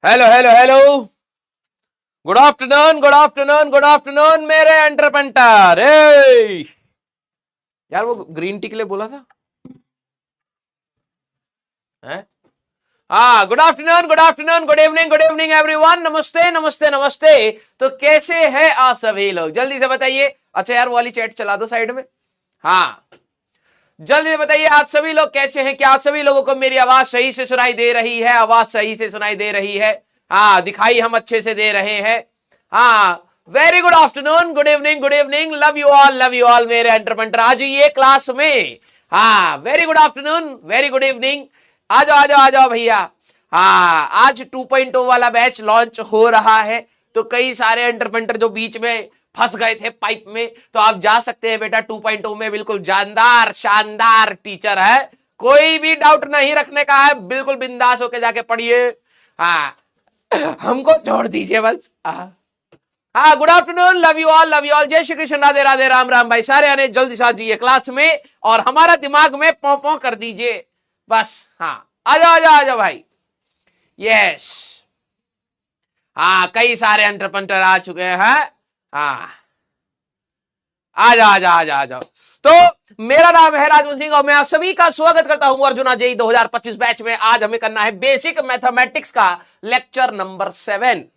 Hello hello hello, good afternoon good afternoon good afternoon मेरे entrepreneur. यार वो green tea के लिए बोला था है? हाँ, good afternoon good afternoon good evening everyone. नमस्ते नमस्ते नमस्ते। तो कैसे हैं आप सभी लोग, जल्दी से बताइए। अच्छा यार वो वाली चैट चला दो साइड में। हाँ, जल्दी से बताइए आप सभी लोग कैसे हैं। क्या आप सभी लोगों को मेरी आवाज सही से सुनाई दे रही है? आवाज सही से सुनाई दे रही है? हाँ, दिखाई हम अच्छे से दे रहे हैं। हाँ, very good afternoon, good evening, love you all मेरे एंटरप्रेन्योर। आ जाइए क्लास में। हाँ, very good afternoon, very good evening. आ जाओ भैया। हाँ, आज 2.0 वाला बैच लॉन्च हो रहा है। तो कई सारे एंटरप्रेन्योर जो बीच में फंस गए थे पाइप में, तो आप जा सकते हैं बेटा 2.0 में। बिल्कुल जानदार शानदार टीचर है, कोई भी डाउट नहीं रखने का है, बिल्कुल बिंदास होके जाके पढ़िए। हाँ, हमको छोड़ दीजिए बस। हाँ, good afternoon, love you all, जय श्री कृष्ण, राधे राधे, राम राम। भाई सारे आने जल्दी से आ जाइए क्लास में और हमारा दिमाग में पौ पौ कर दीजिए बस। हाँ, आ जाओ भाई। यस, हाँ, कई सारे एंटरप्रेन्योर आ चुके हैं। हाँ, आ जाओ। तो मेरा नाम है राजवन सिंह और मैं आप सभी का स्वागत करता हूं अर्जुना जेई 2025 बैच में। आज हमें करना है बेसिक मैथमेटिक्स का लेक्चर नंबर 7।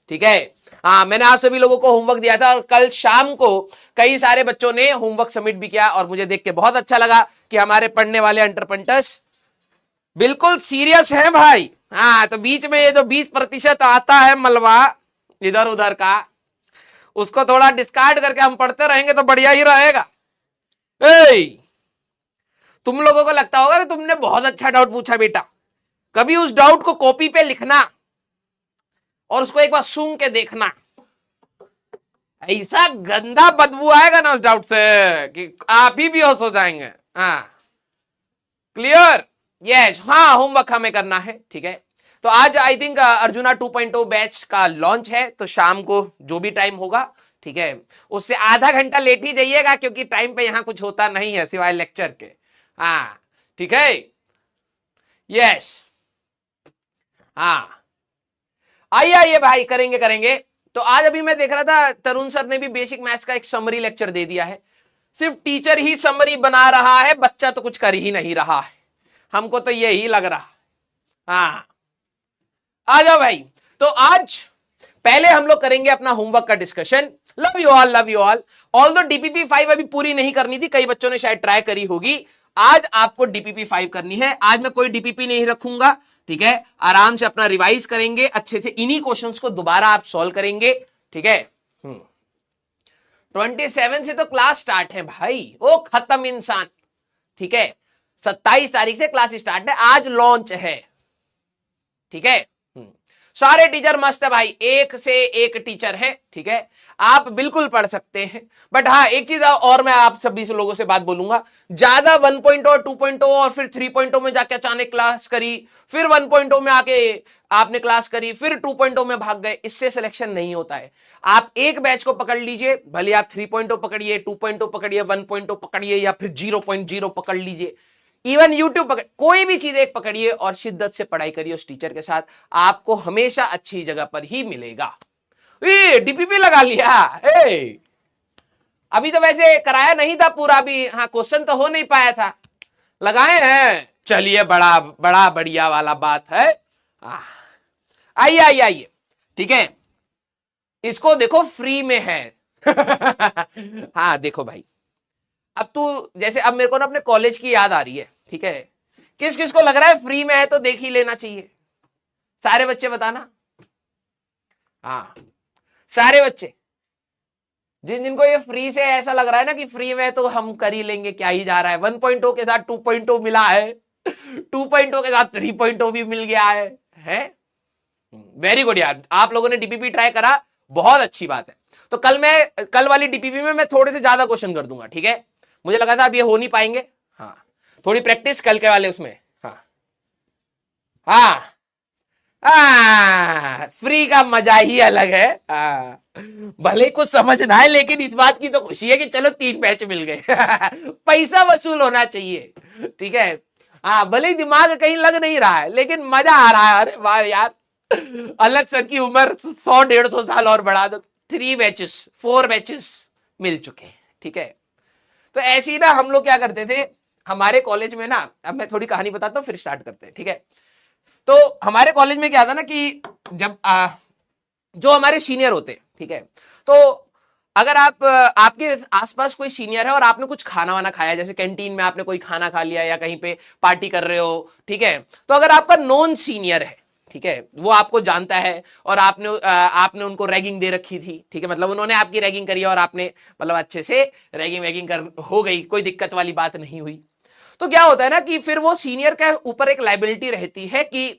ठीक है। हाँ, मैंने आप सभी लोगों को होमवर्क दिया था और कल शाम को कई सारे बच्चों ने होमवर्क सबमिट भी किया और मुझे देख के बहुत अच्छा लगा कि हमारे पढ़ने वाले एंटरप्रेन्योर्स बिल्कुल सीरियस हैं भाई। हाँ, तो बीच में ये जो 20% आता है मलबा इधर उधर का, उसको थोड़ा डिस्कार्ड करके हम पढ़ते रहेंगे तो बढ़िया ही रहेगा। तुम लोगों को लगता होगा कि तुमने बहुत अच्छा डाउट पूछा बेटा, कभी उस डाउट को कॉपी पे लिखना और उसको एक बार सूंघ के देखना। ऐसा गंदा बदबू आएगा ना उस डाउट से कि आप ही बेहोश हो जाएंगे। हाँ, क्लियर? यस। हाँ, होमवर्क हमें करना है। ठीक है। तो आज आई थिंक अर्जुना 2.0 बैच का लॉन्च है, तो शाम को जो भी टाइम होगा, ठीक है, उससे आधा घंटा लेट ही जाइएगा क्योंकि टाइम पे यहां कुछ होता नहीं है सिवाय लेक्चर के। हाँ, ठीक है। यस। हाँ, आइए आइए भाई, करेंगे करेंगे। तो आज अभी मैं देख रहा था तरुण सर ने भी बेसिक मैथ्स का एक समरी लेक्चर दे दिया है। सिर्फ टीचर ही समरी बना रहा है, बच्चा तो कुछ कर ही नहीं रहा है, हमको तो यही लग रहा। हाँ, आ जाओ भाई। तो आज पहले हम लोग करेंगे अपना होमवर्क का discussion. Love you all. All दो डीपीपी 5 अभी पूरी नहीं करनी थी, कई बच्चों ने शायद ट्राई करी होगी। आज आपको डीपीपी 5 करनी है। आज मैं कोई डीपीपी नहीं रखूंगा, ठीक है। आराम से अपना रिवाइज करेंगे, अच्छे से इन्हीं क्वेश्चंस को दोबारा आप सॉल्व करेंगे। ठीक है। 27 से तो क्लास स्टार्ट है भाई, ओ खत्म इंसान। ठीक है, 27 तारीख से क्लास स्टार्ट है, आज लॉन्च है। ठीक है। सारे टीचर मस्त है भाई, एक से एक टीचर है। ठीक है, आप बिल्कुल पढ़ सकते हैं। बट हाँ, एक चीज और मैं आप सभी से लोगों से बात बोलूंगा, ज्यादा 1.0 2.0 और फिर 3.0 में जाके अचानक क्लास करी, फिर 1.0 में आके आपने क्लास करी, फिर 2.0 में भाग गए, इससे सिलेक्शन नहीं होता है। आप एक बैच को पकड़ लीजिए, भले आप 3.0 पकड़िए, 2.0 पकड़िए, 1.0 पकड़िए या फिर 0.0 पकड़ लीजिए, इवन यूट्यूब पकड़, कोई भी चीज एक पकड़िए और शिद्दत से पढ़ाई करिए उस टीचर के साथ, आपको हमेशा अच्छी जगह पर ही मिलेगा। डीपीपी लगा लिया। अभी तो वैसे कराया नहीं था पूरा भी, हाँ, क्वेश्चन तो हो नहीं पाया था, लगाए हैं। चलिए, बड़ा बड़ा बढ़िया वाला बात है। आइए आइए आइए। ठीक है, इसको देखो फ्री में है। हाँ देखो भाई, अब तू जैसे, अब मेरे को ना अपने कॉलेज की याद आ रही है। ठीक है, किस किस को लग रहा है फ्री में है तो देख ही लेना चाहिए? सारे बच्चे बताना। हाँ, सारे बच्चे जिन जिनको ये फ्री से ऐसा लग रहा है ना कि फ्री में है तो हम कर ही लेंगे, क्या ही जा रहा है। 1.0 के साथ 2.0 मिला है, 2.0 के साथ 3.0 भी मिल गया है? वेरी गुड यार, आप लोगों ने डीपीपी ट्राई करा, बहुत अच्छी बात है। तो कल वाली डीपीपी में मैं थोड़े से ज्यादा क्वेश्चन कर दूंगा। ठीक है, मुझे लगा था अब ये हो नहीं पाएंगे। हाँ, थोड़ी प्रैक्टिस कल के वाले उसमें। हाँ हाँ, फ्री का मजा ही अलग है। भले कुछ समझ ना है, लेकिन इस बात की तो खुशी है कि चलो 3 बैच मिल गए। पैसा वसूल होना चाहिए। ठीक है। हाँ, भले ही दिमाग कहीं लग नहीं रहा है लेकिन मजा आ रहा है। अरे वाह यार, अलग सर की उम्र 100-150 साल और बढ़ा दो, 3 बैचेस 4 बैचेस मिल चुके हैं। ठीक है, तो ऐसे ही ना हम लोग क्या करते थे हमारे कॉलेज में ना, अब मैं थोड़ी कहानी बताता हूँ फिर स्टार्ट करते हैं। ठीक है, तो हमारे कॉलेज में क्या था ना कि जब जो हमारे सीनियर होते, ठीक है, तो अगर आप आपके आसपास कोई सीनियर है और आपने कुछ खाना वाना खाया, जैसे कैंटीन में आपने कोई खाना खा लिया या कहीं पे पार्टी कर रहे हो, ठीक है, तो अगर आपका नॉन सीनियर है, ठीक है, वो आपको जानता है और आपने उनको रैगिंग दे रखी थी, ठीक है, मतलब उन्होंने आपकी रैगिंग करी और आपने मतलब अच्छे से रैगिंग वैगिंग कर हो गई, कोई दिक्कत वाली बात नहीं हुई, तो क्या होता है ना कि फिर वो सीनियर के ऊपर एक लाइबिलिटी रहती है कि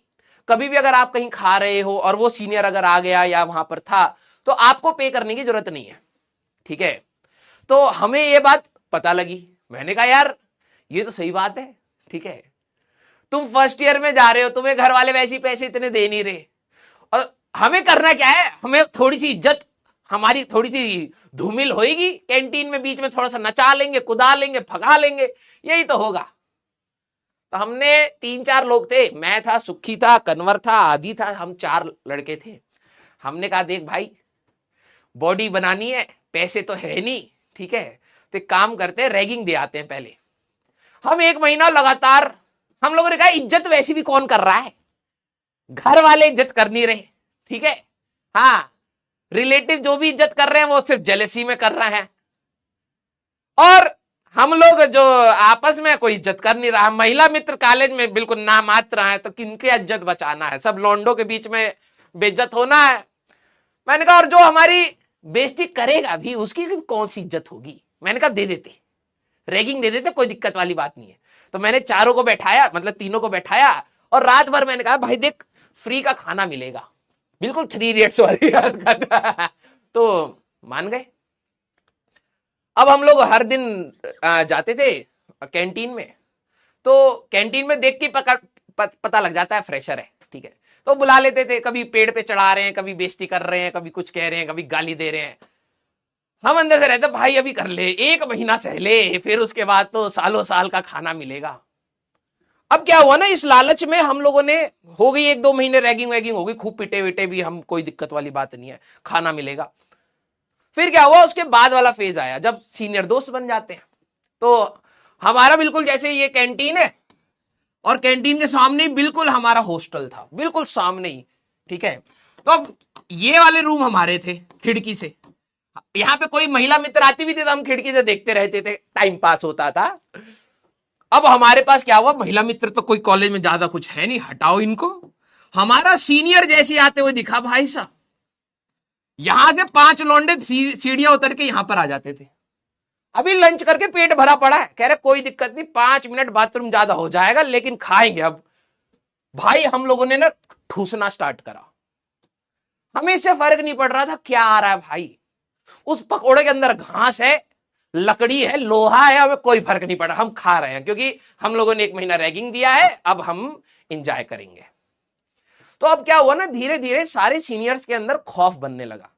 कभी भी अगर आप कहीं खा रहे हो और वो सीनियर अगर आ गया या वहां पर था, तो आपको पे करने की जरूरत नहीं है। ठीक है, तो हमें ये बात पता लगी, मैंने कहा यार ये तो सही बात है। ठीक है, तुम फर्स्ट ईयर में जा रहे हो, तुम्हें घर वाले वैसे ही पैसे इतने दे नहीं रहे, और हमें करना क्या है, हमें थोड़ी सी इज्जत, हमारी थोड़ी सी धूमिल होगी कैंटीन में, बीच में थोड़ा सा नचा लेंगे, कुदा लेंगे, भगा लेंगे, यही तो होगा। तो हमने 3-4 लोग थे, मैं था, सुखी था, कन्वर था, आदि था, हम 4 लड़के थे। हमने कहा देख भाई, बॉडी बनानी है, पैसे तो है नहीं, ठीक है, तो एक काम करते हैं, रैगिंग दे आते हैं पहले। हम 1 महीना लगातार, हम लोगों ने कहा इज्जत वैसे भी कौन कर रहा है, घर वाले इज्जत कर नहीं रहे, ठीक है, हाँ, रिलेटिव जो भी इज्जत कर रहे हैं वो सिर्फ जेलसी में कर रहे हैं, और हम लोग जो आपस में कोई इज्जत कर नहीं रहा, महिला मित्र कॉलेज में बिल्कुल नामात्र है, तो किनकी इज्जत बचाना है, सब लौंडों के बीच में बेइज्जत होना है। मैंने कहा और जो हमारी बेइज्जती करेगा भी उसकी कौन सी इज्जत होगी, मैंने कहा दे देते, रैगिंग दे देते, कोई दिक्कत वाली बात नहीं है। तो मैंने चारों को बैठाया, मतलब तीनों को बैठाया, और रात भर मैंने कहा भाई देख फ्री का खाना मिलेगा, बिल्कुल 3 इडियट्स वाली हरकत। तो मान गए। अब हम लोग हर दिन जाते थे कैंटीन में, तो कैंटीन में देख के पता लग जाता है फ्रेशर है, ठीक है, तो बुला लेते थे, कभी पेड़ पे चढ़ा रहे हैं, कभी बेइज्जती कर रहे हैं, कभी कुछ कह रहे हैं, कभी गाली दे रहे हैं। हम अंदर से रहते भाई अभी कर ले, 1 महीना सहले, फिर उसके बाद तो सालों साल का खाना मिलेगा। अब क्या हुआ ना, इस लालच में हम लोगों ने, हो गई 1-2 महीने रैगिंग वैगिंग हो गई, खूब पिटे विटे भी हम, कोई दिक्कत वाली बात नहीं है, खाना मिलेगा। फिर क्या हुआ, उसके बाद वाला फेज आया जब सीनियर दोस्त बन जाते हैं। तो हमारा बिल्कुल जैसे ये कैंटीन है और कैंटीन के सामने ही बिल्कुल हमारा हॉस्टल था, बिल्कुल सामने ही, ठीक है, तो अब ये वाले रूम हमारे थे, खिड़की से यहां पे कोई महिला मित्र आती भी थी तो हम खिड़की से देखते रहते थे, टाइम पास होता था। अब हमारे पास क्या हुआ, महिला मित्र तो कोई कॉलेज में ज्यादा कुछ है नहीं, हटाओ इनको, हमारा सीनियर जैसे आते हुए दिखा भाई साहब, यहां से 5 लौंडे सीढ़ियां उतर के यहां पर आ जाते थे। अभी लंच करके पेट भरा पड़ा है, कह रहे कोई दिक्कत नहीं, 5 मिनट बाथरूम ज्यादा हो जाएगा लेकिन खाएंगे अब। भाई हम लोगों ने ना ठूसना स्टार्ट करा, हमें इससे फर्क नहीं पड़ रहा था क्या आ रहा है भाई, उस पकोड़े के अंदर घास है, लकड़ी है, लोहा है, हमें कोई फर्क नहीं पड़ा, हम खा रहे हैं क्योंकि हम लोगों ने 1 महीना रैगिंग दिया है, अब हम इंजॉय करेंगे। तो अब क्या हुआ ना, धीरे धीरे सारे सीनियर्स के अंदर खौफ बनने लगा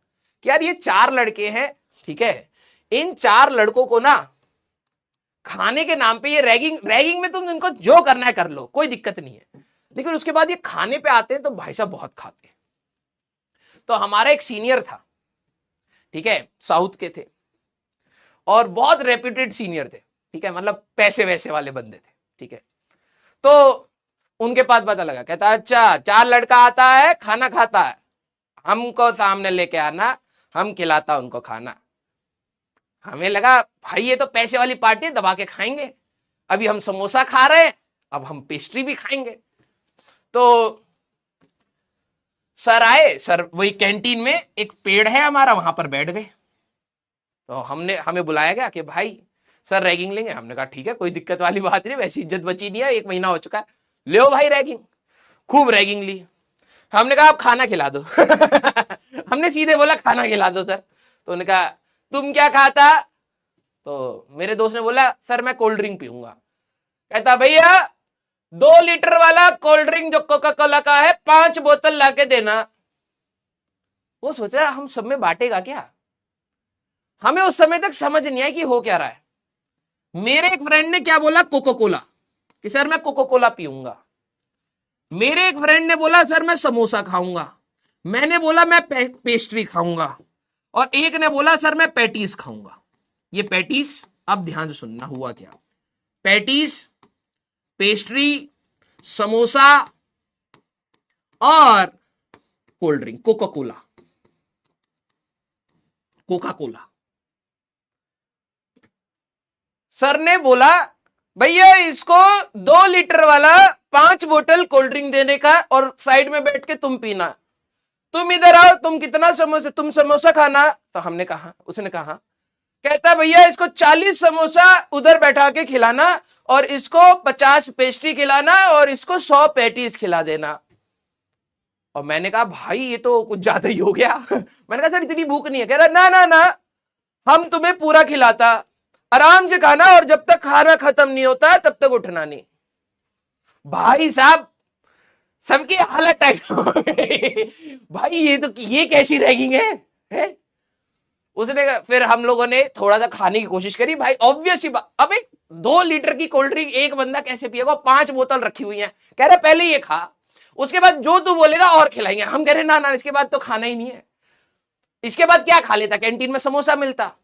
कि यार ये 4 लड़के हैं, ठीक है, इन 4 लड़कों को ना खाने के नाम पे ये रैगिंग में तुम इनको जो करना है कर लो, कोई दिक्कत नहीं है, लेकिन उसके बाद ये खाने पे आते हैं तो भाई साहब बहुत खाते हैं। तो हमारा एक सीनियर था, ठीक है, साउथ के थे और बहुत रेप्यूटेड सीनियर थे, ठीक है, मतलब पैसे वैसे वाले बंदे थे, ठीक है, तो उनके पास पता लगा, कहता अच्छा 4 लड़का आता है, खाना खाता है, हमको सामने लेके आना, हम खिलाता उनको खाना। हमें लगा भाई ये तो पैसे वाली पार्टी, दबा के खाएंगे, अभी हम समोसा खा रहे हैं, अब हम पेस्ट्री भी खाएंगे। तो सर आए, सर वही कैंटीन में एक पेड़ है हमारा, वहां पर बैठ गए। तो हमें बुलाया गया कि भाई सर रैगिंग लेंगे, हमने कहा ठीक है, कोई दिक्कत वाली बात नहीं, वैसी इज्जत बची नहीं है, 1 महीना हो चुका है, ले भाई रैगिंग। खूब रैगिंग ली, हमने कहा आप खाना खिला दो। हमने सीधे बोला खाना खिला दो सर। तो उन्होंने कहा तुम क्या खाता, तो मेरे दोस्त ने बोला सर मैं कोल्ड ड्रिंक पीऊंगा। कहता भैया 2 लीटर वाला कोल्ड ड्रिंक जो कोका कोला का है 5 बोतल लाके देना। वो सोच रहा हम सब में बांटेगा क्या, हमें उस समय तक समझ नहीं आया कि हो क्या रहा है। मेरे एक फ्रेंड ने क्या बोला, कोका कोला, कि सर मैं कोका कोला पीऊंगा। मेरे एक फ्रेंड ने बोला सर मैं समोसा खाऊंगा, मैंने बोला मैं पेस्ट्री खाऊंगा, और एक ने बोला सर मैं पैटीज खाऊंगा। ये पैटीज, अब ध्यान से सुनना हुआ क्या, पैटीज, पेस्ट्री, समोसा और cold drink, Coca Cola, Coca Cola. Sir ने बोला भैया इसको 2 लीटर वाला 5 बोतल कोल्ड ड्रिंक देने का और साइड में बैठ के तुम पीना, तुम इधर आओ, तुम कितना समोसा, तुम समोसा खाना। तो हमने कहा, उसने कहा, कहता भैया इसको 40 समोसा उधर बैठा के खिलाना और इसको 50 पेस्ट्री खिलाना और इसको 100 पैटीज खिला देना। और मैंने कहा भाई ये तो कुछ ज्यादा ही हो गया। मैंने कहा सर इतनी भूख नहीं है। कह रहा ना ना ना, हम तुम्हें पूरा खिलाता, आराम से खाना और जब तक खाना खत्म नहीं होता तब तक उठना नहीं। भाई साहब सबकी हालत टाइट हो गई। भाई ये कैसी रैगिंग है? उसने, फिर हम लोगों ने थोड़ा सा खाने की कोशिश करी। भाई ऑब्वियस ही बात, अब एक 2 लीटर की कोल्ड ड्रिंक एक बंदा कैसे पिएगा? 5 बोतल रखी हुई है। कह रहे पहले ये खा, उसके बाद जो तू बोलेगा और खिलाएंगे। हम कह रहे ना ना, इसके बाद तो खाना ही नहीं है। इसके बाद क्या खा लेता? कैंटीन में समोसा मिलता।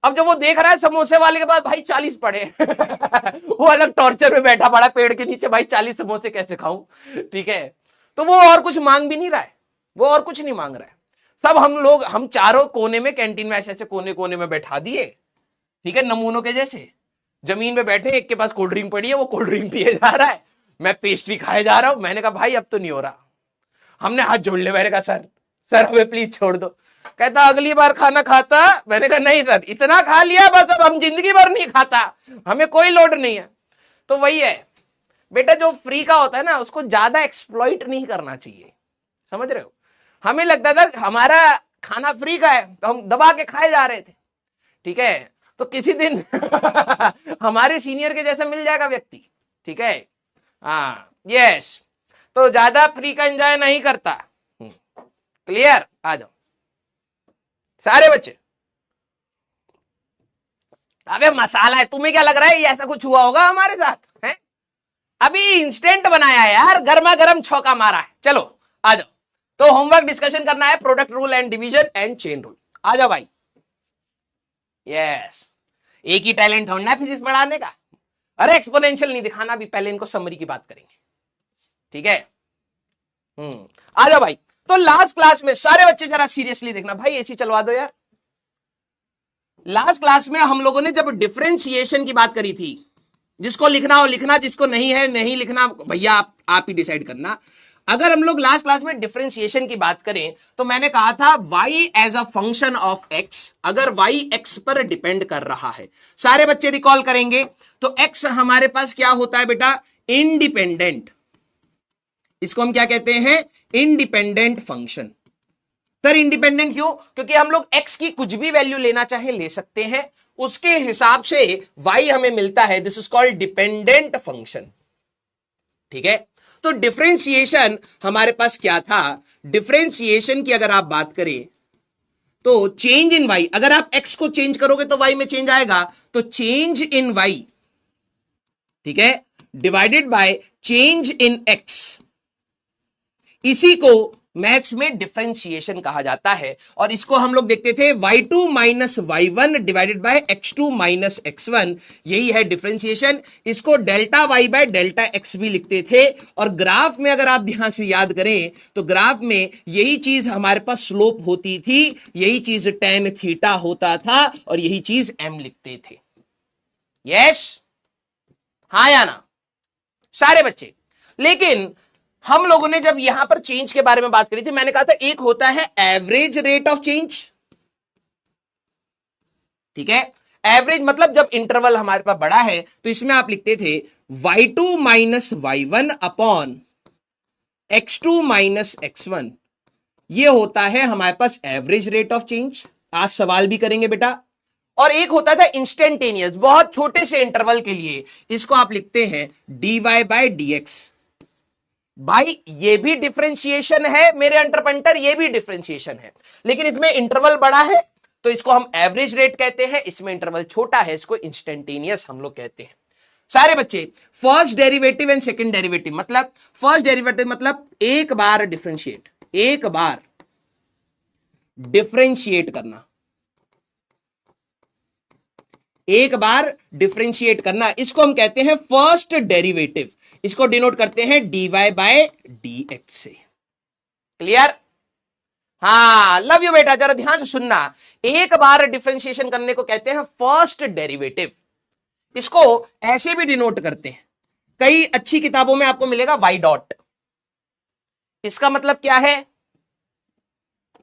अब जब वो देख रहा है समोसे वाले के पास भाई 40 पड़े वो अलग टॉर्चर में बैठा पड़ा पेड़ के नीचे, भाई 40 समोसे कैसे खाऊं? ठीक है, तो वो और कुछ मांग भी नहीं रहा है, वो और कुछ नहीं मांग रहा है। सब हम चारों कोने में कैंटीन में ऐसे कोने कोने में बैठा दिए, ठीक है, नमूनों के जैसे जमीन पे बैठे, एक के पास कोल्ड ड्रिंक पड़ी है, वो कोल्ड ड्रिंक पिए जा रहा है, मैं पेस्ट्री खाए जा रहा हूं। मैंने कहा भाई अब तो नहीं हो रहा। हमने हाथ जोड़ लिया, मैंने कहा सर हमें प्लीज छोड़ दो। कहता अगली बार खाना खाता। मैंने कहा नहीं सर, इतना खा लिया बस, अब हम जिंदगी भर नहीं खाता, हमें कोई लोड नहीं है। तो वही है बेटा, जो फ्री का होता है ना उसको ज्यादा एक्सप्लॉइट नहीं करना चाहिए, समझ रहे हो? हमें लगता था हमारा खाना फ्री का है तो हम दबा के खाए जा रहे थे, ठीक है। तो किसी दिन हमारे सीनियर के जैसा मिल जाएगा व्यक्ति, ठीक है, हाँ यस, तो ज्यादा फ्री का एंजॉय नहीं करता। क्लियर? आ जाओ सारे बच्चे। अबे मसाला है, तुम्हें क्या लग रहा है ये ऐसा कुछ हुआ होगा हमारे साथ? है अभी इंस्टेंट बनाया है यार, गर्मा गर्म छौका मारा है। चलो आ जाओ, तो होमवर्क डिस्कशन करना है, product rule and division and chain rule. आ जाओ भाई। यस, एक ही टैलेंट होना है फिजिक्स पढ़ाने का। अरे एक्सपोनेंशियल नहीं दिखाना, अभी पहले इनको समरी की बात करेंगे, ठीक है। आ जाओ भाई। तो लास्ट क्लास में सारे बच्चे जरा सीरियसली देखना भाई, एसी चलवा दो यार। लास्ट क्लास में हम लोगों ने जब डिफरेंशिएशन की बात करी थी, जिसको लिखना हो लिखना, जिसको नहीं है नहीं लिखना, भैया आप ही डिसाइड करना। अगर हम लोग लास्ट क्लास में डिफरेंशिएशन की बात करें तो मैंने कहा था y as a function of x, अगर y x पर डिपेंड कर रहा है, सारे बच्चे रिकॉल करेंगे, तो x हमारे पास क्या होता है बेटा? इंडिपेंडेंट। इसको हम क्या कहते हैं? Independent function. सर इंडिपेंडेंट क्यों? क्योंकि हम लोग x की कुछ भी वैल्यू लेना चाहे ले सकते हैं, उसके हिसाब से y हमें मिलता है। This is called dependent function, ठीक है। तो डिफरेंशिएशन हमारे पास क्या था? डिफरेंशिएशन की अगर आप बात करें तो चेंज इन y, अगर आप x को चेंज करोगे तो y में चेंज आएगा, तो चेंज इन y, ठीक है, divided by change in x, इसी को मैथ्स में डिफरेंशिएशन कहा जाता है। और इसको हम लोग देखते थे y2 minus y1 divided by x2 minus x1, यही है डिफरेंशिएशन। इसको delta y by delta x भी लिखते थे। और ग्राफ में अगर आप ध्यान से याद करें तो ग्राफ में यही चीज हमारे पास स्लोप होती थी, यही चीज tan थीटा होता था, और यही चीज m लिखते थे। यस, हाँ या ना सारे बच्चे? लेकिन हम लोगों ने जब यहां पर चेंज के बारे में बात करी थी, मैंने कहा था एक होता है एवरेज रेट ऑफ चेंज, ठीक है। एवरेज मतलब जब इंटरवल हमारे पास बड़ा है तो इसमें आप लिखते थे y2 minus y1 upon x2 minus x1, ये होता है हमारे पास एवरेज रेट ऑफ चेंज। आज सवाल भी करेंगे बेटा। और एक होता था इंस्टेंटेनियस, बहुत छोटे से इंटरवल के लिए, इसको आप लिखते हैं dy बाय dx। भाई ये भी डिफरेंशिएशन है मेरे अंडरपंटर, ये भी डिफरेंशिएशन है, लेकिन इसमें इंटरवल बड़ा है तो इसको हम एवरेज रेट कहते हैं, इसमें इंटरवल छोटा है, इसको इंस्टेंटेनियस हम लोग कहते हैं। सारे बच्चे first derivative and second derivative मतलब, फर्स्ट डेरिवेटिव मतलब एक बार डिफरेंशिएट, एक बार डिफरेंशिएट करना, एक बार डिफरेंशिएट करना, इसको हम कहते हैं फर्स्ट डेरिवेटिव। इसको डिनोट करते हैं dy बाय dx से। क्लियर? हाँ, लव यू बेटा, जरा ध्यान से सुनना। एक बार डिफरेंशिएशन करने को कहते हैं फर्स्ट डेरिवेटिव। इसको ऐसे भी डिनोट करते हैं, कई अच्छी किताबों में आपको मिलेगा y डॉट। इसका मतलब क्या है?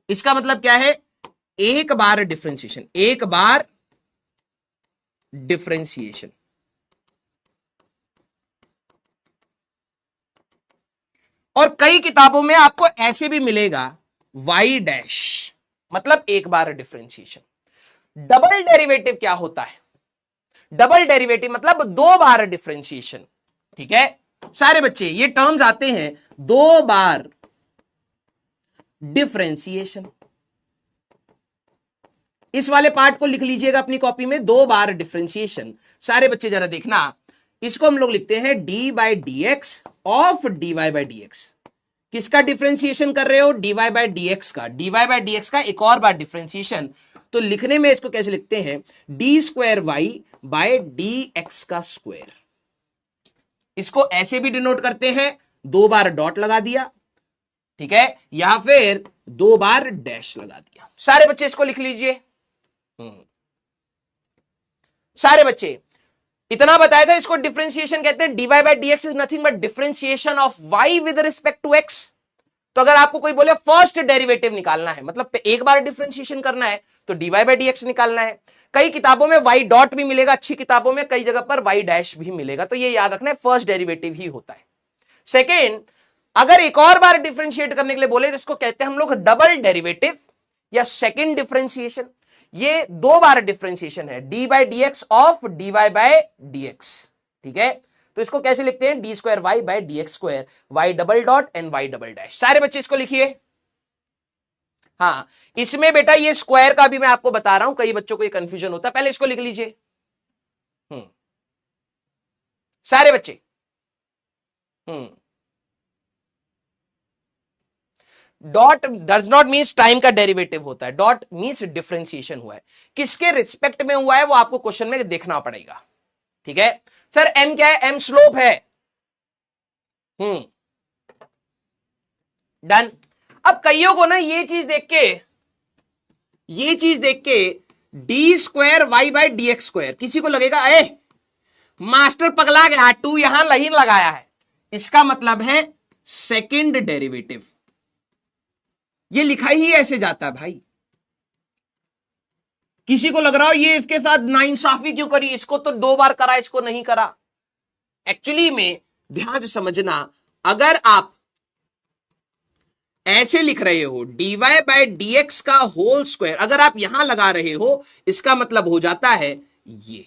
इसका मतलब क्या है? एक बार डिफरेंशिएशन, एक बार डिफरेंशिएशन। और कई किताबों में आपको ऐसे भी मिलेगा y डैश, मतलब एक बार डिफरेंशिएशन। डबल डेरिवेटिव क्या होता है? डबल डेरिवेटिव मतलब दो बार डिफरेंशिएशन। ठीक है सारे बच्चे, ये टर्म्स आते हैं दो बार डिफरेंशिएशन। इस वाले पार्ट को लिख लीजिएगा अपनी कॉपी में, दो बार डिफरेंशिएशन। सारे बच्चे जरा देखना, इसको हम लोग लिखते हैं D by D x of D Y by D X. किसका डिफरेंशिएशन कर रहे हो? D Y by D x का। D Y by D x का एक और बार डिफरेंशिएशन। तो लिखने में इसको कैसे लिखते हैं? D square y by D x का स्क्वायर। इसको ऐसे भी डिनोट करते हैं, दो बार डॉट लगा दिया, ठीक है, या फिर दो बार डैश लगा दिया। सारे बच्चे इसको लिख लीजिए। सारे बच्चे इतना बताया था, इसको डिफरेंशिएशन कहते हैं। dy by dx is nothing but differentiation of y with respect to x। तो अगर आपको कोई बोले फर्स्ट डेरिवेटिव निकालना है, मतलब एक बार डिफरेंशिएशन करना है, तो dy बाय dx निकालना है। कई किताबों में y डॉट भी मिलेगा, अच्छी किताबों में कई जगह पर y डैश भी मिलेगा। तो ये याद रखना है, फर्स्ट डेरिवेटिव ही होता है। सेकेंड, अगर एक और बार डिफरेंशिएट करने के लिए बोले तो इसको कहते हैं हम लोग डबल डेरिवेटिव या सेकेंड डिफरेंशिएशन। ये दो बार डिफरेंशिएशन है, d by D x of D Y by D x. ठीक है, तो इसको कैसे लिखते हैं? D square y by D x square, y double dot and y double dash. सारे बच्चे इसको लिखिए। हाँ, इसमें बेटा ये स्क्वायर का भी मैं आपको बता रहा हूं, कई बच्चों को ये कंफ्यूजन होता है, पहले इसको लिख लीजिए। सारे बच्चे dot does not means time का डेरिवेटिव होता है, डॉट मीन्स डिफरेंशिएशन हुआ है। किसके रिस्पेक्ट में हुआ है वो आपको क्वेश्चन में देखना पड़ेगा। ठीक है सर, एम क्या है? एम स्लोप है। डन। अब कईयों को ना ये चीज देख के d square y by D x square, किसी को लगेगा ए मास्टर पगला गया, टू यहां लाइन लगाया है, इसका मतलब है सेकंड डेरिवेटिव। ये लिखा ही ऐसे जाता है भाई। किसी को लग रहा हो ये इसके साथ नाइंसाफी क्यों करी, इसको तो दो बार करा, इसको नहीं करा। एक्चुअली में ध्यान से समझना, अगर आप ऐसे लिख रहे हो dy बाय dx का होल स्क्वायर, अगर आप यहां लगा रहे हो, इसका मतलब हो जाता है ये,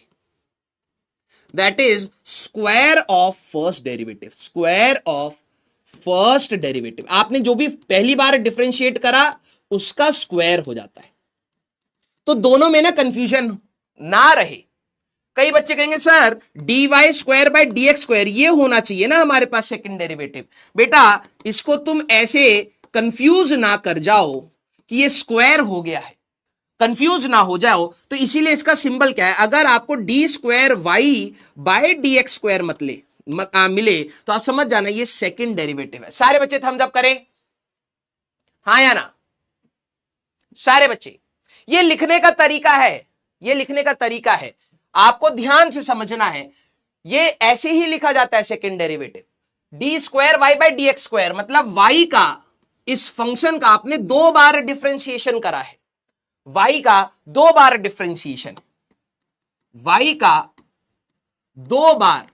that is square of first derivative, square of first derivative. आपने जो भी पहली बार डिफरेंशिएट करा उसका स्क्वायर हो जाता है। तो दोनों में ना कंफ्यूजन ना रहे। कई बच्चे कहेंगे sir d Y square by D x square ये होना चाहिए ना हमारे पास सेकंड डेरिवेटिव। बेटा इसको तुम ऐसे कंफ्यूज ना कर जाओ कि ये स्क्वायर हो गया है, कंफ्यूज ना हो जाओ। तो इसीलिए इसका सिंबल क्या है, अगर आपको d square y by D x square मिले तो आप समझ जाना ये सेकंड डेरिवेटिव है। सारे बच्चे थम्स अप करें, हाँ या ना? सारे बच्चे, ये लिखने का तरीका है, ये लिखने का तरीका है, आपको ध्यान से समझना है। ये ऐसे ही लिखा जाता है second derivative, d square y by D x square, मतलब वाई का, इस फंक्शन का आपने दो बार डिफरेंशिएशन करा है, वाई का दो बार डिफरेंशिएशन, वाई का दो बार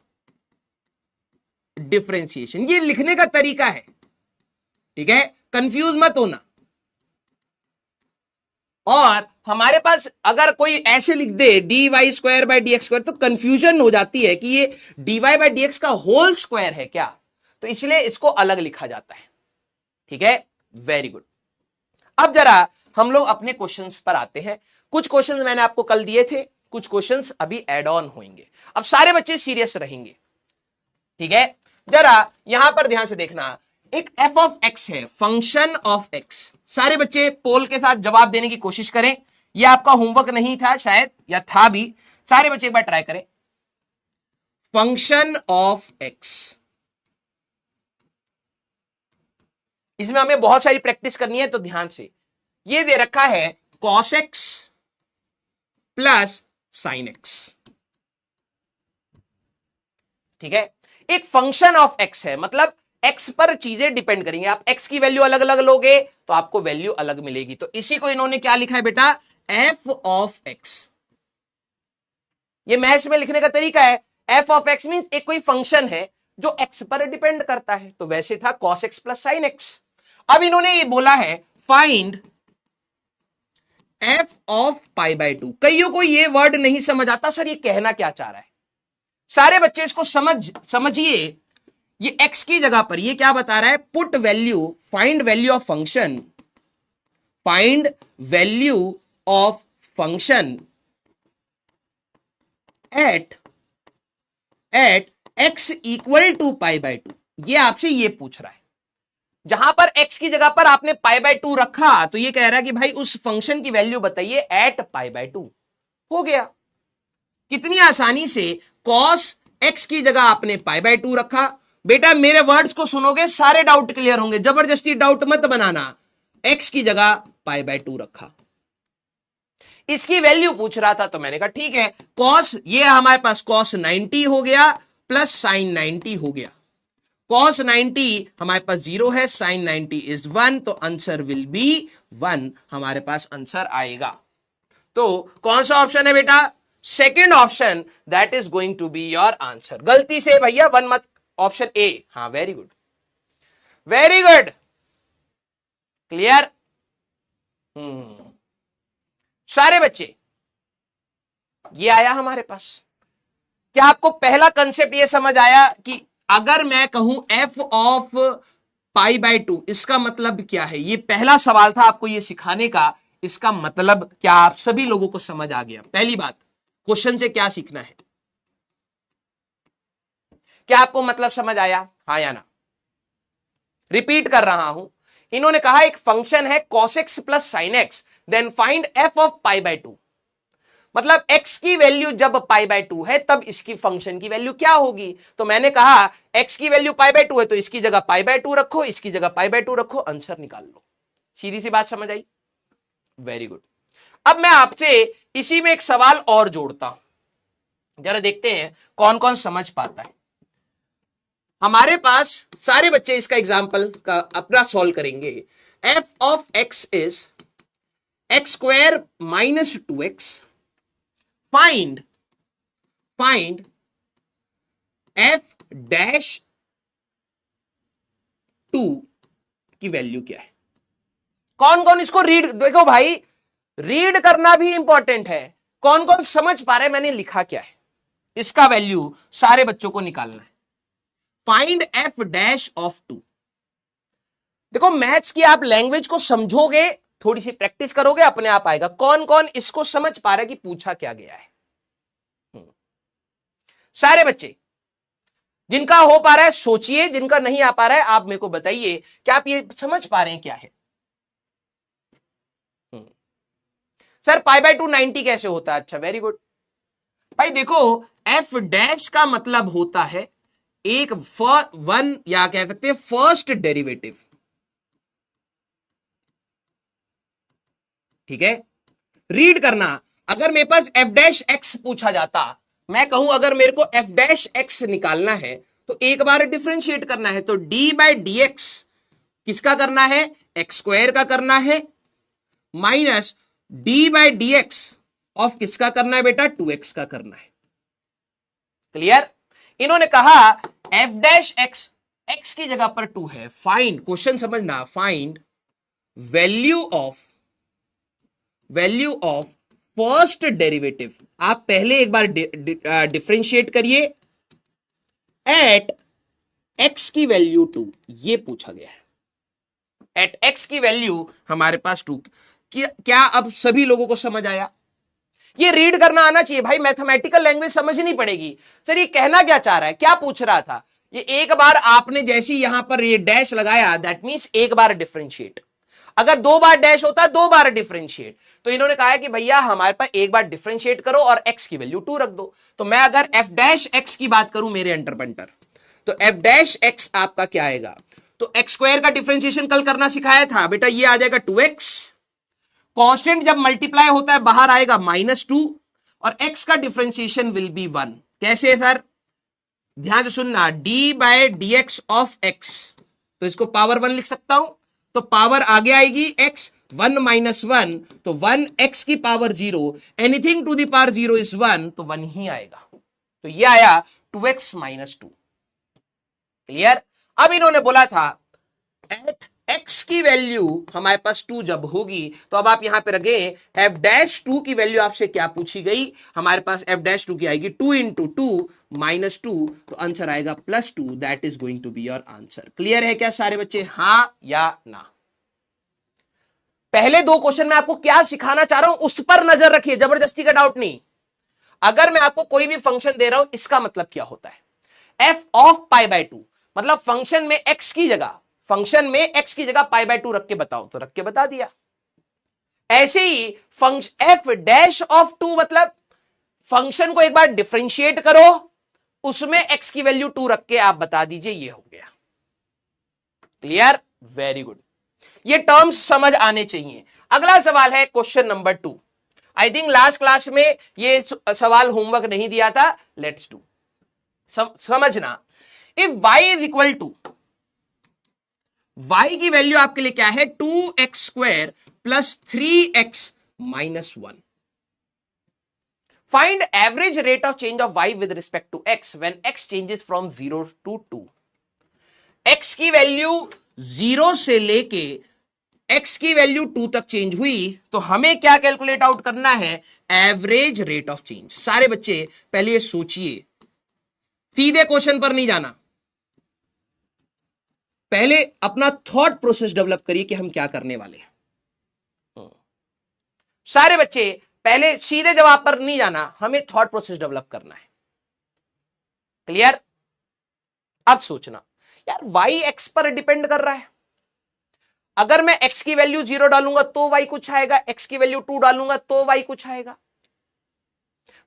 डिफरेंशिएशन, ये लिखने का तरीका है। ठीक है, कंफ्यूज मत होना। और हमारे पास अगर कोई ऐसे लिख दे D Y square by D x square, तो कंफ्यूजन हो जाती है कि ये D Y by D x का होल स्क्वायर है क्या, तो इसलिए इसको अलग लिखा जाता है। ठीक है, वेरी गुड। अब जरा हम लोग अपने क्वेश्चंस पर आते हैं। कुछ क्वेश्चंस मैंने आपको कल दिए थे, कुछ क्वेश्चंस अभी एड ऑन होंगे। अब सारे बच्चे सीरियस रहेंगे, ठीक है। जरा यहां पर ध्यान से देखना, एक एफ ऑफ एक्स है, फंक्शन ऑफ एक्स। सारे बच्चे पोल के साथ जवाब देने की कोशिश करें। यह आपका होमवर्क नहीं था शायद, या था भी। सारे बच्चे एक बार ट्राई करें। फंक्शन ऑफ एक्स, इसमें हमें बहुत सारी प्रैक्टिस करनी है, तो ध्यान से। ये दे रखा है cos x plus sin x, ठीक है। एक फंक्शन ऑफ x है, मतलब x पर चीजें डिपेंड करेंगे। आप x की वैल्यू अलग अलग लोगे तो आपको वैल्यू अलग मिलेगी। तो इसी को इन्होंने क्या लिखा है बेटा, f ऑफ x। ये मैथ्स में लिखने का तरीका है। f ऑफ x मींस एक कोई फंक्शन है जो x पर डिपेंड करता है। तो वैसे था cos x plus sin x। अब इन्होंने ये बोला है find f of pi by 2। कईयों को ये वर्ड नहीं समझ आता, सर ये कहना क्या चाह रहा है। सारे बच्चे इसको समझिए। ये x की जगह पर ये क्या बता रहा है, put value, find value of function, find value of function at x equal to pi by 2। ये आपसे ये पूछ रहा है। जहां पर x की जगह पर आपने पाई बाय 2 रखा, तो ये कह रहा है कि भाई उस फंक्शन की वैल्यू बताइए एट पाई बाय 2। हो गया, कितनी आसानी से। cos x की जगह आपने पाई बाय 2 रखा। बेटा मेरे वर्ड्स को सुनोगे सारे डाउट क्लियर होंगे, जबरदस्ती डाउट मत बनाना। x की जगह पाई बाय 2 रखा, इसकी वैल्यू पूछ रहा था, तो मैंने कहा ठीक है। cos, ये हमारे पास cos 90 हो गया प्लस sin 90 हो गया। cos 90 हमारे पास 0 है, sin 90 इज 1, तो आंसर विल बी 1। हमारे पास आंसर आएगा। तो कौन सा ऑप्शन है बेटा, second option, that is going to be your answer. गलती से भैया 1 मत, ऑप्शन ए। हाँ, very good, very good, clear. सारे बच्चे, ये आया हमारे पास। क्या आपको पहला कंसेप्ट ये समझ आया कि अगर मैं कहूं f ऑफ पाई बाय 2, इसका मतलब क्या है। ये पहला सवाल था आपको ये सिखाने का, इसका मतलब क्या आप सभी लोगों को समझ आ गया। पहली बात, क्वेश्चन से क्या सीखना है, क्या आपको मतलब समझ आया, हाँ या ना। रिपीट कर रहा हूं, इन्होंने कहा एक फंक्शन है cos x plus sin x, then find f of pi by 2। मतलब x की वैल्यू जब पाई बाय 2 है तब इसकी फंक्शन की वैल्यू क्या होगी। तो मैंने कहा x की वैल्यू पाई बाय 2 है, तो इसकी जगह पाई बाय 2 रखो, इसकी जगह पाई बाय 2 रखो, आंसर निकाल लो। सीधी सी बात समझ आई, वेरी गुड। अब मैं आपसे इसी में एक सवाल और जोड़ता हूं, जरा देखते हैं कौन कौन समझ पाता है। हमारे पास सारे बच्चे इसका एग्जाम्पल का अपना सॉल्व करेंगे। f of x is x square minus 2x, find f dash 2 की वैल्यू क्या है। कौन कौन इसको रीड, देखो भाई रीड करना भी इंपॉर्टेंट है। कौन कौन समझ पा रहे मैंने लिखा क्या है, इसका वैल्यू सारे बच्चों को निकालना है। Find f dash of 2। देखो मैथ्स की आप लैंग्वेज को समझोगे, थोड़ी सी प्रैक्टिस करोगे, अपने आप आएगा। कौन कौन इसको समझ पा रहा है कि पूछा क्या गया है। सारे बच्चे, जिनका हो पा रहा है सोचिए, जिनका नहीं आ पा रहा है आप मेरे को बताइए, क्या आप ये समझ पा रहे हैं क्या है। सर पाई बाय 2 90 कैसे होता है। अच्छा, वेरी गुड भाई। देखो f डैश का मतलब होता है एक वन, या कह सकते हैं फर्स्ट डेरिवेटिव, ठीक है। रीड करना, अगर मेरे पास f डैश x पूछा जाता, मैं कहूं अगर मेरे को f डैश x निकालना है तो एक बार डिफरेंशिएट करना है, तो d बाय डी एक्स किसका करना है, x स्क्वायर का करना है, minus d by D x of किसका करना है बेटा, 2x का करना है। क्लियर। इन्होंने कहा f डैश x, x की जगह पर 2 है। फाइंड, क्वेश्चन समझना, find value of first derivative. आप पहले एक बार डिफरेंशिएट करिए एट x की वैल्यू 2, ये पूछा गया है। एट x की वैल्यू हमारे पास 2। क्या अब सभी लोगों को समझ आया। ये रीड करना आना चाहिए भाई, मैथमेटिकल लैंग्वेज समझनी पड़ेगी। सर ये कहना क्या चाह रहा है, क्या पूछ रहा था, ये एक बार आपने जैसे यहां पर ये डैश लगाया दैट मींस एक बार डिफरेंशिएट, अगर दो बार डैश होता है दो बार डिफरेंशिएट। तो इन्होंने कहा है कि भैया हमारे पास एक बार डिफरेंशिएट करो और एक्स की वैल्यू 2 रख दो। तो मैं अगर एफ डैश एक्स की बात करूं मेरे अंटर पंटर, तो एफ डैश एक्स आपका क्या आएगा, तो एक्स स्क्वायर का डिफरेंशिएशन कल करना सिखाया था बेटा, ये आ जाएगा 2x, कांस्टेंट जब मल्टीप्लाई होता है बाहर आएगा -2 और x का डिफरेंशिएशन विल बी 1। कैसे सर, ध्यान से सुनना, d by D x of x, तो इसको पावर 1 लिख सकता हूं, तो पावर आगे आएगी x, 1 माइनस 1 तो 1, x की power 0, anything to the power 0 is 1 तो 1 ही आएगा। तो ये आया 2x माइनस 2। क्लियर। अब इन्होंने बोला था एट x की वैल्यू हमारे पास 2 जब होगी, तो अब आप यहां पे रखे f डैश 2 की वैल्यू आपसे क्या पूछी गई, हमारे पास f डैश 2 की आएगी 2 इंटू 2 माइनस 2, तो आंसर आएगा +2, that is going to be your answer. Clear है क्या सारे बच्चे, हां या ना। पहले दो क्वेश्चन में आपको क्या सिखाना चाह रहा हूं उस पर नजर रखिए, जबरदस्ती का डाउट नहीं। अगर मैं आपको कोई भी फंक्शन दे रहा हूं, इसका मतलब क्या होता है, f ऑफ π/2, मतलब फंक्शन में x की जगह, फंक्शन में x की जगह π/2 रख के बताओ, तो रख के बता दिया। ऐसे ही फंक्शन f डैश ऑफ 2, मतलब फंक्शन को एक बार डिफरेंशिएट करो, उसमें x की वैल्यू 2 रख के आप बता दीजिए, ये हो गया। क्लियर, वेरी गुड, ये टर्म्स समझ आने चाहिए। अगला सवाल है question number 2। I think last class में ये सवाल होमवर्क नहीं दिया था, लेट्स डू। समझना, if y is equal to, y की वैल्यू आपके लिए क्या है, 2x square plus 3x minus 1, find average rate of change of y with respect to x when x changes from 0 to 2। x की value 0 से लेके x की value 2 तक चेंज हुई, तो हमें क्या कैलकुलेट आउट करना है, एवरेज रेट ऑफ चेंज। सारे बच्चे पहले ये सोचिए, सीधे क्वेश्चन पर नहीं जाना, पहले अपना थॉट प्रोसेस डेवलप करिए कि हम क्या करने वाले हैं। सारे बच्चे पहले सीधे जवाब पर नहीं जाना, हमें थॉट प्रोसेस डेवलप करना है। क्लियर। अब सोचना यार, y x पर डिपेंड कर रहा है, अगर मैं x की वैल्यू 0 डालूंगा तो y कुछ आएगा, x की वैल्यू 2 डालूंगा तो y कुछ आएगा,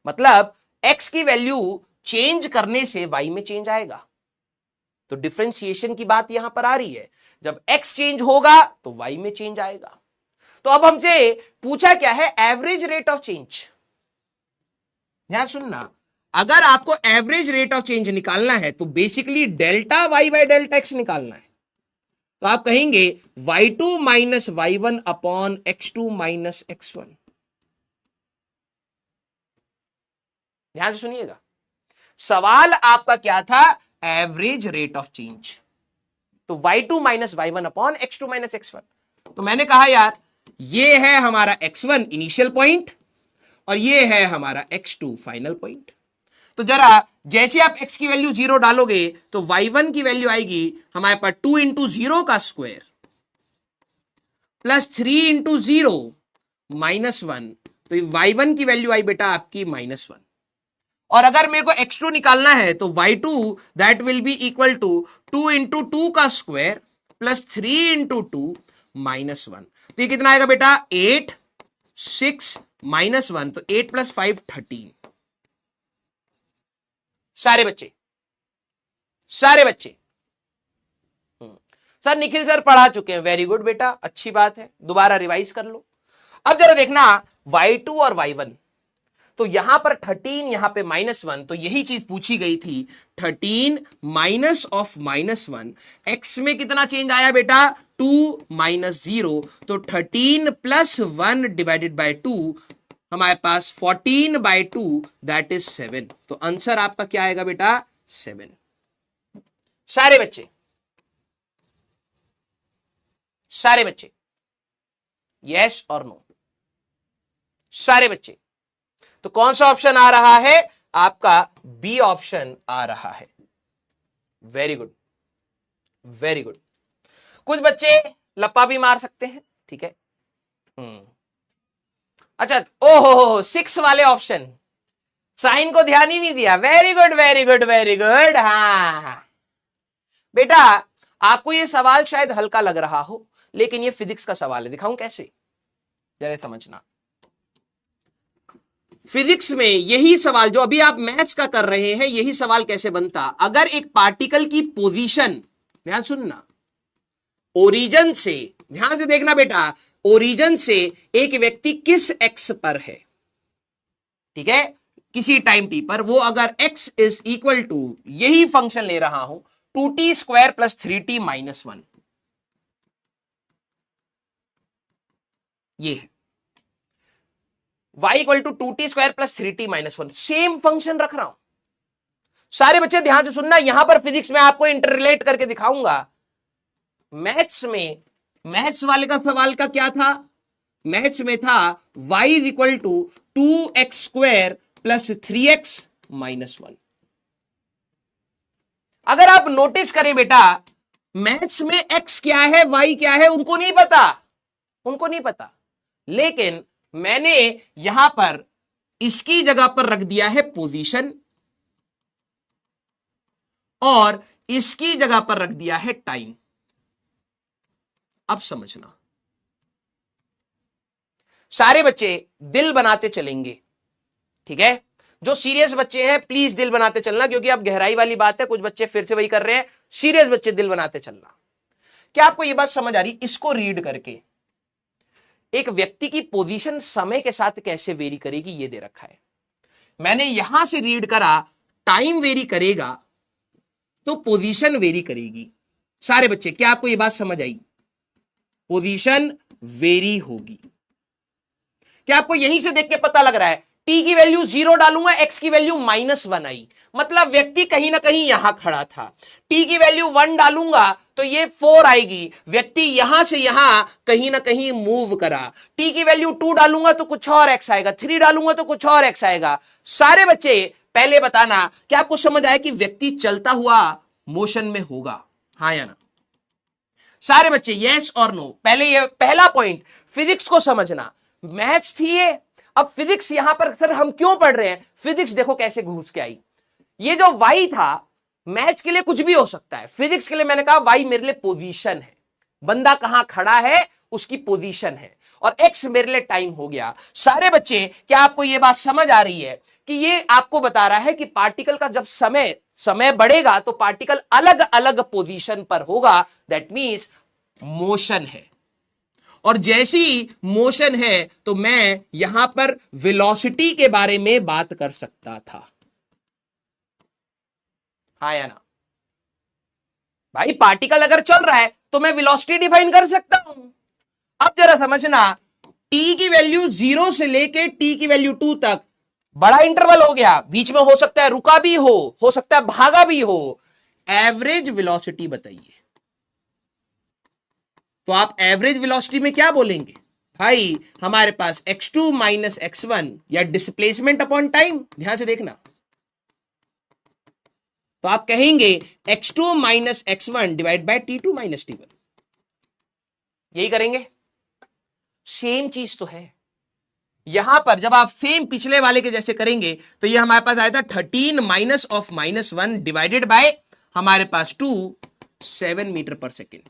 मतलब x की वैल्यू चेंज करने से y में चेंज आएगा। तो डिफरेंशिएशन की बात यहां पर आ रही है, जब x चेंज होगा तो y में चेंज आएगा। तो अब हमसे पूछा क्या है, एवरेज रेट ऑफ चेंज। ध्यान सुनना, अगर आपको एवरेज रेट ऑफ चेंज निकालना है तो basically delta y by delta x निकालना है। तो आप कहेंगे y2 minus y1 upon x2 minus x1। ध्यान से सुनिएगा, सवाल आपका क्या था, एवरेज रेट ऑफ चेंज, तो y2 minus y1 upon x2 minus x1। तो मैंने कहा यार ये है हमारा x1 इनिशियल पॉइंट और ये है हमारा x2 फाइनल पॉइंट। तो जरा जैसे आप x की वैल्यू 0 डालोगे तो y1 की वैल्यू आएगी हमारे पास 2 इंटू 0 का स्क्वायर प्लस 3 इंटू 0 माइनस 1, तो y1 की वैल्यू आई बेटा आपकी -1। और अगर मेरे को x2 निकालना है तो y2 that will be equal to 2 into 2 का स्क्वायर प्लस 3 इंटू 2 -1। तो ये कितना आएगा बेटा, 8 6 -1, तो 8 प्लस 5 13। सारे बच्चे सर निखिल सर पढ़ा चुके हैं, वेरी गुड बेटा, अच्छी बात है, दोबारा रिवाइज कर लो। अब जरा देखना y2 और y1, तो यहां पर 13 यहां पे -1, तो यही चीज पूछी गई थी, 13 माइनस ऑफ -1, x में कितना चेंज आया बेटा, 2 माइनस 0, तो 13 प्लस 1 डिवाइडेड बाय 2, हमारे पास 14 बाय 2 दैट इज 7। तो आंसर आपका क्या आएगा बेटा, 7। सारे बच्चे यस और नो, सारे बच्चे। तो कौन सा ऑप्शन आ रहा है आपका, बी ऑप्शन आ रहा है। Very good very good. कुछ बच्चे लप्पा भी मार सकते हैं, ठीक है। अच्छा, ओहो 6 वाले ऑप्शन, साइन को ध्यान ही नहीं दिया। Very good very good very good. हाँ बेटा, आपको ये सवाल शायद हल्का लग रहा हो, लेकिन ये फिजिक्स का सवाल है। दिखाऊं कैसे, जरा समझना। फिजिक्स में यही सवाल जो अभी आप मैथ्स का कर रहे हैं, यही सवाल कैसे बनता, अगर एक पार्टिकल की पोजीशन, ध्यान सुनना, ओरिजिन से, ध्यान से देखना बेटा, ओरिजिन से एक व्यक्ति किस एक्स पर है, ठीक है, किसी टाइम टी पर, वो अगर x इज इक्वल टू, यही फंक्शन ले रहा हूं, 2t square plus 3t minus 1, ये है y equal to 2t square plus 3t minus 1, same function रख रहा हूं। सारे बच्चे ध्यान से सुनना, यहां पर फिजिक्स में आपको इंटररिलेट करके दिखाऊंगा। मैथ्स में, मैथ्स वाले का सवाल का क्या था, मैथ्स में था y is equal to 2x square plus 3x minus 1। अगर आप नोटिस करें बेटा, मैथ्स में x क्या है y क्या है उनको नहीं पता, उनको नहीं पता, लेकिन मैंने यहां पर इसकी जगह पर रख दिया है पोजीशन, और इसकी जगह पर रख दिया है टाइम। अब समझना, सारे बच्चे दिल बनाते चलेंगे, ठीक है, जो सीरियस बच्चे हैं प्लीज दिल बनाते चलना, क्योंकि अब गहराई वाली बात है, कुछ बच्चे फिर से वही कर रहे हैं, सीरियस बच्चे दिल बनाते चलना। क्या आपको यह बात समझ आ रही, इसको रीड करके एक व्यक्ति की पोजीशन समय के साथ कैसे वेरी करेगी, ये दे रखा है। मैंने यहां से रीड करा, टाइम वेरी करेगा तो पोजीशन वेरी करेगी। सारे बच्चे, क्या आपको यह बात समझ आई, पोजीशन वेरी होगी। क्या आपको यहीं से देख के पता लग रहा है, t की वैल्यू 0 डालूंगा, x की वैल्यू -1 आई, मतलब व्यक्ति कहीं ना कहीं यहां खड़ा था। t की वैल्यू 1 डालूंगा तो ये 4 आएगी, व्यक्ति यहां से यहां कहीं ना कहीं मूव करा। t की वैल्यू 2 डालूंगा तो कुछ और x आएगा, 3 डालूंगा तो कुछ और x आएगा। सारे बच्चे पहले बताना, क्या आपको समझ आया कि व्यक्ति चलता हुआ मोशन में होगा, हाँ या ना? सारे बच्चे यस और नो। पहले ये पहला पॉइंट, फिजिक्स को समझना। मैथ्स थी ये, अब फिजिक्स यहां पर सर हम क्यों पढ़ रहे हैं, फिजिक्स देखो कैसे घुस के आई। ये जो y था, मैथ्स के लिए कुछ भी हो सकता है, फिजिक्स के लिए मैंने कहा y मेरे लिए पोजीशन है, बंदा कहां खड़ा है उसकी पोजीशन है, और x मेरे लिए टाइम हो गया। सारे बच्चे, क्या आपको यह बात समझ आ रही है कि ये आपको बता रहा है कि पार्टिकल का जब समय बढ़ेगा तो पार्टिकल अलग अलग पोजीशन पर होगा, दैट मीन्स मोशन है। और जैसी मोशन है तो मैं यहां पर वेलोसिटी के बारे में बात कर सकता था, हाँ या ना? भाई पार्टिकल अगर चल रहा है तो मैं वेलोसिटी डिफाइन कर सकता हूं। अब जरा समझना, t की वैल्यू 0 से लेके t की वैल्यू 2 तक बड़ा इंटरवल हो गया, बीच में हो सकता है रुका भी हो सकता है भागा भी हो। एवरेज वेलोसिटी बताइए, तो आप एवरेज वेलोसिटी में क्या बोलेंगे, भाई हमारे पास x2 माइनस x1 या डिस्प्लेसमेंट अपॉन टाइम। ध्यान से देखना, तो आप कहेंगे x2 minus x1 divide by t2 minus t1, यही करेंगे। सेम चीज तो है यहां पर, जब आप सेम पिछले वाले के जैसे करेंगे तो ये हमारे पास आया था 13 माइनस ऑफ -1 डिवाइडेड बाय हमारे पास 2, 7 मीटर पर सेकेंड।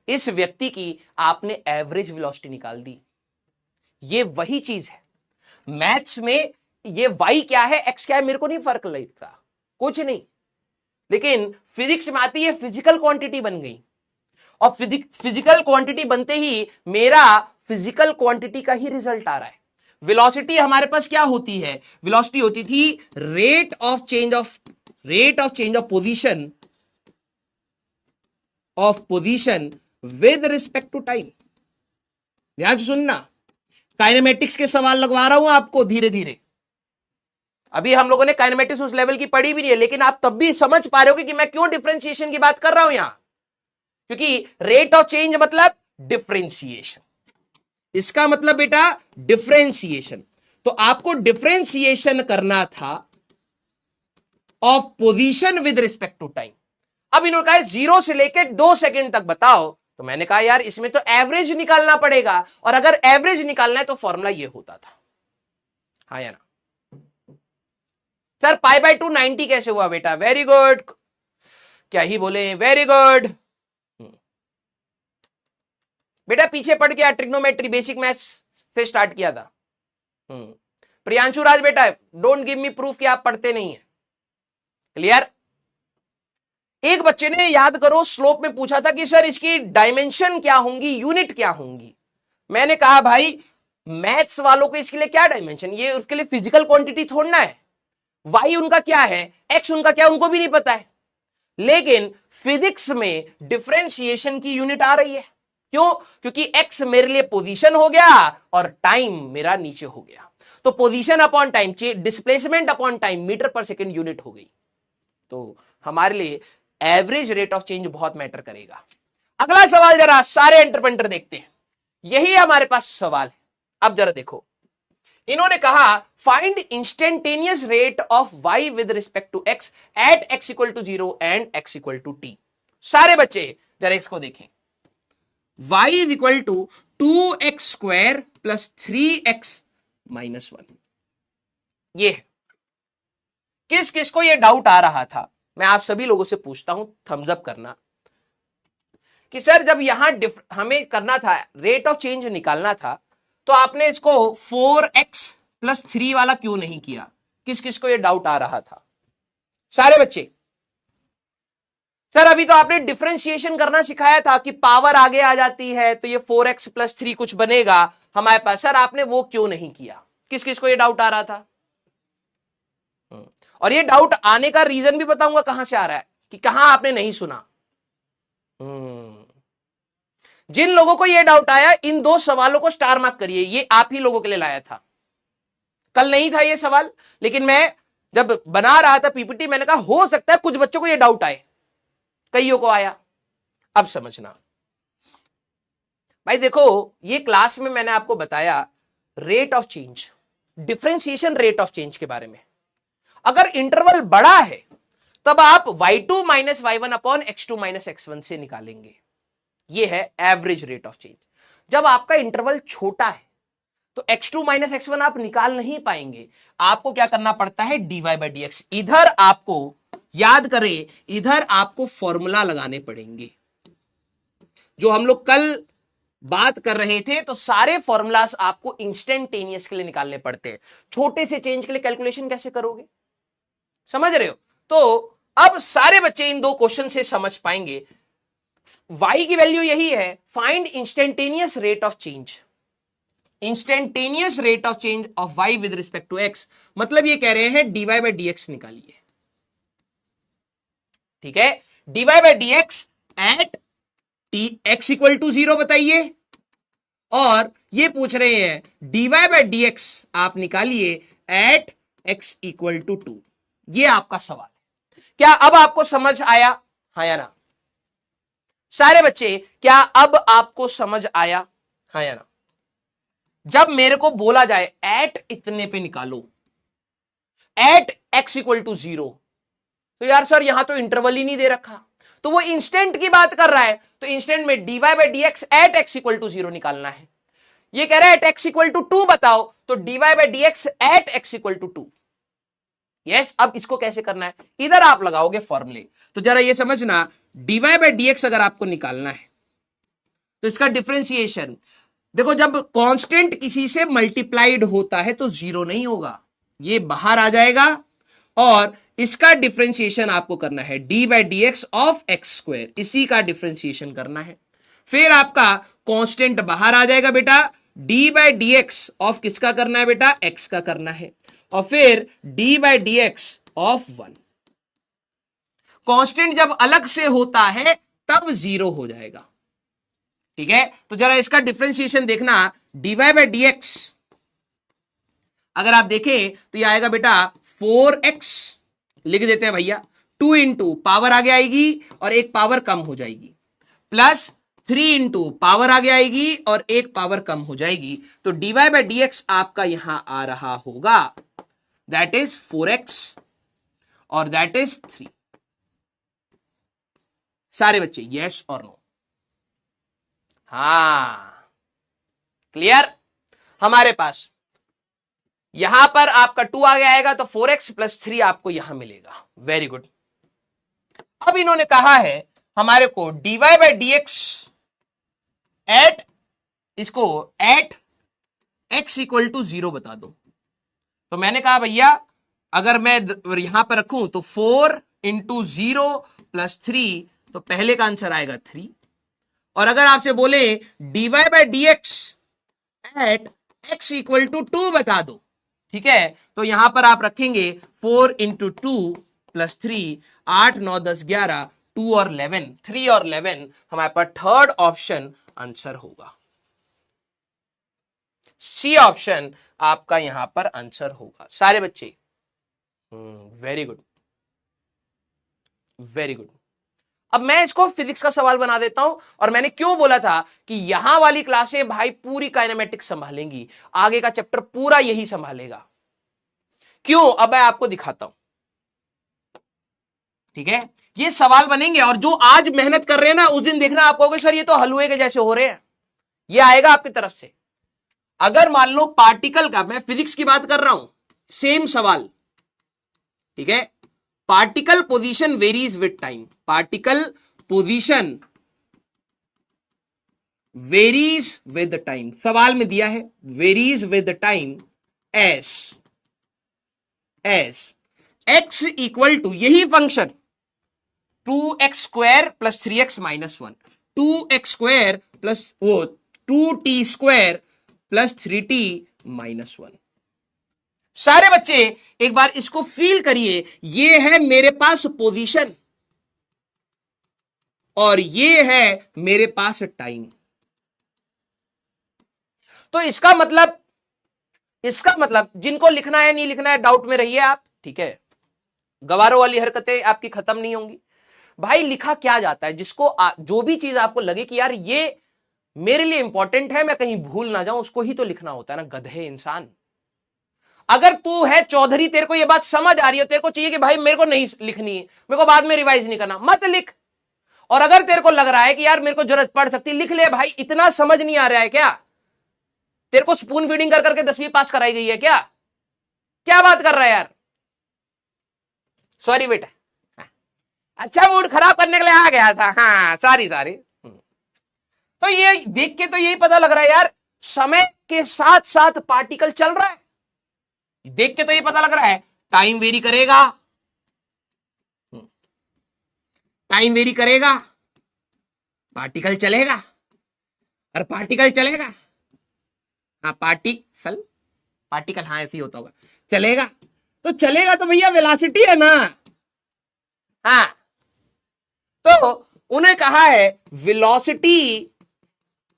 इस व्यक्ति की आपने एवरेज वेलोसिटी निकाल दी। ये वही चीज है, मैथ्स में ये y क्या है x क्या है मेरे को नहीं फर्क लगता, कुछ नहीं, लेकिन फिजिक्स में आती है फिजिकल क्वांटिटी बन गई, और फिजिकल क्वांटिटी बनते ही मेरा फिजिकल क्वांटिटी का ही रिजल्ट आ रहा है। वेलोसिटी हमारे पास क्या होती है, वेलोसिटी होती थी rate of change of position with respect to time. ध्यान से सुनना, काइनेमेटिक्स के सवाल लगवा रहा हूं आपको धीरे धीरे। अभी हम लोगों ने काइनेमेटिक्स उस लेवल की पढ़ी भी नहीं है, लेकिन आप तब भी समझ पा रहे हो कि मैं क्यों डिफरेंशिएशन की बात कर रहा हूं यहां, क्योंकि रेट ऑफ चेंज मतलब डिफरेंशिएशन, इसका मतलब बेटा डिफरेंशिएशन। तो आपको डिफरेंशिएशन करना था of position with respect to time. अब इन्होंने कहा 0 से लेकर 2 सेकंड तक बताओ, तो तो मैंने कहा यार इसमें तो एवरेज निकालना पड़ेगा, और अगर एवरेज निकालना है तो फॉर्मूला ये होता था, हाँ या ना? सर पाई बाय 2 90 कैसे हुआ बेटा? वेरी गुड, क्या ही बोले, वेरी गुड बेटा, पीछे पढ़ के ट्रिग्नोमेट्री बेसिक मैथ्स से स्टार्ट किया था। प्रियांशु राज बेटा, डोंट गिव मी प्रूफ कि आप पढ़ते नहीं है। क्लियर? एक बच्चे ने, याद करो, स्लोप में पूछा था कि सर इसकी डायमेंशन क्या होंगी, यूनिट क्या होंगी। मैंने कहा भाई मैथ्स वालों को इसके लिए क्या डायमेंशन, ये उसके लिए फिजिकल क्वांटिटी छोड़ना है। वाई उनका क्या है, एक्स उनका क्या, उनको भी नहीं पता है। लेकिन फिजिक्स में डिफरेंशिएशन की यूनिट आ रही है। क्यों? क्योंकि एक्स मेरे लिए पोजीशन हो गया और टाइम मेरा नीचे हो गया, तो position upon time, displacement upon time metre पर सेकेंड यूनिट हो गई। तो हमारे लिए एवरेज रेट ऑफ चेंज बहुत मैटर करेगा। अगला सवाल जरा सारे एंटरप्रेन्योर देखते हैं, यही हमारे पास सवाल है। अब जरा देखो, इन्होंने कहा find instantaneous rate of y with respect to x at x equal to 0 and x equal to t. सारे बच्चे जरा इसको देखें, y is equal to 2x square plus 3x minus 1। ये है। किस किस को ये डाउट आ रहा था? मैं आप सभी लोगों से पूछता हूं, थम्स अप करना, कि सर जब यहां हमें करना था, रेट ऑफ चेंज निकालना था, तो आपने इसको 4x प्लस 3 वाला क्यों नहीं किया? किस किस को ये डाउट आ रहा था? सारे बच्चे। सर अभी तो आपने डिफरेंशिएशन करना सिखाया था कि पावर आगे आ जाती है तो ये 4x प्लस 3 कुछ बनेगा हमारे पास। सर आपने वो क्यों नहीं किया? किस किस को ये डाउट आ रहा था? और ये डाउट आने का रीजन भी बताऊंगा कहां से आ रहा है, कि कहां आपने नहीं सुना। जिन लोगों को ये डाउट आया, इन 2 सवालों को स्टार मार्क करिए, ये आप ही लोगों के लिए लाया था। कल नहीं था ये सवाल, लेकिन मैं जब बना रहा था पीपीटी, मैंने कहा हो सकता है कुछ बच्चों को ये डाउट आए, कईयों को आया। अब समझना भाई, देखो ये क्लास में मैंने आपको बताया rate of change, differentiation rate of change के बारे में। अगर इंटरवल बड़ा है तब आप y2 minus y1 upon x2 minus x1 से निकालेंगे, ये है एवरेज रेट ऑफ चेंज। जब आपका इंटरवल छोटा है तो x2 माइनस x1 आप निकाल नहीं पाएंगे, आपको क्या करना पड़ता है, dy बाई डी एक्स। इधर आपको याद करें, इधर आपको फॉर्मूला लगाने पड़ेंगे, जो हम लोग कल बात कर रहे थे। तो सारे फॉर्मूलास आपको इंस्टेंटेनियस के लिए निकालने पड़ते हैं। छोटे से चेंज के लिए कैलकुलेशन कैसे करोगे? समझ रहे हो? तो अब सारे बच्चे इन 2 क्वेश्चन से समझ पाएंगे। y की वैल्यू यही है, find instantaneous rate of change, instantaneous rate of change of y with respect to x। मतलब ये कह रहे हैं dy बाई डी एक्स निकालिए, ठीक है, dy by D x at x equal to 0 बताइए, और ये पूछ रहे हैं dy बाई डी एक्स आप निकालिए एट x इक्वल टू 2। ये आपका सवाल है। क्या अब आपको समझ आया, हाँ या ना? सारे बच्चे, क्या अब आपको समझ आया, हाँ या ना? जब मेरे को बोला जाए एट इतने पे निकालो, एट x इक्वल टू 0, तो यार सर यहां तो इंटरवल ही नहीं दे रखा, तो वो इंस्टेंट की बात कर रहा है, तो इंस्टेंट में dy by D x at x equal to 0 निकालना है। ये कह रहा है एट x इक्वल टू 2 बताओ, तो dy by D x at x equal to 2। Yes, अब इसको कैसे करना है, इधर आप लगाओगे फॉर्मूले। तो जरा ये समझना, dy बाई डी एक्स अगर आपको निकालना है तो इसका डिफरेंशिएशन देखो, जब कांस्टेंट किसी से मल्टीप्लाइड होता है तो 0 नहीं होगा, ये बाहर आ जाएगा, और इसका डिफरेंशिएशन आपको करना है d by D x of x square, इसी का डिफरेंशिएशन करना है। फिर आपका कांस्टेंट बाहर आ जाएगा बेटा, D by D x of किसका करना है बेटा, एक्स का करना है, और फिर D by D x of 1। Constant जब अलग से होता है तब 0 हो जाएगा, ठीक है। तो जरा इसका डिफरेंशिएशन देखना, d Y by D x अगर आप देखें तो ये आएगा बेटा 4x, लिख देते हैं भैया, 2 इंटू पावर आगे आएगी और एक पावर कम हो जाएगी, प्लस 3 इंटू पावर आगे आएगी और एक पावर कम हो जाएगी। तो d Y by D x आपका यहां आ रहा होगा, दैट इज 4x और दैट इज 3। सारे बच्चे यस और नो? हाँ, क्लियर। हमारे पास यहां पर आपका 2 आगे आएगा तो 4x प्लस 3 आपको यहां मिलेगा। Very good. अब इन्होंने कहा है हमारे को dy by D x at, इसको एट x इक्वल टू 0 बता दो। तो मैंने कहा भैया अगर मैं यहां पर रखूं तो 4 इंटू 0 प्लस 3, तो पहले का आंसर आएगा 3। और अगर आपसे बोले dy by D x at x equal to 2 बता दो, ठीक है, तो यहां पर आप रखेंगे 4 इंटू 2 प्लस 3, 8 9 10 11, 2 और 11, 3 और 11 हमारे पास थर्ड ऑप्शन आंसर होगा। सी ऑप्शन आपका यहां पर आंसर होगा सारे बच्चे। Very good, very good. अब मैं इसको फिजिक्स का सवाल बना देता हूं, और मैंने क्यों बोला था कि यहां वाली क्लासें भाई पूरी काइनेमेटिक्स संभालेंगी, आगे का चैप्टर पूरा यही संभालेगा। क्यों, अब मैं आपको दिखाता हूं। ठीक है, ये सवाल बनेंगे और जो आज मेहनत कर रहे हैं ना, उस दिन देखना आप कहोगे सर ये तो हलवे के जैसे हो रहे हैं। ये आएगा आपकी तरफ से। अगर मान लो पार्टिकल का, मैं फिजिक्स की बात कर रहा हूं, सेम सवाल, ठीक है, particle position varies with time, particle position varies with time, सवाल में दिया है varies with time S X equal to यही function 2x² plus 3x minus 1, 2x² plus वो 2t² प्लस 3t माइनस 1। सारे बच्चे एक बार इसको फील करिए, ये है मेरे पास पोजीशन और ये है मेरे पास टाइम। तो इसका मतलब जिनको लिखना है नहीं लिखना है डाउट में रहिए आप, ठीक है, गवारों वाली हरकतें आपकी खत्म नहीं होंगी। भाई लिखा क्या जाता है, जिसको जो भी चीज आपको लगे कि यार ये मेरे लिए इंपॉर्टेंट है, मैं कहीं भूल ना जाऊं, उसको ही तो लिखना होता है ना, गधे इंसान। अगर तू है चौधरी, तेरे को ये बात समझ आ रही है, तेरे को चाहिए कि भाई मेरे को नहीं लिखनी है, मेरे को बाद में रिवाइज नहीं करना, मत लिख। और अगर तेरे को लग रहा है कि यार मेरे को जरूरत पड़ सकती, लिख ले भाई। इतना समझ नहीं आ रहा है क्या? तेरे को स्पून फीडिंग कर करके 10वीं पास कराई गई है क्या? क्या बात कर रहा है यार? सॉरी बेटा, अच्छा मूड खराब करने के लिए आ गया था, हाँ सॉरी। तो ये देख के तो यही पता लग रहा है यार, समय के साथ साथ पार्टिकल चल रहा है। देख के तो ये पता लग रहा है टाइम वेरी करेगा, टाइम वेरी करेगा, पार्टिकल चलेगा, और पार्टिकल चलेगा, हाँ पार्टिकल, हाँ ऐसे ही होता होगा, चलेगा। तो चलेगा तो भैया वेलोसिटी है ना। हाँ, तो उन्हें कहा है velocity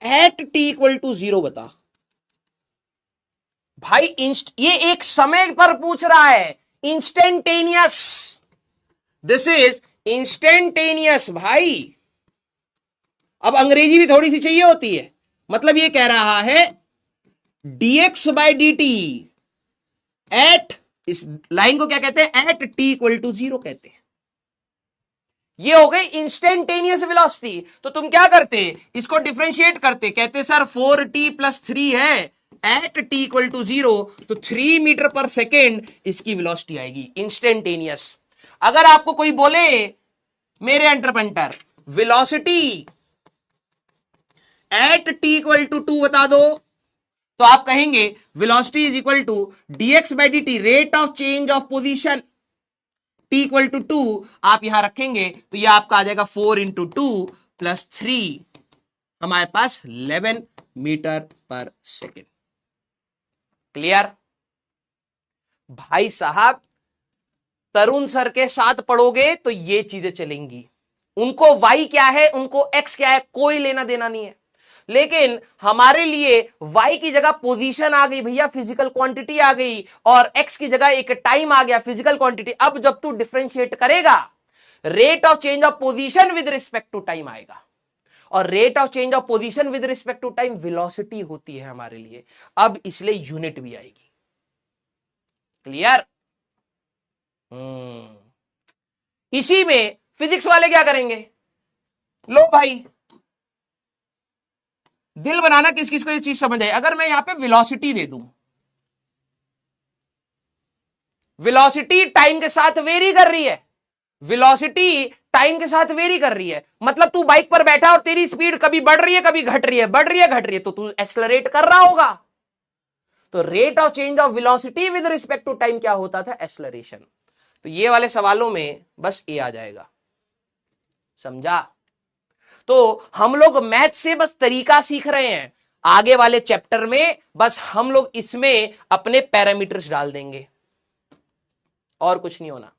at T equal to 0 बता। भाई ये एक समय पर पूछ रहा है, इंस्टेंटेनियस, दिस इज इंस्टेंटेनियस भाई। अब अंग्रेजी भी थोड़ी सी चाहिए होती है, मतलब ये कह रहा है dx by D t at, इस लाइन को क्या कहते हैं, एट टी इक्वल टू 0 कहते हैं। ये हो गई इंस्टेंटेनियस वेलोसिटी। तो तुम क्या करते, इसको डिफरेंशिएट करते, कहते सर 4t प्लस 3 है एट टी इक्वल टू 0, तो 3 मीटर पर सेकेंड इसकी वेलोसिटी आएगी, इंस्टेंटेनियस। अगर आपको कोई बोले मेरे entrepreneur velocity at T equal to 2 बता दो, तो आप कहेंगे velocity is equal to dx by D T, rate of change of position, t equal to 2 आप यहां रखेंगे तो यह आपका आ जाएगा 4 इंटू 2 प्लस 3, हमारे पास 11 मीटर पर सेकेंड। क्लियर? भाई साहब तरुण सर के साथ पढ़ोगे तो ये चीजें चलेंगी। उनको y क्या है, उनको x क्या है, कोई लेना देना नहीं है। लेकिन हमारे लिए y की जगह पोजीशन आ गई भैया, फिजिकल क्वांटिटी आ गई, और x की जगह एक टाइम आ गया, फिजिकल क्वांटिटी। अब जब तू डिफरेंशिएट करेगा, rate of change of position with respect to time आएगा, और rate of change of position with respect to time velocity होती है हमारे लिए। अब इसलिए यूनिट भी आएगी। क्लियर? इसी में फिजिक्स वाले क्या करेंगे, लो भाई दिल बनाना किस किस को ये चीज समझ आई। अगर मैं यहां पे वेलोसिटी दे दूं, वेलोसिटी टाइम के साथ वेरी कर रही है, वेलोसिटी टाइम के साथ वेरी कर रही है, मतलब तू बाइक पर बैठा और तेरी स्पीड कभी बढ़ रही है कभी घट रही है, बढ़ रही है घट रही है, तो तू एक्सेलरेट कर रहा होगा। तो rate of change of velocity with respect to time क्या होता था, एक्सेलरेशन। तो ये वाले सवालों में बस ए आ जाएगा, समझा। तो हम लोग मैथ से बस तरीका सीख रहे हैं, आगे वाले चैप्टर में बस हम लोग इसमें अपने पैरामीटर्स डाल देंगे, और कुछ नहीं होना।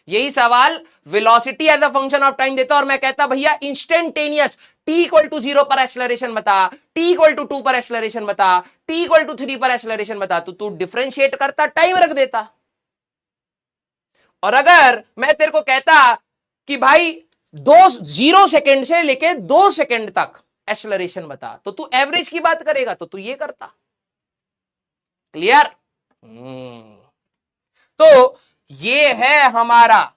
यही सवाल velocity as a function of time देता और मैं कहता भैया इंस्टेंटेनियस t इक्वल टू 0 पर एक्सेलरेशन बता, t इक्वल टू 2 पर एक्सेलरेशन बता, t इक्वल टू 3 पर एक्सेलरेशन बता, तो तू डिफरेंशिएट करता, टाइम रख देता। और अगर मैं तेरे को कहता कि भाई 0 सेकेंड से लेके 2 सेकेंड तक एक्सेलरेशन बता, तो तू एवरेज की बात करेगा, तो तू ये करता। क्लियर? तो ये है हमारा,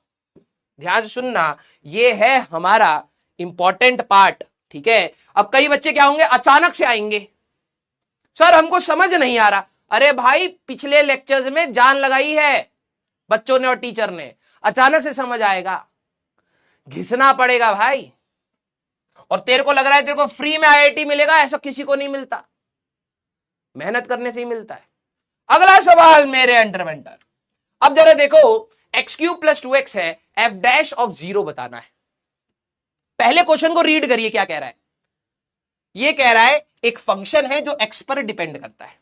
ध्यान से सुनना, ये है हमारा इंपॉर्टेंट पार्ट, ठीक है। अब कई बच्चे क्या होंगे, अचानक से आएंगे, सर हमको समझ नहीं आ रहा। अरे भाई पिछले लेक्चर्स में जान लगाई है बच्चों ने और टीचर ने, अचानक से समझ आएगा, घिसना पड़ेगा भाई। और तेरे को लग रहा है तेरे को फ्री में आईआईटी मिलेगा, ऐसा किसी को नहीं मिलता, मेहनत करने से ही मिलता है। अगला सवाल मेरे अंडरमेंटर, अब जरा देखो, एक्स क्यूब प्लस 2x है, एफ डैश ऑफ 0 बताना है। पहले क्वेश्चन को रीड करिए, क्या कह रहा है। ये कह रहा है एक फंक्शन है जो x पर डिपेंड करता है,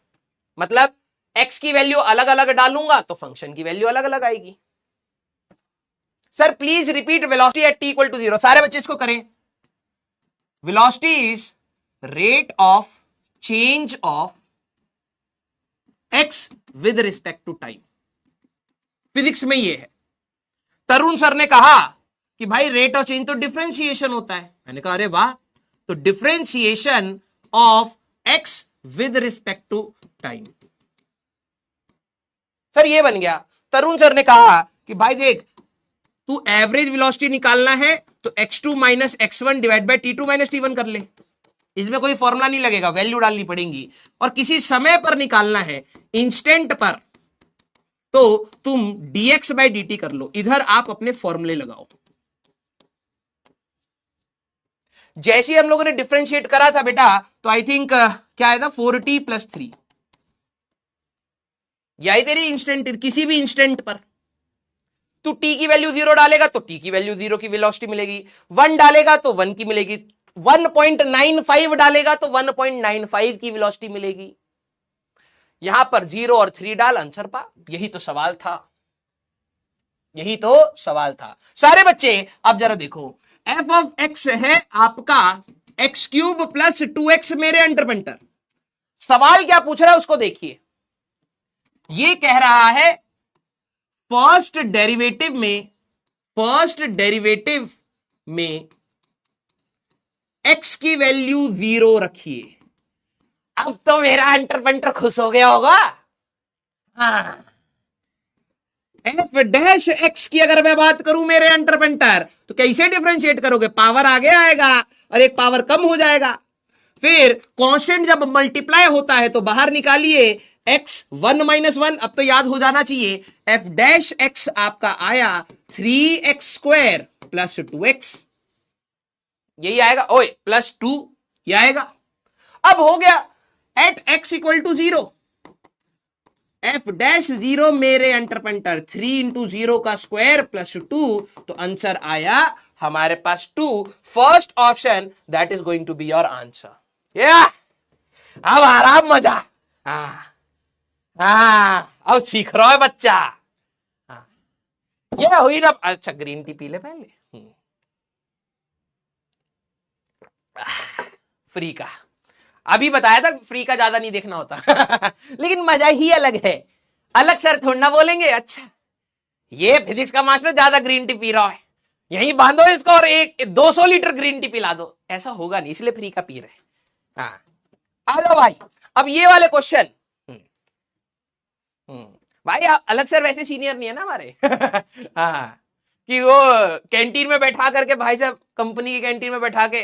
मतलब x की वैल्यू अलग अलग डालूंगा तो फंक्शन की वैल्यू अलग अलग आएगी। Sir please repeat velocity at t equal to 0, सारे बच्चे इसको करें। Velocity is rate of change of x with respect to time. Physics में ये है। तरुण सर ने कहा कि भाई रेट ऑफ चेंज तो डिफरेंशिएशन होता है, मैंने कहा अरे वाह, तो differentiation of x with respect to time, sir ये बन गया। तरुण सर ने कहा कि भाई देख, तू एवरेज वेलोसिटी निकालना है तो x2 minus x1 divide by t2 minus t1 कर ले, इसमें कोई फॉर्मूला नहीं लगेगा, वैल्यू डालनी पड़ेगी। और किसी समय पर निकालना है, इंस्टेंट पर, तो तुम dx बाय dt कर लो, इधर आप अपने फॉर्मूले लगाओ। जैसे हम लोगों ने डिफरेंशिएट करा था बेटा, तो आई थिंक क्या आया था, 4t प्लस 3, यही तेरी इंस्टेंट, किसी भी इंस्टेंट पर तू t की वैल्यू 0 डालेगा तो t की वैल्यू 0 की वेलोसिटी मिलेगी, 1 डालेगा तो 1 की मिलेगी, 1.95 डालेगा तो 1.95 की वेलोसिटी मिलेगी। यहां पर 0 और 3 डाल, आंसर पा। यही तो सवाल था, यही तो सवाल था। सारे बच्चे अब जरा देखो, f ऑफ x है आपका एक्स क्यूब प्लस 2x मेरे अंडरमेंटर। सवाल क्या पूछ रहा है उसको देखिए, ये कह रहा है फर्स्ट डेरिवेटिव में x की वैल्यू 0 रखिए। अब तो मेरा अंडरमेंटर खुश हो गया होगा। हाँ, एफ डैश एक्स की अगर मैं बात करूं मेरे अंडरमेंटर, तो कैसे डिफरेंशिएट करोगे, पावर आगे आएगा और एक पावर कम हो जाएगा। फिर कांस्टेंट जब मल्टीप्लाई होता है तो बाहर निकालिए, x 1 माइनस 1, अब तो याद हो जाना चाहिए, एफ डैश एक्स आपका आया 3x स्क्वायर प्लस 2x, यही आएगा, ओए प्लस 2 ये आएगा। अब हो गया at x equal to 0, f dash 0 मेरे अंडरमेंटर 3 इंटू 0 का स्क्वायर प्लस 2, तो आंसर आया हमारे पास 2। First option that is going to be your answer. या अब आराम मजा, अब सीख रहा है बच्चा। ये हुई ना, अच्छा ग्रीन टी पी ले पहले, फ्री का अभी बताया था, फ्री का ज्यादा नहीं देखना होता लेकिन मजा ही अलग है। अलग सर थोड़ा ना बोलेंगे, अच्छा ये फिजिक्स का मास्टर ज्यादा ग्रीन टी पी रहा है, यहीं बांधो इसको और 200 लीटर ग्रीन टी पिला दो, ऐसा होगा नहीं, इसलिए फ्री का पी रहे। हाँ आ जाओ भाई, अब ये वाले क्वेश्चन। भाई अलग सर वैसे सीनियर नहीं है ना हमारे हाँ, कि वो कैंटीन में बैठा करके, भाई साहब कंपनी की कैंटीन में बैठा के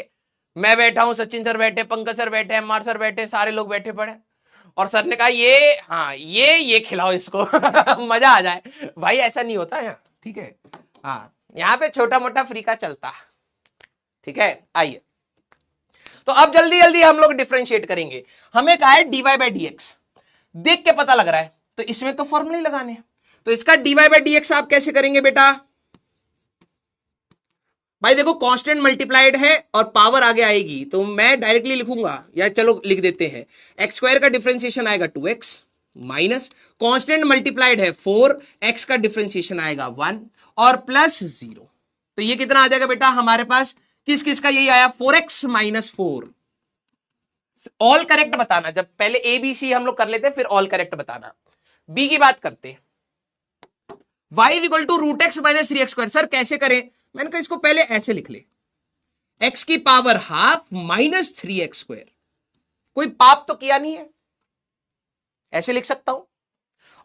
मैं बैठा हूं, सचिन सर बैठे, पंकज सर बैठे, एमआर सर बैठे, सारे लोग बैठे पड़े, और सर ने कहा ये, हाँ ये खिलाओ इसको मजा आ जाए। भाई ऐसा नहीं होता यहाँ, ठीक है। हाँ, यहाँ पे छोटा मोटा फ्री का चलता, ठीक है। आइए, तो अब जल्दी जल्दी हम लोग डिफरेंशिएट करेंगे। हमें कहा है dy बाई डी एक्स, देख के पता लग रहा है, तो इसमें तो फॉर्मूला ही लगाने हैं। तो इसका dy बाई डी एक्स आप कैसे करेंगे बेटा? भाई देखो, कांस्टेंट मल्टीप्लाइड है और पावर आगे आएगी, तो मैं डायरेक्टली लिखूंगा, या चलो लिख देते हैं, एक्स स्क्वायर का डिफरेंशिएशन आएगा 2x माइनस कांस्टेंट मल्टीप्लाइड है 4, x का डिफरेंशिएशन आएगा 1 और प्लस 0। तो ये कितना आ जाएगा बेटा हमारे पास? किस किस का यही आया? 4x minus 4। ऑल करेक्ट बताना, जब पहले ए बी सी हम लोग कर लेते फिर ऑल करेक्ट बताना। बी की बात करते हैं, y is equal to root x minus 3x square. Sir कैसे करें? मैंने कहा इसको पहले ऐसे लिख ले, x की power half minus 3x square. कोई पाप तो किया नहीं है, ऐसे लिख सकता हूं।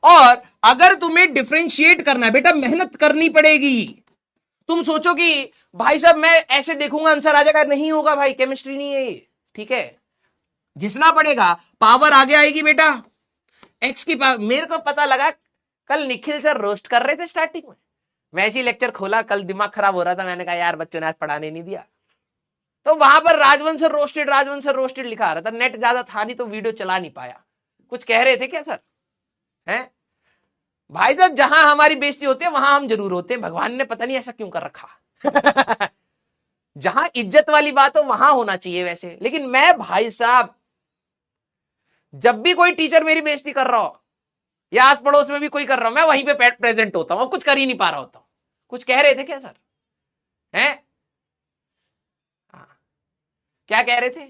और अगर तुम्हें डिफरेंशिएट करना है बेटा, मेहनत करनी पड़ेगी। तुम सोचो कि भाई साहब मैं ऐसे देखूंगा आंसर आ जाएगा, नहीं होगा भाई, केमिस्ट्री नहीं है ये, ठीक है। घिसना पड़ेगा, पावर आगे आएगी बेटा, x की पावर। मेरे को पता लगा कल निखिल सर रोस्ट कर रहे थे स्टार्टिंग में, मैं ऐसी लेक्चर खोला, कल दिमाग खराब हो रहा था, मैंने कहा यार बच्चों ने आज पढ़ाने नहीं दिया, तो वहां पर राजवंश सर रोस्टेड लिखा आ रहा था। नेट ज्यादा था नहीं तो वीडियो चला नहीं पाया। कुछ कह रहे थे क्या सर? हैं भाई साहब, जहां हमारी बेइज्जती होती है वहां हम जरूर होते हैं, भगवान ने पता नहीं ऐसा क्यों कर रखा जहां इज्जत वाली बात हो वहां होना चाहिए वैसे। लेकिन मैं भाई साहब, जब भी कोई टीचर मेरी बेइज्जती कर रहा हो या आस पड़ोस में भी कोई कर रहा हूं, मैं वहीं पे प्रेजेंट होता हूं, कुछ कर ही नहीं पा रहा होता हूं। कुछ कह रहे थे क्या सर? हैं? क्या कह रहे थे?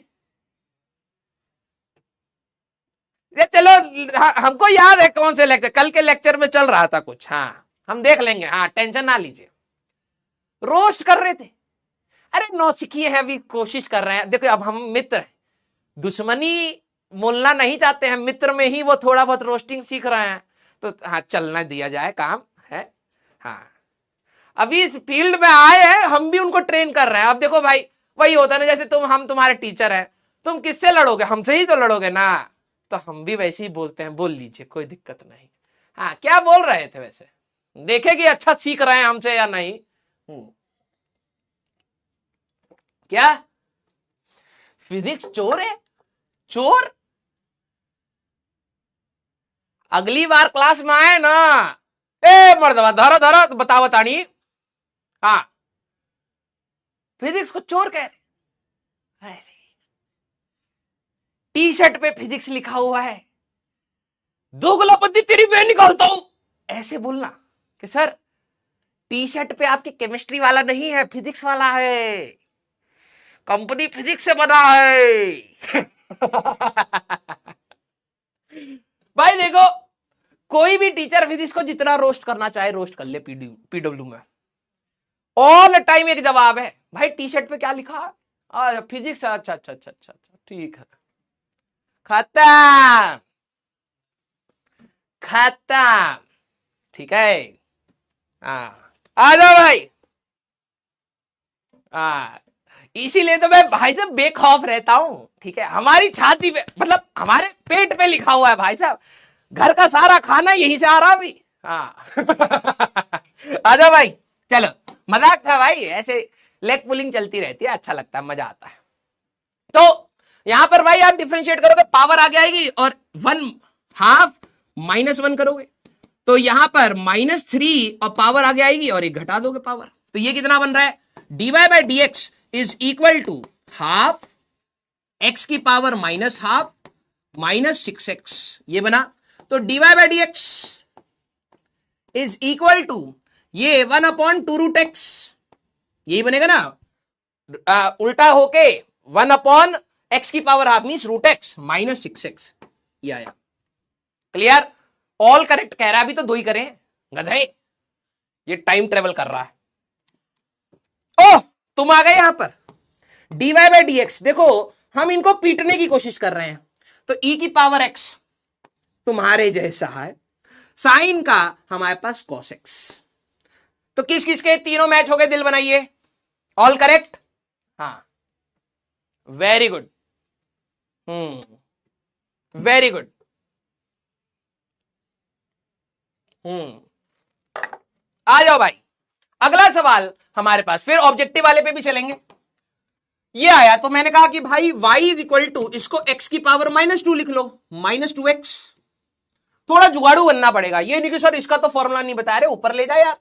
ये चलो, हमको याद है कौन से लेक्चर, कल के लेक्चर में चल रहा था कुछ, हाँ हम देख लेंगे, हाँ टेंशन ना लीजिए। रोस्ट कर रहे थे, अरे नौसिखिए हैं, अभी कोशिश कर रहे हैं। देखो अब हम मित्र हैं, दुश्मनी मोलना नहीं चाहते हैं, मित्र में ही वो थोड़ा बहुत रोस्टिंग सीख रहे हैं, तो हाँ चलना दिया जाए, काम है। हाँ अभी इस फील्ड में आए हैं, हम भी उनको ट्रेन कर रहे हैं। अब देखो भाई, वही होता ना, जैसे हम तुम्हारे टीचर हैं, तुम किससे लड़ोगे? हमसे ही तो लड़ोगे ना, तो हम भी वैसे ही बोलते हैं, बोल लीजिए कोई दिक्कत नहीं। हाँ क्या बोल रहे थे वैसे? देखे कि अच्छा सीख रहे हैं हमसे या नहीं। क्या फिजिक्स चोर है? चोर? अगली बार क्लास में आए ना, ए मर्दवा धरो धरो तो बताओ तानी। हाँ फिजिक्स को चोर कह रहे? अरे टी शर्ट पे फिजिक्स लिखा हुआ है, दोगलापंथी तेरी बहन निकालता हूं, ऐसे बोलना कि सर टी शर्ट पे आपके केमिस्ट्री वाला नहीं है, फिजिक्स वाला है, कंपनी फिजिक्स से बना है भाई देखो, कोई भी टीचर फिजिक्स को जितना रोस्ट करना चाहे रोस्ट कर ले, पीडब्ल्यू में ऑल टाइम एक जवाब है, भाई टी शर्ट पे क्या लिखा है? फिजिक्स। अच्छा अच्छा अच्छा अच्छा अच्छा ठीक है, खत्म खत्म, ठीक है। आ जाओ भाई। इसीलिए तो मैं भाई साहब बेखौफ रहता हूं, ठीक है। हमारी छाती पे, मतलब हमारे पेट पे लिखा हुआ है भाई साहब, घर का सारा खाना यहीं से आ रहा भी। आ जाओ भाई, चलो मजाक था भाई, ऐसे लेग पुलिंग चलती रहती है, अच्छा लगता है, मजा आता है। तो यहां पर भाई आप डिफरेंशिएट करोगे, पावर आगे आएगी और 1/2 -1 करोगे, तो यहां पर -3 और पावर आगे आएगी और एक घटा दोगे पावर, तो ये कितना बन रहा है? dy by D x is equal to half x की पावर -12 -6x, ये बना। तो dy by D x is equal to ये 1/2√x, यही बनेगा ना, उल्टा होके 1/x की power half means √x -6x, ये आया। क्लियर? ऑल करेक्ट कह रहा है, अभी तो 2 ही करें गधे, ये टाइम ट्रेवल कर रहा है। ओह तुम आ गए यहां पर, dy बाई डी एक्स, देखो हम इनको पीटने की कोशिश कर रहे हैं, तो e की पावर x तुम्हारे जैसा है, साइन का हमारे पास cos x, तो किस किस के तीनों मैच हो गए, दिल बनाइए, ऑल करेक्ट। हाँ वेरी गुड, वेरी गुड, आ जाओ भाई। अगला सवाल हमारे पास, फिर ऑब्जेक्टिव वाले पे भी चलेंगे। ये आया तो मैंने कहा कि भाई y इज इक्वल टू, इसको x की पावर -2 लिख लो, -2x। थोड़ा जुगाड़ू बनना पड़ेगा, ये नहीं कि सर इसका तो फॉर्मूला नहीं बता रहे, ऊपर ले जा यार।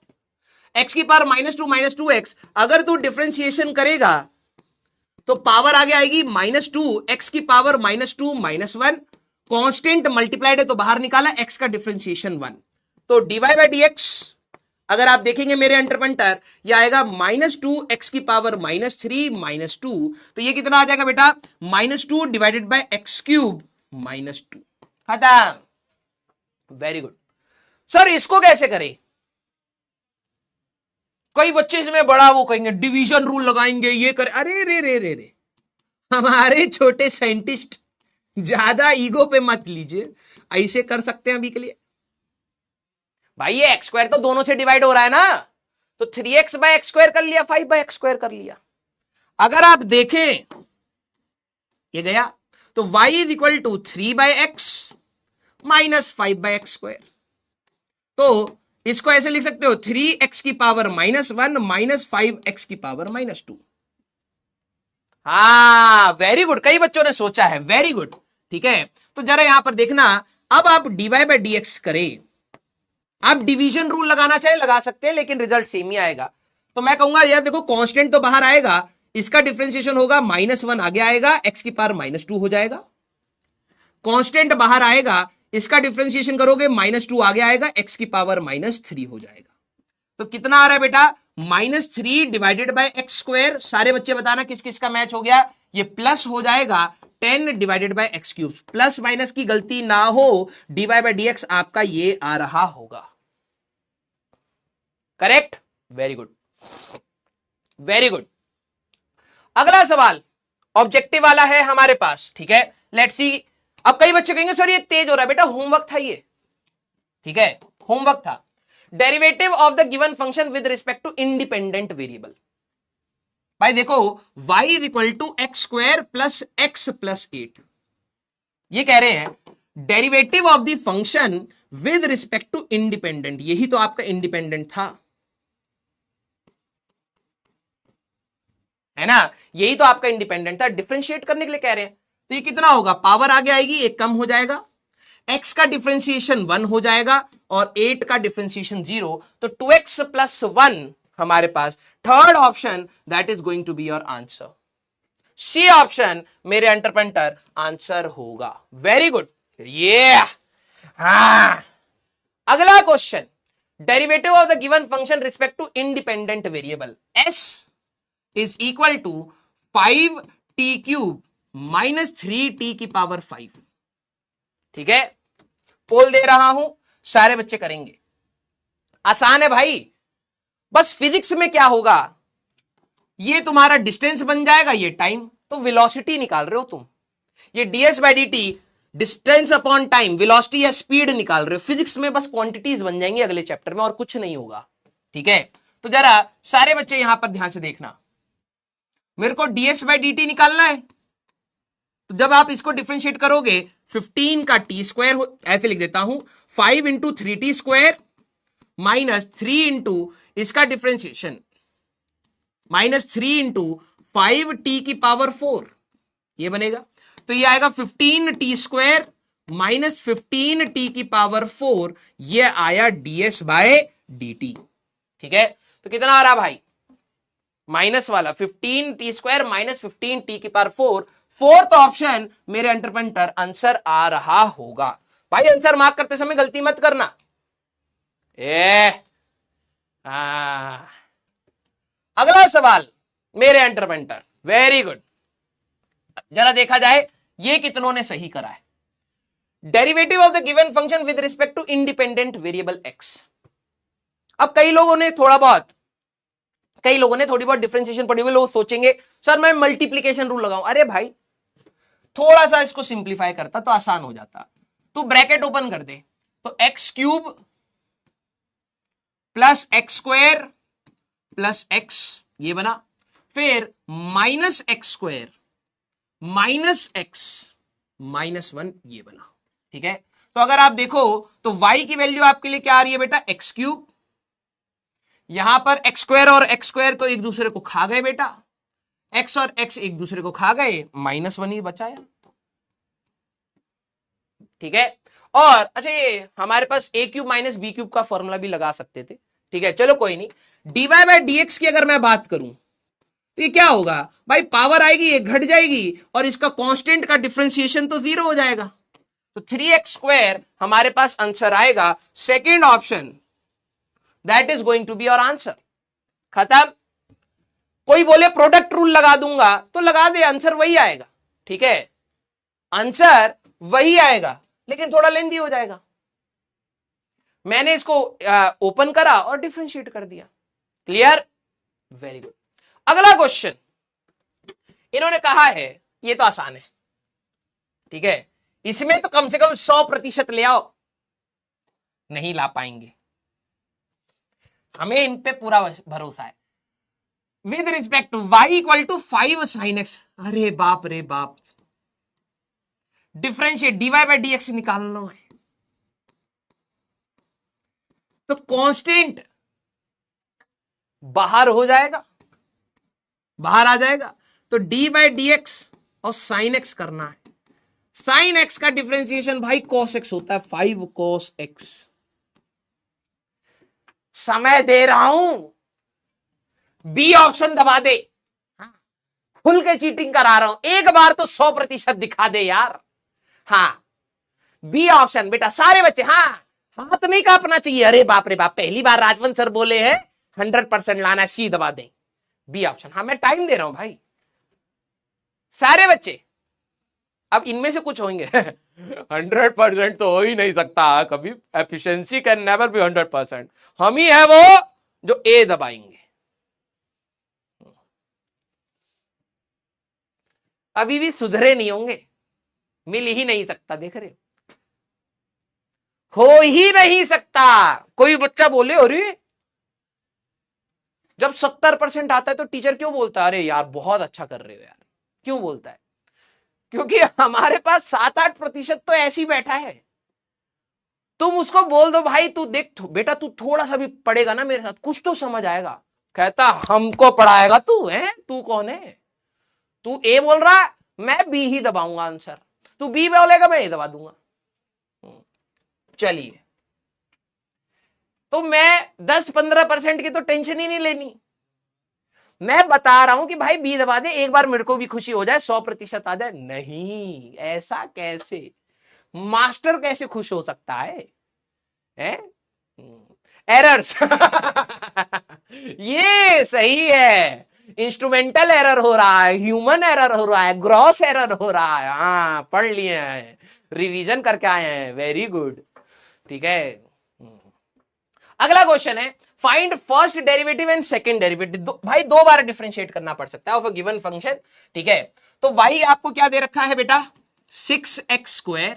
x की पावर -2 अगर तू डिफरेंशिएशन करेगा तो पावर आगे आएगी -2, x की पावर -2 -1, कांस्टेंट मल्टीप्लाइड है तो बाहर निकाला, x का डिफरेंशिएशन 1, तो dy बाई dx अगर आप देखेंगे मेरे अंडरपंटर, ये आएगा -2 x की पावर -3 -2, तो ये कितना आ जाएगा बेटा, -2 डिवाइडेड बाय x क्यूब -2, खत्म। Very good. सर इसको कैसे करें? कई बच्चे इसमें बड़ा वो कहेंगे डिवीजन रूल लगाएंगे, ये कर, अरे रे रे रे रे, हमारे छोटे साइंटिस्ट ज्यादा ईगो पे मत लीजिए, ऐसे कर सकते हैं अभी के लिए। भाई ये एक्स स्क्वायर तो दोनों से डिवाइड हो रहा है ना, तो 3x बाय एक्स स्क्वायर कर लिया, 5 बाय एक्स स्क्वायर कर लिया। अगर आप देखें ये गया, तो y is equal to 3 by x -5 by x square, तो इसको ऐसे लिख सकते हो 3x की पावर -1 -5x की पावर -2। हाँ वेरी गुड, कई बच्चों ने सोचा है, वेरी गुड। ठीक है, तो जरा यहां पर देखना, अब आप dy बाई dx करें, आप डिवीजन रूल लगाना चाहे लगा सकते हैं, लेकिन रिजल्ट सेम ही आएगा। तो मैं कहूंगा यार देखो, कांस्टेंट तो बाहर आएगा, इसका डिफरेंशिएशन होगा -1 आगे आएगा, x की पावर -2 हो जाएगा, कांस्टेंट बाहर आएगा, इसका डिफरेंशिएशन करोगे -2 आगे आएगा, x की पावर -3 हो जाएगा। तो कितना आ रहा है बेटा, -3 डिवाइडेड बाय एक्स स्क्वायर। सारे बच्चे बताना किस किस का मैच हो गया, ये प्लस हो जाएगा 10 divided by x cube, plus minus की गलती ना हो, dy बाय dx आपका ये आ रहा होगा, correct. Very good, very good. अगला सवाल ऑब्जेक्टिव वाला है हमारे पास, ठीक है, लेट्स सी। अब कई बच्चे कहेंगे सर ये तेज हो रहा है, बेटा होमवर्क था ये, ठीक है, होमवर्क था। Derivative of the given function with respect to independent variable. भाई देखो y is equal to x square plus x plus 8, ये कह रहे हैं derivative of the function with respect to independent, यही तो आपका इंडिपेंडेंट था, है ना, यही तो आपका इंडिपेंडेंट था, डिफरेंशिएट करने के लिए कह रहे हैं। तो ये कितना होगा, पावर आगे आएगी, एक कम हो जाएगा, x का डिफरेंशिएशन 1 हो जाएगा और 8 का डिफरेंशिएशन 0, तो 2x प्लस 1 हमारे पास third option, that is going to be your answer. C option मेरे अंटरपेंटर आंसर होगा। वेरी गुड, ये अगला question, derivative of the given function respect to independent variable, s is equal to 5t cube -3t की power 5। ठीक है, पोल दे रहा हूं, सारे बच्चे करेंगे, आसान है भाई। बस फिजिक्स में क्या होगा, ये तुम्हारा डिस्टेंस बन जाएगा, ये टाइम, तो वेलोसिटी निकाल रहे हो तुम, ये ds by dt distance upon time, velocity या स्पीड निकाल रहे हो। फिजिक्स में बस क्वांटिटीज बन जाएंगी अगले चैप्टर में, और कुछ नहीं होगा। ठीक है, तो जरा सारे बच्चे यहां पर ध्यान से देखना, मेरे को ds बाई dt निकालना है, तो जब आप इसको डिफरेंशिएट करोगे 15 का टी स्क्वायर, ऐसे लिख देता हूं 5 इंटू 3t स्क्वायर -3 इंटू इसका डिफरेंशिएशन -3 इंटू 5t की पावर 4, ये बनेगा। तो ये आएगा 15t स्क्वायर -15t की पावर 4, ये आया ds बाय dt। ठीक है, तो कितना आ रहा भाई, माइनस वाला 15t स्क्वायर -15t की पावर 4, फोर्थ ऑप्शन मेरे अंटरपेंटर आंसर आ रहा होगा। भाई आंसर मार्क करते समय गलती मत करना। अगला सवाल मेरे अंटरपेंटर, वेरी गुड, जरा देखा जाए ये कितनों ने सही करा है। Derivative of the given function with respect to independent variable x। अब कई लोगों ने थोड़ी बहुत डिफरेंशिएशन पढ़ी हुई, लोग सोचेंगे सर मैं मल्टीप्लीकेशन रूल लगाऊं। अरे भाई थोड़ा सा इसको सिंप्लीफाई करता तो आसान हो जाता, तो ब्रैकेट ओपन कर दे, तो x cube plus x square plus x, ये बना, फिर माइनस एक्स स्क्वायर -x-1 ये बना। ठीक है, तो अगर आप देखो तो y की वैल्यू आपके लिए क्या आ रही है बेटा, x3। यहां पर x² और x² तो एक दूसरे को खा गए बेटा, x और x एक दूसरे को खा गए, -1 ही बचाया। ठीक है, और अच्छा ये हमारे पास a³ - b³ का फॉर्मूला भी लगा सकते थे। ठीक है, चलो कोई नहीं। dy/dx की अगर मैं बात करूं तो ये क्या होगा भाई, पावर आएगी, ये घट जाएगी और इसका कांस्टेंट का डिफरेंशिएशन तो 0 हो जाएगा। तो 3x² हमारे पास आंसर आएगा, second option, that is going to be your answer. खत्म। कोई बोले प्रोडक्ट रूल लगा दूंगा तो लगा दे, आंसर वही आएगा। ठीक है, आंसर वही आएगा, लेकिन थोड़ा लेंदी हो जाएगा। मैंने इसको ओपन करा और डिफरेंशिएट कर दिया। Clear, very good. अगला क्वेश्चन इन्होंने कहा है, ये तो आसान है। ठीक है, इसमें तो कम से कम 100% ले आओ, नहीं ला पाएंगे, हमें इन पे पूरा भरोसा है। With respect to y = 5 sin x, अरे बाप रे बाप, डिफरेंशिएट dy/dx निकालना है तो कांस्टेंट बाहर हो जाएगा, बाहर आ जाएगा, तो d/dx और sin x करना है। sin x का डिफरेंशिएशन भाई cos x होता है, 5 cos x। समय दे रहा हूं, बी ऑप्शन दबा दे, खुल के चीटिंग करा रहा हूं, एक बार तो 100% दिखा दे यार। हाँ, बी ऑप्शन बेटा, सारे बच्चे, हाँ हाथ नहीं कांपना चाहिए, अरे बाप रे बाप, पहली बार राजवंत सर बोले हैं 100% लाना है, सी दबा दें, बी ऑप्शन। हाँ मैं टाइम दे रहा हूं भाई, सारे बच्चे। अब इनमें से कुछ होंगे 100% तो हो ही नहीं सकता कभी, एफिशिएंसी कैन नेवर बी 100%। हम ही है वो जो ए दबाएंगे। अभी भी सुधरे नहीं होंगे, मिल ही नहीं सकता, देख रहे हो ही नहीं सकता। कोई बच्चा बोले अरे जब 70% आता है तो टीचर क्यों बोलता है, अरे यार बहुत अच्छा कर रहे हो यार, क्यों बोलता है? क्योंकि हमारे पास 7-8% तो ऐसे ही बैठा है। तुम उसको बोल दो भाई तू देख बेटा, तू थोड़ा सा भी पढ़ेगा ना मेरे साथ, कुछ तो समझ आएगा। कहता हमको पढ़ाएगा तू, है तू कौन है? तू ए बोल रहा है, मैं बी ही दबाऊंगा आंसर, तू बी बोलेगा मैं ए दबा दूंगा। चलिए, तो मैं 10-15% की तो टेंशन ही नहीं लेनी, मैं बता रहा हूं कि भाई बी दबा दे, एक बार मेरे को भी खुशी हो जाए, 100% आ जाए। नहीं, ऐसा कैसे, मास्टर कैसे खुश हो सकता है? एरर्स ये सही है, इंस्ट्रूमेंटल एरर हो रहा है, ह्यूमन एरर हो रहा है, ग्रॉस एरर हो रहा है। हाँ पढ़ लिए हैं, रिवीजन करके आए हैं, वेरी गुड। ठीक है, अगला क्वेश्चन है, find first derivative and second derivative. भाई 2 बार डिफरेंशिएट करना पड़ सकता है ऑफ अ गिवन फंक्शन। ठीक है, तो y आपको क्या दे रखा है बेटा, 6x²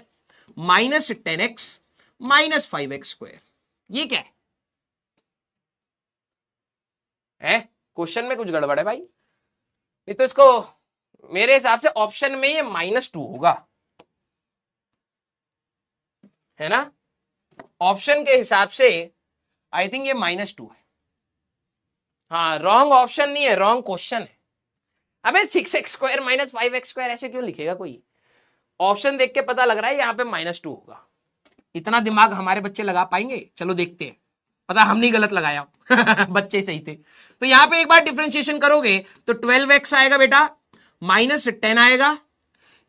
- 10x - 5x²। ये क्या है? क्वेश्चन में कुछ गड़बड़ है भाई, नहीं तो इसको मेरे हिसाब से ऑप्शन में ये -2 होगा, है ना? ऑप्शन के हिसाब से आई थिंक ये -2 है। हाँ, रॉन्ग ऑप्शन नहीं है, रॉन्ग क्वेश्चन है। अबे 6x² - 5x² ऐसे क्यों लिखेगा कोई? ऑप्शन देख के पता लग रहा है यहाँ पे -2 होगा। इतना दिमाग हमारे बच्चे लगा पाएंगे? चलो देखते हैं, पता हमने गलत लगाया बच्चे सही थे। तो यहां पे एक बार डिफरेंशिएशन करोगे तो 12x आएगा बेटा, -10 आएगा,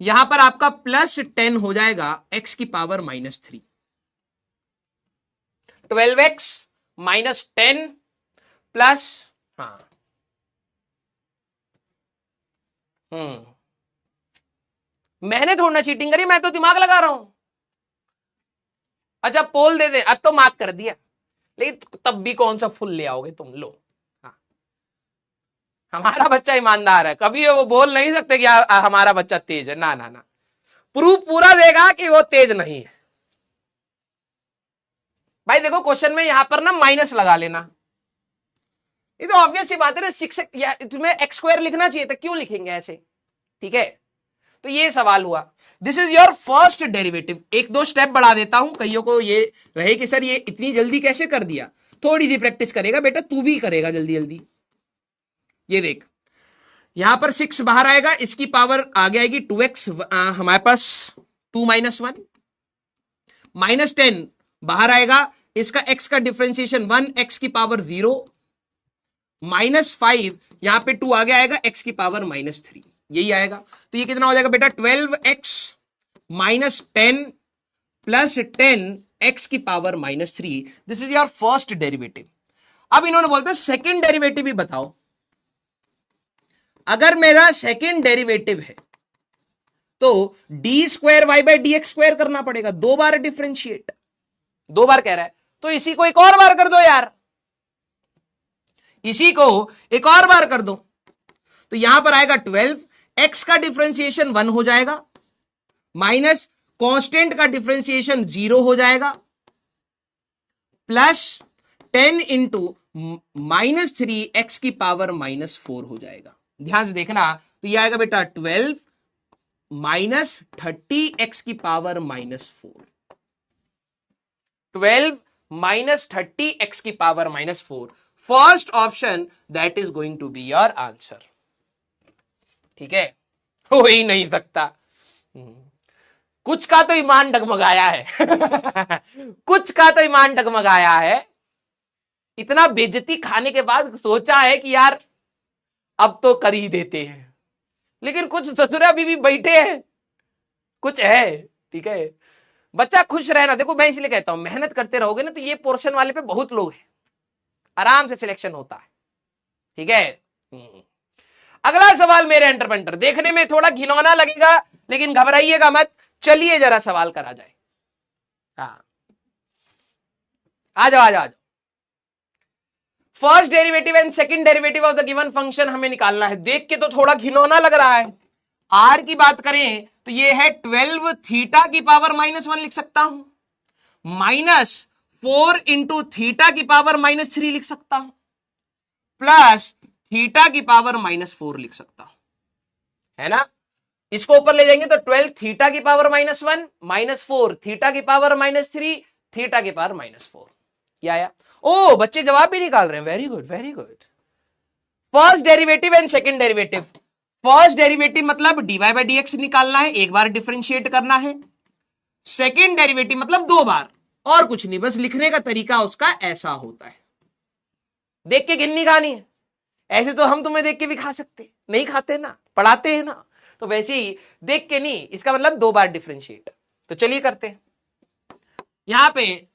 यहां पर आपका +10 हो जाएगा x की पावर -3। 12x - 10 प्लस, हाँ मैंने थोड़ा ना चीटिंग करी, मैं तो दिमाग लगा रहा हूं। अच्छा पोल दे दे, अब तो मार्क कर दिया, लेकिन तब भी कौन सा फुल ले आओगे तुम? लो, हाँ। हमारा बच्चा ईमानदार है, कभी वो बोल नहीं सकते कि हमारा बच्चा तेज है, ना ना ना, प्रूफ पूरा देगा कि वो तेज नहीं है। भाई देखो क्वेश्चन में यहां पर ना माइनस लगा लेना, ये तो ऑब्वियस सी बात है ना, 6 या तुम्हें x² लिखना चाहिए था, क्यों लिखेंगे ऐसे? ठीक है, तो ये सवाल हुआ। This is your first derivative. एक दो स्टेप बढ़ा देता हूं, कईयों को ये रहे कि सर ये इतनी जल्दी कैसे कर दिया। थोड़ी सी प्रैक्टिस करेगा बेटा, तू भी करेगा जल्दी जल्दी। ये देख, यहां पर 6 बाहर आएगा, इसकी पावर आगे आएगी 2x, हमारे पास 2 - 1 -10 बाहर आएगा, इसका x का डिफरेंशिएशन 1, x की पावर 0 -5, यहां पे 2 आगे आएगा, x की पावर -3, यही आएगा। तो ये कितना हो जाएगा बेटा, 12x -10 प्लस 10 x की power -3। This is your first derivative. अब इन्होंने बोलते हैं सेकेंड डेरिवेटिव भी बताओ। अगर मेरा सेकेंड डेरिवेटिव है तो d²y/dx² करना पड़ेगा, 2 बार डिफरेंशिएट, 2 बार कह रहा है, तो इसी को एक और बार कर दो यार, इसी को एक और बार कर दो। तो यहां पर आएगा 12, x का डिफरेंशिएशन 1 हो जाएगा, माइनस कांस्टेंट का डिफरेंशिएशन 0 हो जाएगा, प्लस 10 इंटू -3 x की पावर -4 हो जाएगा। ध्यान से देखना, तो यह आएगा बेटा 12 माइनस 30 x की पावर -4, 12 माइनस 30 x की power -4। First option that is going to be your answer. ठीक है, हो ही नहीं सकता। कुछ का तो ईमान डगमगाया है कुछ का तो ईमान डगमगाया है। इतना बेइज्जती खाने के बाद सोचा है कि यार अब तो कर ही देते हैं, लेकिन कुछ ससुरा भी बैठे हैं, कुछ है। ठीक है, बच्चा खुश रहना। देखो मैं इसलिए कहता हूं, मेहनत करते रहोगे ना तो ये पोर्शन वाले पे बहुत लोग हैं, आराम से सिलेक्शन होता है। ठीक है, अगला सवाल मेरे एंटरप्रेन्योर, देखने में थोड़ा घिनौना लगेगा लेकिन घबराइएगा मत। चलिए जरा सवाल करा जाए। हाँ, आ जाओ आ जाओ आ जाओ। First derivative and second derivative of the given function हमें निकालना है। देख के तो थोड़ा घिनौना लग रहा है। आर की बात करें तो ये है 12 थीटा की पावर -1 लिख सकता हूं, -4 इंटू थीटा की पावर -3 लिख सकता हूं, प्लस थीटा की पावर -4 लिख सकता हूं, है ना। इसको ऊपर ले जाएंगे तो 12 थीटा की पावर -1 -4 थीटा की पावर -3 थीटा की पावर -4। क्या आया? ओ बच्चे जवाब भी निकाल रहे हैं, very good very good. First derivative and second derivative. First derivative मतलब dy/dx निकालना है, एक बार डिफरेंशिएट करना है। सेकंड डेरिवेटिव मतलब 2 बार, और कुछ नहीं, बस लिखने का तरीका उसका ऐसा होता है। देख के गिननी खानी है, ऐसे तो हम तुम्हें देख के भी खा सकते, नहीं खाते ना, पढ़ाते हैं ना, तो वैसे ही देख के नहीं, इसका मतलब 2 बार डिफरेंशिएट। तो चलिए करते हैं। यहां पे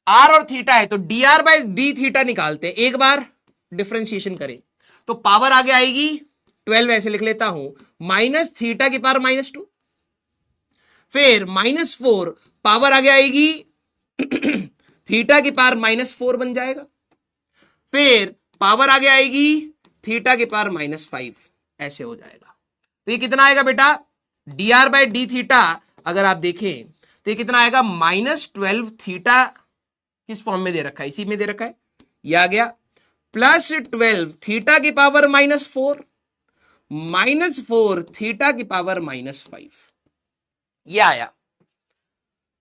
r और थीटा है तो dr/d थीटा निकालते हैं, एक बार डिफरेंशिएशन करें तो पावर आगे आएगी 12, ऐसे लिख लेता हूं, माइनस थीटा की पावर -2, फिर -4 पावर आगे आएगी थीटा की पावर -4 बन जाएगा, फिर पावर आगे आएगी थीटा की पावर -5, ऐसे हो जाएगा। तो ये कितना आएगा बेटा, dr/d थीटा अगर आप देखें तो ये कितना आएगा, -12 थीटा किस फॉर्म में दे रखा है, इसी में दे रखा है, ये आ गया, प्लस 12 थीटा की पावर -4 -4 थीटा की पावर -5, ये आया।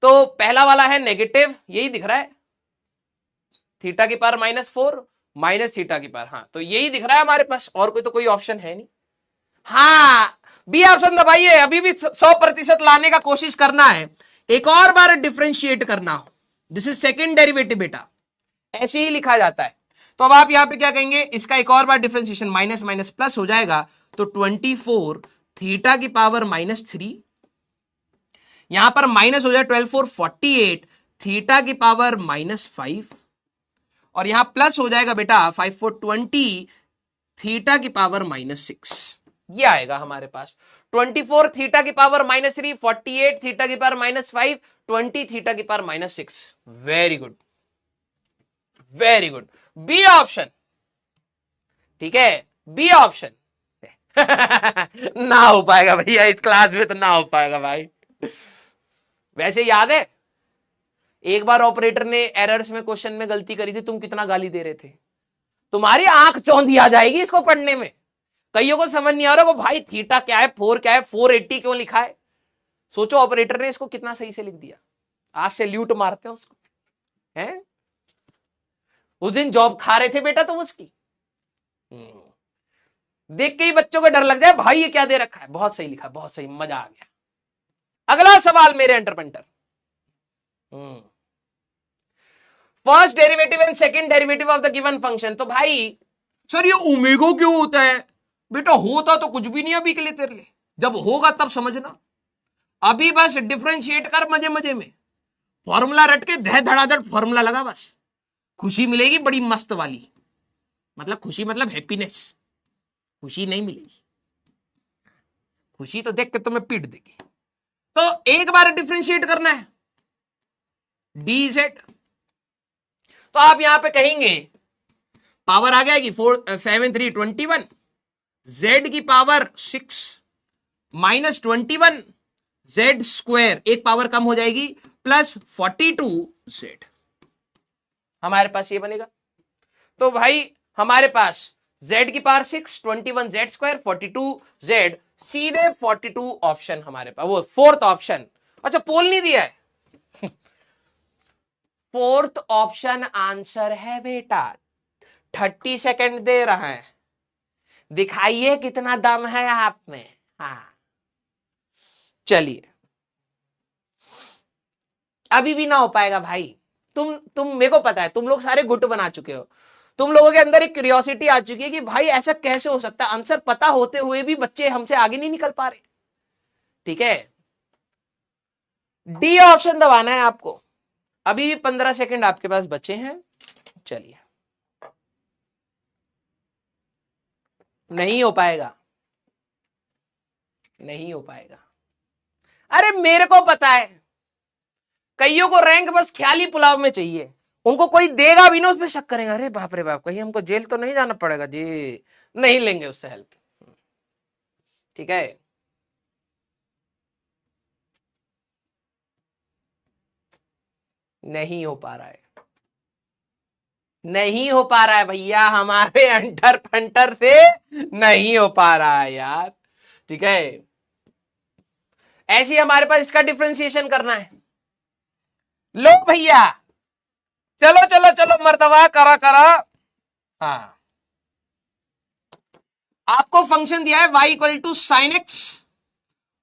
तो पहला वाला है नेगेटिव, यही दिख रहा है, थीटा की पावर -4 माइनस थीटा की पावर, हाँ तो यही दिख रहा है हमारे पास, और कोई तो कोई ऑप्शन है नहीं। हाँ, बी ऑप्शन दबाइए, अभी भी 100% लाने का कोशिश करना है, एक और बार डिफरेंशिएट करना हो। दिस इज सेकेंड डेरिवेटिव बेटा, ऐसे ही लिखा जाता है। तो अब आप यहां पे क्या कहेंगे, इसका एक और बार डिफरेंशिएशन, माइनस माइनस प्लस हो जाएगा, तो 24 थीटा की पावर -3, यहां पर माइनस हो जाए 12 4 48 थीटा की पावर -5, और यहां प्लस हो जाएगा बेटा 5 4 20 थीटा की पावर -6, ये आएगा हमारे पास। 24 थीटा की पावर -3, 48 थीटा की पावर -5, 20 थीटा की power -6। Very good very good, B option. ठीक है, बी ऑप्शन ना हो पाएगा भैया इस क्लास में, तो ना हो पाएगा भाई। वैसे याद है एक बार ऑपरेटर ने एरर्स में क्वेश्चन में गलती करी थी, तुम कितना गाली दे रहे थे, तुम्हारी आंख चौंधी आ जाएगी इसको पढ़ने में। कईयों को समझ नहीं आ रहा को भाई थीटा क्या है, 4 क्या है, 480 क्यों लिखा है। सोचो ऑपरेटर ने इसको कितना सही से लिख दिया। आज सैल्यूट मारते हैं उसको, हैं? उस दिन जॉब खा रहे थे बेटा तुम उसकी। देख के ही बच्चों को डर लग जाए, भाई ये क्या दे रखा है, बहुत सही लिखा, बहुत सही, मजा आ गया। अगला सवाल मेरे entrepreneur, first derivative and second derivative of the given function. तो भाई सर ये ओमेगा क्यों होता है? बेटा होता तो कुछ भी नहीं अभी के लिए तेरे लिए, जब होगा तब समझना। अभी बस डिफरेंशिएट कर मजे मजे में, फॉर्मूला रट के धड़ धड़ाधड़ फॉर्मूला लगा, बस खुशी मिलेगी बड़ी मस्त वाली। मतलब खुशी मतलब हैप्पीनेस, खुशी नहीं मिलेगी, खुशी तो देख के तुम्हें पीट देगी। तो एक बार डिफरेंशिएट करना है डी जेड, तो आप यहां पे कहेंगे पावर आ जाएगी 4 7 3 21, जेड की पावर 6 माइनस 21 जेड स्क्वायर, एक पावर कम हो जाएगी, प्लस 42 जेड। हमारे पास ये बनेगा। तो भाई हमारे पास z की पावर 6, 21 जेड स्क्वायर, 42 जेड, सीधे 42 ऑप्शन हमारे पास, वो फोर्थ ऑप्शन। अच्छा पोल नहीं दिया है फोर्थ ऑप्शन आंसर है बेटा। 30 सेकंड दे रहा है, दिखाइए कितना दम है आप में। हाँ चलिए, अभी भी ना हो पाएगा भाई। तुम मेरे को पता है तुम लोग सारे गुट बना चुके हो, तुम लोगों के अंदर एक क्यूरियोसिटी आ चुकी है कि भाई ऐसा कैसे हो सकता है, आंसर पता होते हुए भी बच्चे हमसे आगे नहीं निकल पा रहे। ठीक है, डी ऑप्शन दबाना है आपको। अभी भी 15 सेकंड आपके पास बचे हैं। चलिए, नहीं हो पाएगा, नहीं हो पाएगा। अरे मेरे को पता है कईयों को रैंक बस ख्याली पुलाव में चाहिए, उनको कोई देगा भी ना उस पर शक करेगा, अरे बाप रे बाप कहीं हमको जेल तो नहीं जाना पड़ेगा जी, नहीं लेंगे उससे हेल्प। ठीक है, नहीं हो पा रहा है, नहीं हो पा रहा है भैया, हमारे अंटर फंटर से नहीं हो पा रहा है यार। ठीक है, ऐसे हमारे पास इसका डिफरेंशिएशन करना है। लो भैया, चलो चलो चलो मर्तबा करा करा। हाँ, आपको फंक्शन दिया है y equal to sine x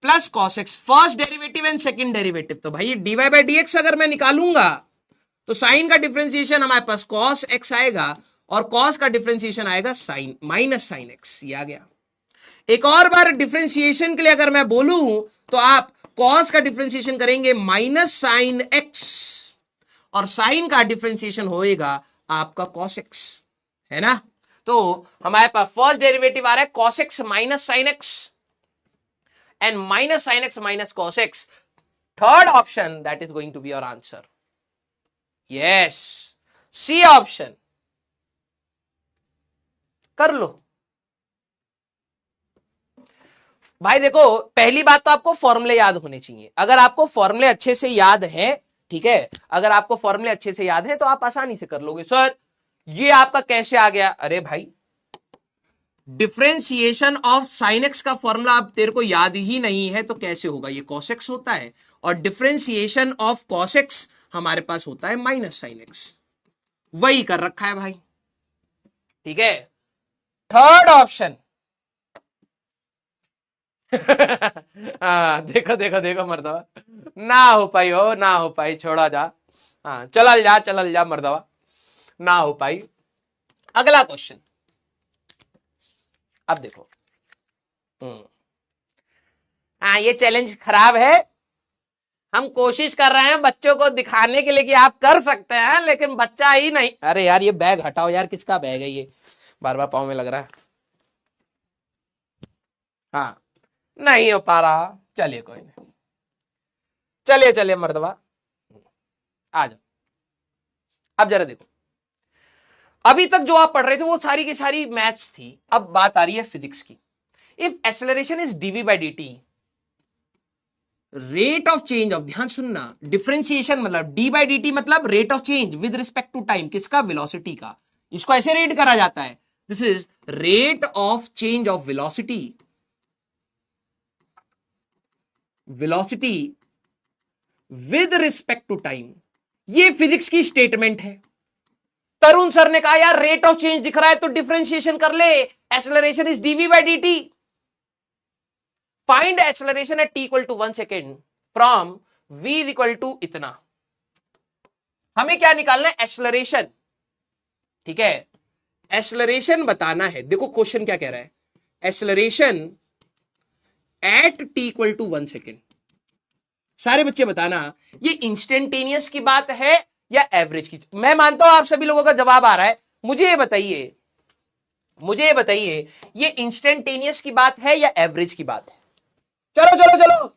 plus cos x, first derivative and second derivative. तो भाई dy बाई डी एक्स अगर मैं निकालूंगा तो साइन का डिफरेंशिएशन हमारे पास कॉस एक्स आएगा, और कॉस का डिफरेंशिएशन आएगा साइन माइनस साइन एक्स, ये आ गया। एक और बार डिफरेंशिएशन के लिए अगर मैं बोलूं तो आप कॉस का डिफरेंशिएशन करेंगे माइनस साइन एक्स, और साइन का डिफरेंशिएशन होएगा आपका कॉस एक्स, है ना। तो हमारे पास फर्स्ट डेरिवेटिव आ रहा है cos x minus sine x and minus sine x minus cos x. Third option that is going to be your answer. Yes, C option कर लो। भाई देखो, पहली बात तो आपको फॉर्मूले याद होने चाहिए। अगर आपको फॉर्मूले अच्छे से याद है, ठीक है, अगर आपको फॉर्मूले अच्छे से याद है तो आप आसानी से कर लोगे। सर ये आपका कैसे आ गया? अरे भाई डिफरेंशिएशन ऑफ साइन एक्स का फॉर्मूला आप तेरे को याद ही नहीं है तो कैसे होगा? ये कॉस एक्स होता है, और डिफरेंशिएशन ऑफ कॉस एक्स हमारे पास होता है माइनस साइन एक्स, वही कर रखा है भाई। ठीक है, थर्ड ऑप्शन हाँ देखो देखो देखो मर्दवा, ना हो पाई हो, ना हो पाई, छोड़ा जा। हाँ चलल जा मर्दवा, ना हो पाई। अगला क्वेश्चन अब देखो। हाँ ये चैलेंज खराब है, हम कोशिश कर रहे हैं बच्चों को दिखाने के लिए कि आप कर सकते हैं, लेकिन बच्चा ही नहीं। अरे यार ये बैग हटाओ यार, किसका बैग है ये, बार बार पाँव में लग रहा है। हाँ नहीं हो पा रहा, चलिए कोई नहीं, चलिए चलिए मर्दबा आ जाओ। अब जरा देखो, अभी तक जो आप पढ़ रहे थे वो सारी की सारी मैथ्स थी, अब बात आ रही है फिजिक्स की। If acceleration is d v by D T, rate of change of, ध्यान सुनना, डिफरेंशिएशन मतलब डी बाई डी टी मतलब rate of change with respect to time, किसका? वेलोसिटी का। इसको ऐसे रेट करा जाता है, this is rate of change of velocity with respect to time. ये फिजिक्स की स्टेटमेंट है। तरुण सर ने कहा यार रेट ऑफ चेंज दिख रहा है तो डिफरेंशिएशन कर ले, acceleration is d v by D t. Find acceleration at T equal to 1 second from v is equal to इतना। हमें क्या निकालना है? एक्सेलरेशन। ठीक है, एक्सेलरेशन बताना है। देखो क्वेश्चन क्या कह रहा है, acceleration at T equal to 1 second. सारे बच्चे बताना ये इंस्टेंटेनियस की बात है या एवरेज की। मैं मानता हूं आप सभी लोगों का जवाब आ रहा है। मुझे ये बताइए ये इंस्टेंटेनियस की बात है या एवरेज की बात है? चलो चलो चलो।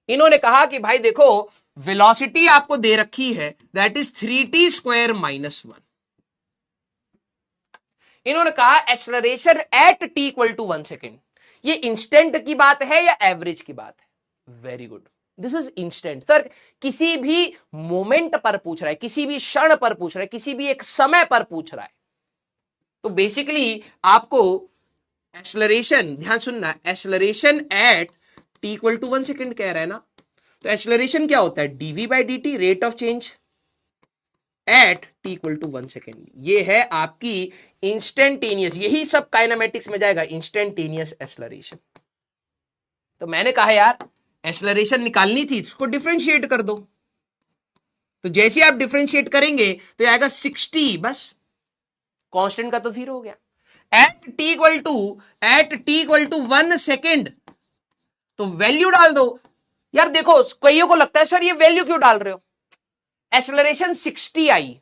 इन्होंने कहा कि भाई देखो वेलोसिटी आपको दे रखी है that is 3t square minus 1। इन्होंने कहा acceleration at T equal to 1 second. ये इंस्टेंट की बात है या एवरेज की बात है? Very good, this is instant. Sir किसी भी मोमेंट पर पूछ रहा है, किसी भी क्षण पर पूछ रहा है, किसी भी एक समय पर पूछ रहा है, तो बेसिकली आपको एक्सेलरेशन, ध्यान सुनना, acceleration at T equal to 1 second कह रहा है ना, तो एक्सेलरेशन क्या होता है? D v by D T, rate of change at T equal to 1 second. ये है आपकी इंस्टेंटेनियस, यही सब काइनेमेटिक्स में जाएगा, इंस्टेंटेनियस एक्सेलरेशन। तो मैंने कहा यार एक्सेलरेशन निकालनी थी, इसको डिफरेंशिएट कर दो। तो जैसे आप डिफरेंशिएट करेंगे तो आएगा 60, बस कांस्टेंट का तो 0 हो गया। At T equal to 1 second, तो वैल्यू डाल दो। यार देखो कईयों को लगता है सर ये वैल्यू क्यों डाल रहे हो? एक्सेलरेशन 60 आई,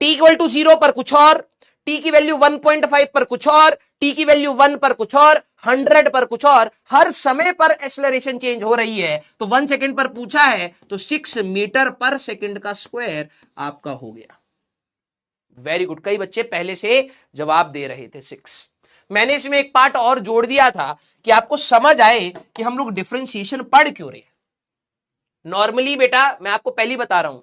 टी इक्वल टू 0 पर कुछ और, टी की वैल्यू 1.5 पर कुछ और, टी की वैल्यू 1 पर कुछ और, 100 पर कुछ और, हर समय पर एक्सेलरेशन चेंज हो रही है। तो 1 सेकेंड पर पूछा है तो 6 मीटर पर सेकेंड का स्क्वायर आपका हो गया। वेरी गुड, कई बच्चे पहले से जवाब दे रहे थे 6। मैंने इसमें एक पार्ट और जोड़ दिया था कि आपको समझ आए कि हम लोग डिफरेंशिएशन पढ़ क्यों रहे। नॉर्मली बेटा मैं आपको पहले बता रहा हूं,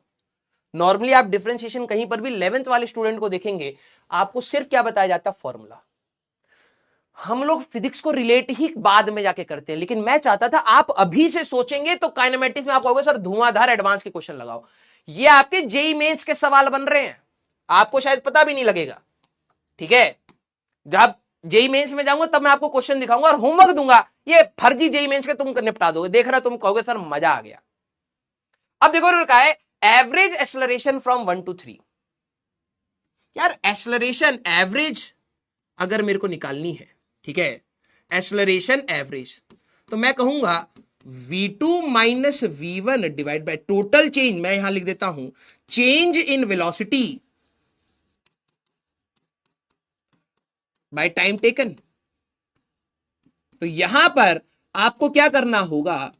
नॉर्मली आप डिफरेंशिएशन कहीं पर भी 11th वाले स्टूडेंट को देखेंगे, आपको सिर्फ क्या बताया जाता है? फॉर्मूला। हम लोग फिजिक्स को रिलेट ही बाद में जाके करते हैं, लेकिन मैं चाहता था आप अभी से सोचेंगे तो काइनेमेटिक्स में आप कहोगे सर धुआंधार एडवांस के क्वेश्चन लगाओ। ये आपके जेईई मेंस के सवाल बन रहे हैं, आपको शायद पता भी नहीं लगेगा। ठीक है, जब जेईई मेंस में जाऊंगा तब मैं आपको क्वेश्चन दिखाऊंगा और होमवर्क दूंगा, ये फर्जी जेईई मेंस के तुम निपटा दोगे। देख रहा तुम कहोगे सर मजा आ गया। अब देखो क्या है, एवरेज एक्सेलरेशन फ्रॉम 1 to 3। यार एक्सेलरेशन एवरेज अगर मेरे को निकालनी है, ठीक है, एक्सेलरेशन एवरेज, तो मैं कहूंगा v2 minus v1 divide by total change. मैं यहां लिख देता हूं change in velocity by time taken. तो यहां पर आपको क्या करना होगा,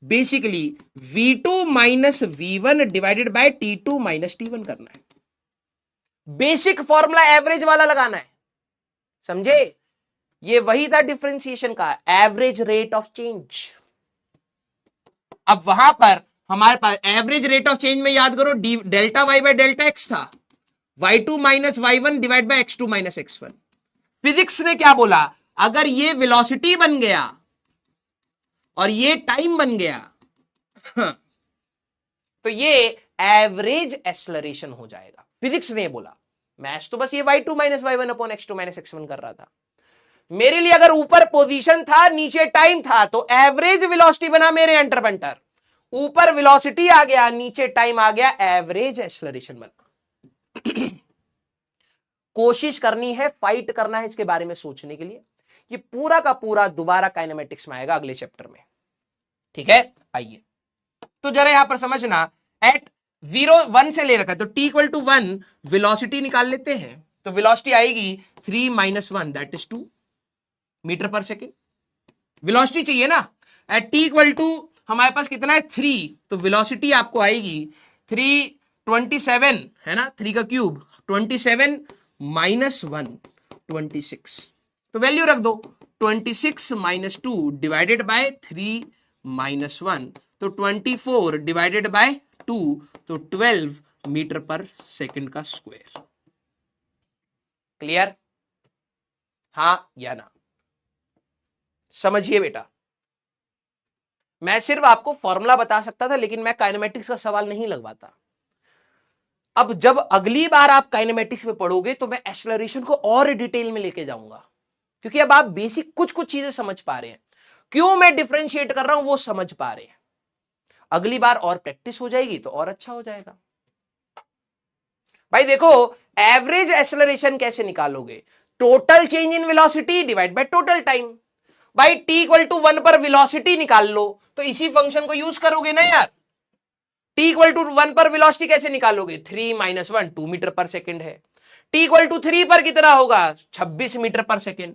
basically v2 minus v1 divided by t2 minus t1 करना है। बेसिक फॉर्मूला एवरेज वाला लगाना है, समझे? ये वही था डिफरेंशिएशन का, एवरेज रेट ऑफ चेंज। अब वहां पर हमारे पास एवरेज रेट ऑफ चेंज में याद करो delta y by delta x था, y2 minus y1 divide by x2 minus x1। Physics ने क्या बोला, अगर ये वेलोसिटी बन गया और ये टाइम बन गया तो ये एवरेज एक्सेलरेशन हो जाएगा। फिजिक्स ने बोला, मैथ्स तो बस ये y2 minus y1 upon x2 minus x1 कर रहा था। मेरे लिए अगर ऊपर पोजीशन था नीचे टाइम था तो एवरेज वेलोसिटी बना मेरे एंटर पंटर, ऊपर वेलोसिटी आ गया नीचे टाइम आ गया, एवरेज एक्सेलरेशन बना। कोशिश करनी है, फाइट करना है इसके बारे में सोचने के लिए। ये पूरा का पूरा दोबारा काइनेमेटिक्स में आएगा अगले चैप्टर में, ठीक है? आइए तो जरा यहां पर समझना, एट 0 1 से ले रखा है तो t इक्वल टू 1 वेलोसिटी निकाल लेते हैं। तो वेलोसिटी आएगी 3 माइनस 1 दैट इज 2 मीटर पर सेकेंड। वेलोसिटी चाहिए ना, एट t इक्वल टू हमारे पास कितना है 3, तो वेलोसिटी आपको आएगी 327 है ना, 3 का क्यूब 27 माइनस 1 26। तो वैल्यू रख दो 26 माइनस 2 डिवाइडेड बाय 3 माइनस 1, तो 24 डिवाइडेड बाय 2 तो 12 मीटर पर सेकंड का स्क्वायर। क्लियर? हाँ या ना? समझिए बेटा, मैं सिर्फ आपको फॉर्मूला बता सकता था, लेकिन मैं काइनेमेटिक्स का सवाल नहीं लगवाता। अब जब अगली बार आप काइनेमेटिक्स में पढ़ोगे तो मैं एक्सेलरेशन को और डिटेल में लेके जाऊंगा, क्योंकि अब आप बेसिक कुछ कुछ चीजें समझ पा रहे हैं, क्यों मैं डिफरेंशिएट कर रहा हूं वो समझ पा रहे हैं। अगली बार और प्रैक्टिस हो जाएगी तो और अच्छा हो जाएगा। भाई देखो, एवरेज एक्सेलरेशन कैसे निकालोगे? Total change in velocity divide by total time. भाई t इक्वल टू 1 पर वेलोसिटी निकाल लो, तो इसी फंक्शन को यूज करोगे ना यार। t इक्वल टू 1 पर वेलोसिटी कैसे निकालोगे? 3 माइनस 1 2 मीटर पर सेकेंड है। t इक्वल टू 3 पर कितना होगा? 26 मीटर पर सेकेंड।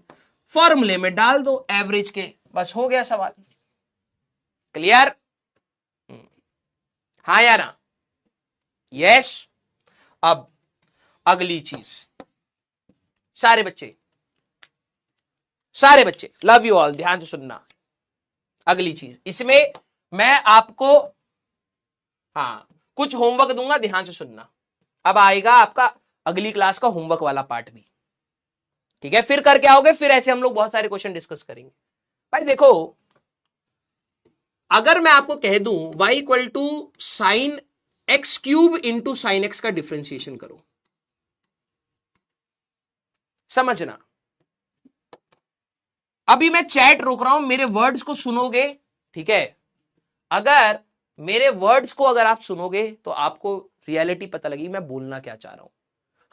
फॉर्मूले में डाल दो एवरेज के, बस हो गया सवाल। क्लियर? हाँ या ना? यस। अब अगली चीज, सारे बच्चे लव यू ऑल, ध्यान से सुनना। अगली चीज, इसमें मैं आपको कुछ होमवर्क दूंगा, ध्यान से सुनना। अब आएगा आपका अगली क्लास का होमवर्क वाला पार्ट भी, ठीक है? फिर करके आओगे, फिर ऐसे हम लोग बहुत सारे क्वेश्चन डिस्कस करेंगे। भाई देखो, अगर मैं आपको कह दूं y equal to sine x cube into sine x का डिफरेंशिएशन करो, समझना। अभी मैं चैट रोक रहा हूं, मेरे वर्ड्स को सुनोगे, ठीक है? अगर मेरे वर्ड्स को अगर आप सुनोगे तो आपको रियलिटी पता लगेगी मैं बोलना क्या चाह रहा हूं,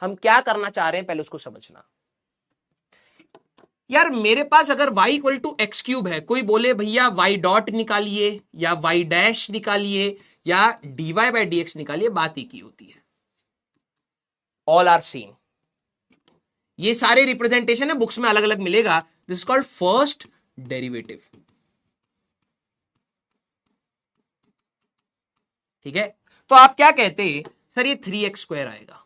हम क्या करना चाह रहे हैं, पहले उसको समझना। यार मेरे पास अगर y equal to x cube है, कोई बोले भैया y डॉट निकालिए या y डैश निकालिए या dy बाई डी एक्स निकालिए, बात एक ही होती है, ऑल आर सेम। ये सारे रिप्रेजेंटेशन है, बुक्स में अलग अलग मिलेगा। This is called first derivative, ठीक है? तो आप क्या कहते हैं सर, ये 3x² आएगा,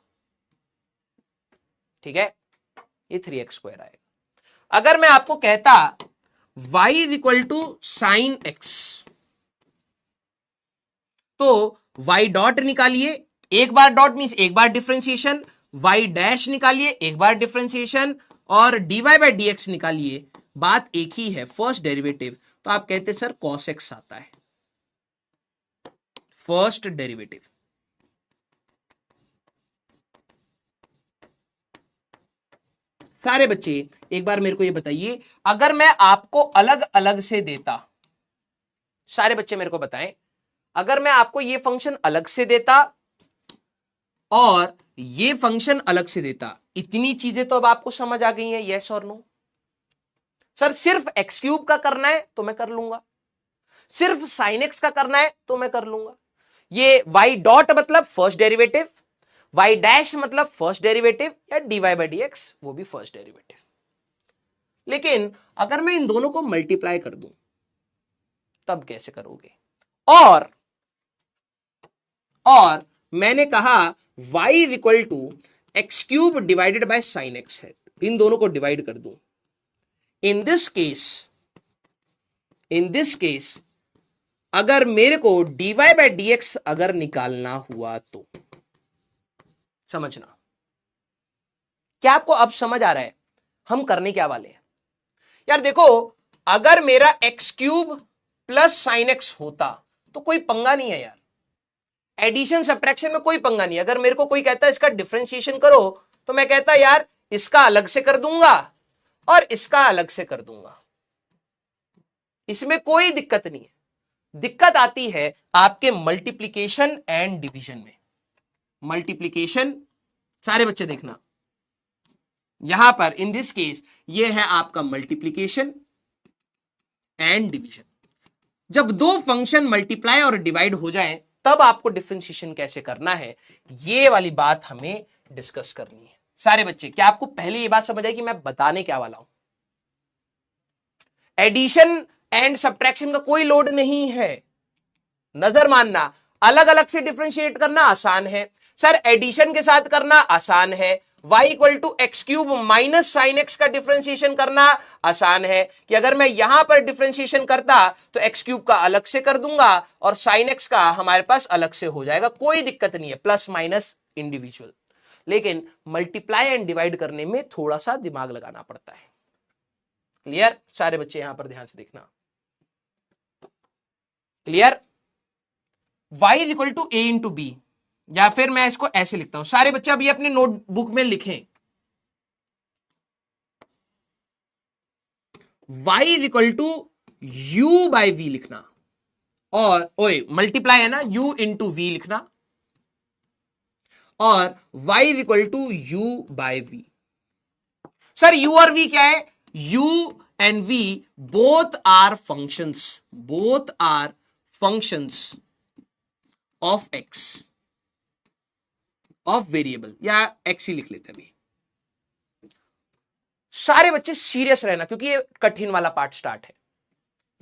ठीक है? ये 3x² आएगा। अगर मैं आपको कहता y is equal to sine x, तो y डॉट निकालिए, एक बार डॉट मींस एक बार डिफरेंशिएशन, y डैश निकालिए एक बार डिफरेंशिएशन, और dy बाई डी एक्स निकालिए, बात एक ही है, फर्स्ट डेरिवेटिव। तो आप कहते सर cos x आता है, फर्स्ट डेरिवेटिव। सारे बच्चे एक बार मेरे को ये बताइए, अगर मैं आपको अलग अलग से देता, सारे बच्चे मेरे को बताएं, अगर मैं आपको ये फंक्शन अलग से देता और ये फंक्शन अलग से देता, इतनी चीजें तो अब आपको समझ आ गई हैं, यस और नो? सर सिर्फ एक्स क्यूब का करना है तो मैं कर लूंगा, सिर्फ साइन एक्स का करना है तो मैं कर लूंगा। ये y डॉट मतलब फर्स्ट डेरिवेटिव, y डैश मतलब फर्स्ट डेरिवेटिव, या dy बाई डी एक्स वो भी फर्स्ट डेरिवेटिव। लेकिन अगर मैं इन दोनों को मल्टीप्लाई कर दूं तब कैसे करोगे? और मैंने कहा y is equal to x cube divided by sine x है, इन दोनों को डिवाइड कर दूं। इन दिस केस अगर मेरे को dy बाई डी एक्स अगर निकालना हुआ तो, समझना। क्या आपको अब समझ आ रहा है हम करने क्या वाले हैं? यार देखो, अगर मेरा x cube plus sine x होता तो कोई पंगा नहीं है यार, एडिशन सब्ट्रैक्शन में कोई पंगा नहीं। अगर मेरे को कोई कहता है इसका डिफरेंशिएशन करो, तो मैं कहता यार इसका अलग से कर दूंगा और इसका अलग से कर दूंगा, इसमें कोई दिक्कत नहीं है। दिक्कत आती है आपके मल्टीप्लीकेशन एंड डिवीजन में। मल्टीप्लीकेशन, सारे बच्चे देखना, यहां पर इन दिस केस ये है आपका मल्टीप्लीकेशन एंड डिवीजन। जब दो फंक्शन मल्टीप्लाई और डिवाइड हो जाए तब आपको डिफरेंशिएशन कैसे करना है, ये वाली बात हमें डिस्कस करनी है। सारे बच्चे, क्या आपको पहले ये बात समझ आई कि मैं बताने क्या वाला हूं? एडिशन एंड सब्ट्रैक्शन का कोई लोड नहीं है, नजर मानना। अलग अलग से डिफरेंशिएट करना आसान है सर, एडिशन के साथ करना आसान है। y equal to x cube minus sine x का डिफरेंशिएशन करना आसान है, कि अगर मैं यहां पर डिफरेंशिएशन करता तो एक्स क्यूब का अलग से कर दूंगा और साइन एक्स का हमारे पास अलग से हो जाएगा, कोई दिक्कत नहीं है, प्लस माइनस इंडिविजुअल। लेकिन मल्टीप्लाई एंड डिवाइड करने में थोड़ा सा दिमाग लगाना पड़ता है। क्लियर? सारे बच्चे यहां पर ध्यान से देखना। Clear? y is equal to a into b, या फिर मैं इसको ऐसे लिखता हूं। सारे बच्चे अभी अपने नोटबुक में लिखें y is equal to u by v लिखना, और ओए मल्टीप्लाई है ना, u इंटू वी लिखना, और y is equal to u by v. Sir u और v क्या है? u and v both are functions of x, of variable, या x ही लिख लेते हैं अभी। सारे बच्चे सीरियस रहना क्योंकि ये कठिन वाला पार्ट स्टार्ट है।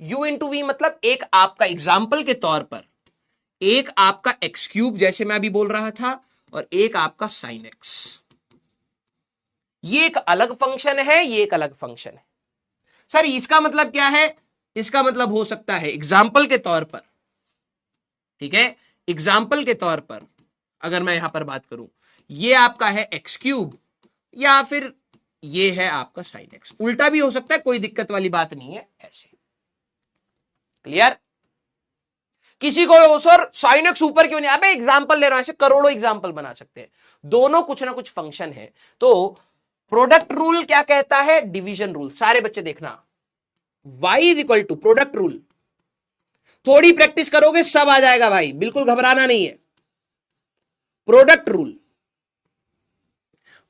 u इंटू वी मतलब एक आपका एग्जाम्पल के तौर पर एक आपका एक्स क्यूब, जैसे मैं अभी बोल रहा था, और एक आपका साइन एक्स। ये एक अलग फंक्शन है, ये एक अलग फंक्शन है। सर इसका मतलब क्या है? इसका मतलब हो सकता है एग्जाम्पल के तौर पर, ठीक है, एग्जाम्पल के तौर पर अगर मैं यहां पर बात करूं, ये आपका है एक्स क्यूब, या फिर ये है आपका साइन एक्स। उल्टा भी हो सकता है, कोई दिक्कत वाली बात नहीं है ऐसे। क्लियर? किसी को सर साइन एक्स ऊपर क्यों नहीं? अबे एग्जाम्पल ले रहा हूं, ऐसे करोड़ों एग्जाम्पल बना सकते हैं। दोनों कुछ ना कुछ फंक्शन है। तो प्रोडक्ट रूल क्या कहता है? Division rule. सारे बच्चे देखना, y is equal to product rule. थोड़ी प्रैक्टिस करोगे सब आ जाएगा भाई, बिल्कुल घबराना नहीं है। Product rule,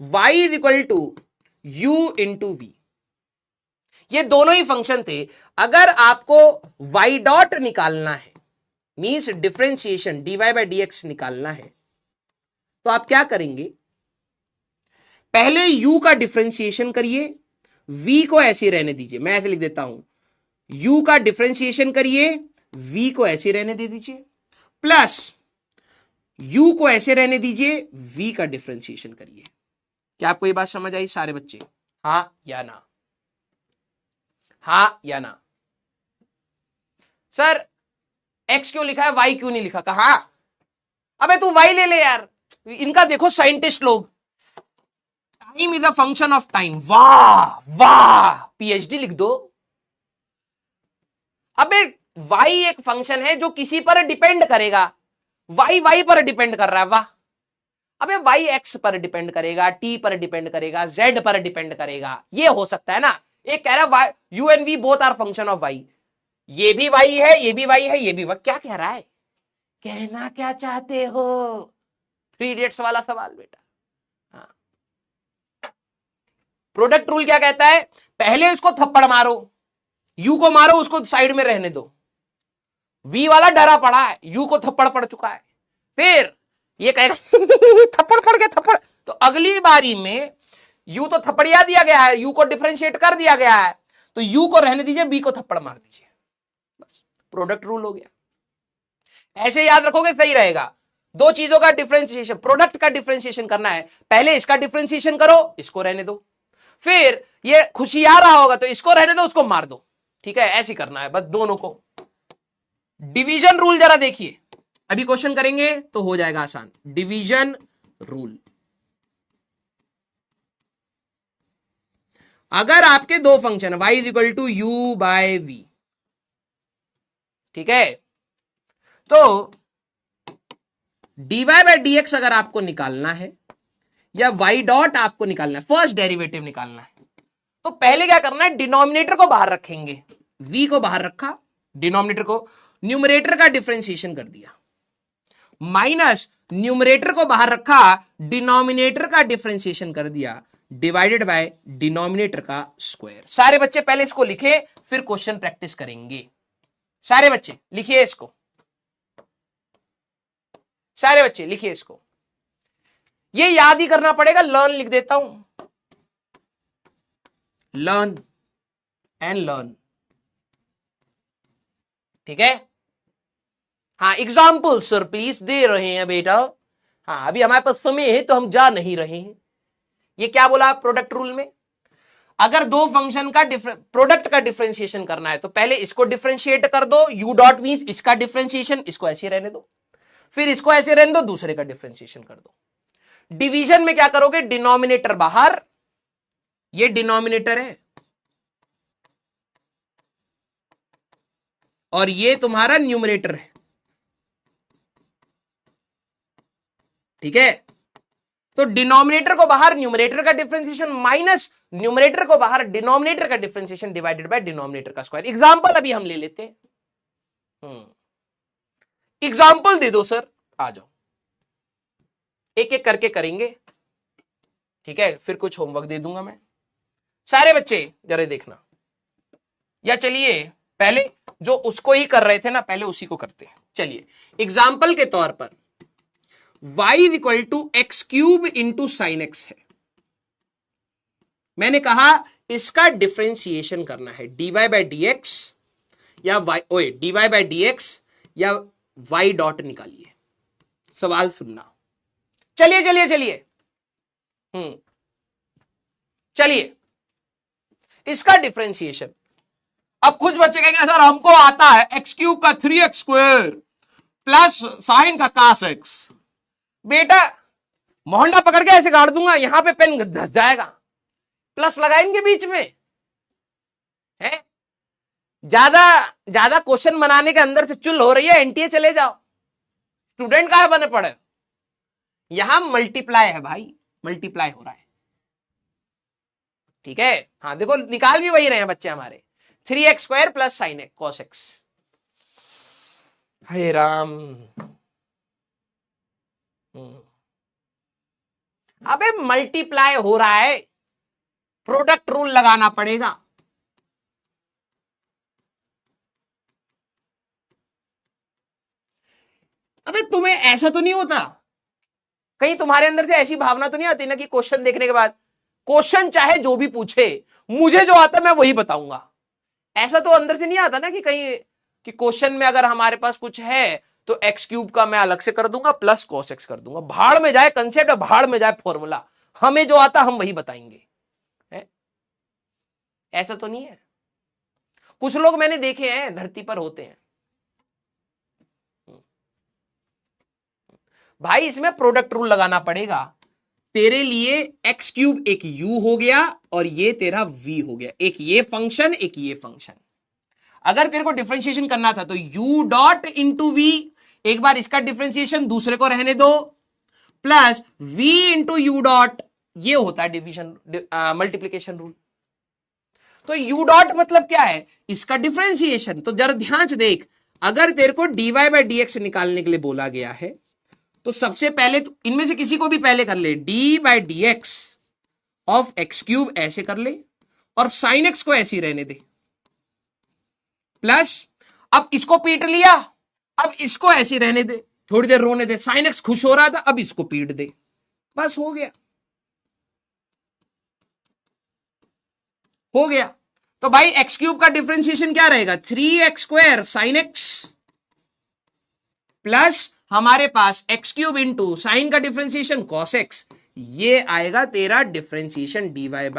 y is equal to u into v. ये दोनों ही फंक्शन थे। अगर आपको y डॉट निकालना है, means differentiation dy by dx निकालना है, तो आप क्या करेंगे? पहले u का डिफरेंशिएशन करिए, v को ऐसे रहने दीजिए, मैं ऐसे लिख देता हूं, u का डिफरेंशिएशन करिए, v को ऐसे रहने दे दीजिए, प्लस u को ऐसे रहने दीजिए, v का डिफरेंशिएशन करिए। क्या आपको ये बात समझ आई सारे बच्चे? हाँ या ना? हाँ या ना? सर x क्यों लिखा है, y क्यों नहीं लिखा? कहा? अबे तू y ले ले यार। इनका देखो साइंटिस्ट लोग, time is a function of time. वाह वाह, पीएचडी लिख दो। अबे y एक फंक्शन है जो किसी पर डिपेंड करेगा। y पर डिपेंड कर रहा है, वाह। अबे y x पर डिपेंड करेगा, t पर डिपेंड करेगा, z पर डिपेंड करेगा, ये हो सकता है ना। एक कह रहा है u and v both are function of y, ये भी y है, ये भी y है, ये भी y। क्या कह रहा है? कहना क्या चाहते हो? 3 इडियट्स वाला सवाल बेटा। हाँ, प्रोडक्ट रूल क्या कहता है? पहले इसको थप्पड़ मारो, u को मारो, उसको साइड में रहने दो। v वाला डरा पड़ा है, u को थप्पड़ पड़ चुका है, फिर ये कहेगा थप्पड़ पड़ गया, थप्पड़। तो अगली बारी में u तो थप्पड़िया दिया गया है, u को डिफरेंशिएट कर दिया गया है, तो u को रहने दीजिए, b को थप्पड़ मार दीजिए, बस प्रोडक्ट रूल हो गया। ऐसे याद रखोगे सही रहेगा। दो चीजों का डिफरेंशिएशन, प्रोडक्ट का डिफरेंशिएशन करना है, पहले इसका डिफरेंशिएशन करो, इसको रहने दो, फिर ये खुशी आ रहा होगा तो इसको रहने दो, उसको मार दो, ठीक है? ऐसे करना है बस दोनों को। डिवीजन रूल जरा देखिए, अभी क्वेश्चन करेंगे तो हो जाएगा आसान। डिवीजन रूल, अगर आपके दो function y is equal to u by v, ठीक है, तो dy बाय dx अगर आपको निकालना है, या y डॉट आपको निकालना है, फर्स्ट डेरिवेटिव निकालना है, तो पहले क्या करना है? डिनोमिनेटर को बाहर रखेंगे, v को बाहर रखा, डिनोमिनेटर को, न्यूमरेटर का डिफरेंशिएशन कर दिया, माइनस न्यूमरेटर को बाहर रखा, डिनोमिनेटर का डिफरेंशिएशन कर दिया, डिवाइडेड बाय डिनोमिनेटर का स्क्वायर। सारे बच्चे पहले इसको लिखे, फिर क्वेश्चन प्रैक्टिस करेंगे। सारे बच्चे लिखिए इसको, सारे बच्चे लिखिए इसको। ये याद ही करना पड़ेगा, लर्न लिख देता हूं, लर्न एंड लर्न, ठीक है? हाँ, एग्जाम्पल सर प्लीज दे रहे हैं बेटा। हाँ, अभी हमारे पास समय है तो हम जा नहीं रहे हैं। ये क्या बोला प्रोडक्ट रूल में? अगर दो फंक्शन का प्रोडक्ट का डिफरेंशिएशन करना है तो पहले इसको डिफरेंशिएट कर दो, u डॉट मींस इसका डिफरेंशिएशन, इसको ऐसे रहने दो, फिर इसको ऐसे रहने दो, दूसरे का डिफरेंशिएशन कर दो। डिवीजन में क्या करोगे, डिनोमिनेटर बाहर, ये डिनोमिनेटर है और ये तुम्हारा न्यूमरेटर है, ठीक है। तो डिनोमिनेटर को बाहर, न्यूमरेटर का डिफरेंशिएशन माइनस न्यूमरेटर को बाहर, डिनोमिनेटर का डिफरेंशिएशन डिवाइडेड बाय डिनोमिनेटर का स्क्वायर। एग्जांपल अभी हम ले लेते हैं, एग्जांपल दे दो सर, आ जाओ, एक एक करके करेंगे, ठीक है। फिर कुछ होमवर्क दे दूंगा मैं। सारे बच्चे जरा देखना, या चलिए पहले जो उसको ही कर रहे थे ना, पहले उसी को करते हैं। चलिए एग्जाम्पल के तौर पर y is equal to x cube into sine x है। मैंने कहा इसका डिफरेंशिएशन करना है, dy बाय डी एक्स या y, ओए dy बाय डी एक्स या y डॉट निकालिए। सवाल सुनना, चलिए चलिए चलिए, चलिए इसका डिफरेंशिएशन। अब कुछ बच्चे कहेंगे सर हमको आता है एक्स क्यूब का 3x स्क्वायर प्लस साइन का cos x। बेटा मोहंडा पकड़ के ऐसे गाड़ दूंगा, यहां पे पेन धस जाएगा, प्लस लगाएंगे बीच में, है ज्यादा ज्यादा क्वेश्चन बनाने के अंदर से चुल हो रही है, एनटीए चले जाओ, स्टूडेंट कहां बने पड़े। यहां मल्टीप्लाई है भाई, मल्टीप्लाई हो रहा है, ठीक है। हाँ देखो निकाल भी वही रहे हैं बच्चे हमारे, 3x square plus sine X cos X. हे राम, अबे मल्टीप्लाई हो रहा है, प्रोडक्ट रूल लगाना पड़ेगा। अबे तुम्हें ऐसा तो नहीं होता, कहीं तुम्हारे अंदर से ऐसी भावना तो नहीं आती ना कि क्वेश्चन देखने के बाद, क्वेश्चन चाहे जो भी पूछे मुझे जो आता मैं वही बताऊंगा, ऐसा तो अंदर से नहीं आता ना कि कहीं कि क्वेश्चन में अगर हमारे पास कुछ है तो एक्स क्यूब का मैं अलग से कर दूंगा प्लस कॉस एक्स कर दूंगा। भाड़ में जाए कंसेप्ट और भाड़ में जाए फॉर्मूला, हमें जो आता हम वही बताएंगे, है? ऐसा तो नहीं है। कुछ लोग मैंने देखे हैं धरती पर होते हैं भाई, इसमें प्रोडक्ट रूल लगाना पड़ेगा। तेरे लिए एक्स क्यूब एक u हो गया और ये तेरा v हो गया, एक ये फंक्शन एक ये फंक्शन। अगर तेरे को डिफरेंशिएशन करना था तो u डॉट इंटू वी, एक बार इसका डिफरेंशिएशन दूसरे को रहने दो, plus v into U dot, ये होता है डिविजन मल्टीप्लीकेशन रूल। तो u डॉट मतलब क्या है, इसका डिफरेंशिएशन। तो जरा ध्यान से देख, अगर तेरे को dy बाय डी एक्स निकालने के लिए बोला गया है तो सबसे पहले तो इनमें से किसी को भी पहले कर ले, D by D x of x cube ऐसे कर ले और साइन एक्स को ऐसे ही रहने दे, प्लस अब इसको पीट लिया, अब इसको ऐसे रहने दे, थोड़ी देर रोने दे, साइन एक्स खुश हो रहा था अब इसको पीट दे, बस हो गया, हो गया। तो भाई एक्स क्यूब का डिफरेंशिएशन क्या रहेगा, 3x square sine x plus हमारे पास एक्स क्यूब इंटू साइन का डिफरेंशिएशन कॉस एक्स, ये आएगा तेरा डिफरेंशिएशन dy बाय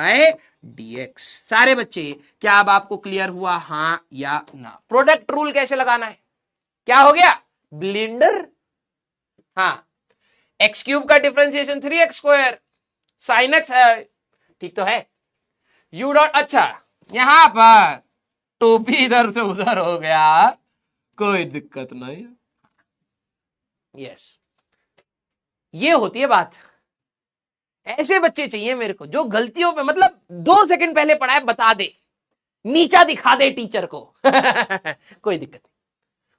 dx। सारे बच्चे क्या अब आपको क्लियर हुआ, हां या ना। प्रोडक्ट रूल कैसे लगाना है, क्या हो गया ब्लेंडर। हाँ एक्स क्यूब का differentiation 3x square sine x है, ठीक तो है, यू डॉट, अच्छा यहां पर टोपी इधर से उधर हो गया, कोई दिक्कत नहीं, यस ये होती है बात। ऐसे बच्चे चाहिए मेरे को जो गलतियों पे मतलब 2 सेकंड पहले पढ़ा है बता दे, नीचा दिखा दे टीचर को कोई दिक्कत नहीं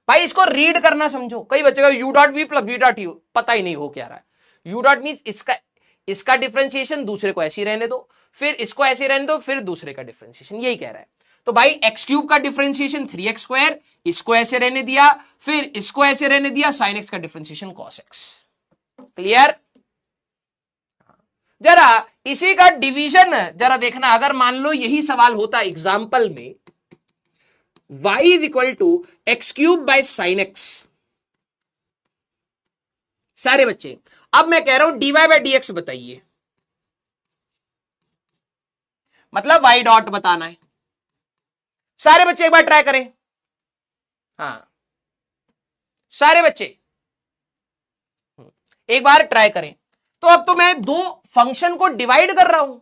भाई, इसको रीड करना समझो। कई बच्चे का u dot v plus v dot u पता ही नहीं हो क्या रहा है। यू डॉट मीन इसका डिफरेंशिएशन दूसरे को ऐसे ही रहने दो, फिर इसको ऐसे रहने दो, फिर दूसरे का डिफरेंशिएशन, यही कह रहा है। तो भाई एक्स क्यूब का डिफरेंशिएशन 3x स्क्वायर, इसको ऐसे रहने दिया, फिर इसको ऐसे रहने दिया, साइन एक्स का डिफरेंशिएशन कॉस एक्स। क्लियर। जरा इसी का डिवीजन जरा देखना, अगर मान लो यही सवाल होता एग्जाम्पल में, y is equal to x cube by sine x. सारे बच्चे अब मैं कह रहा हूं dy बाय डी एक्स बताइए, मतलब y डॉट बताना है। सारे बच्चे एक बार ट्राई करें, हाँ सारे बच्चे एक बार ट्राई करें। तो अब तो मैं दो फंक्शन को डिवाइड कर रहा हूं,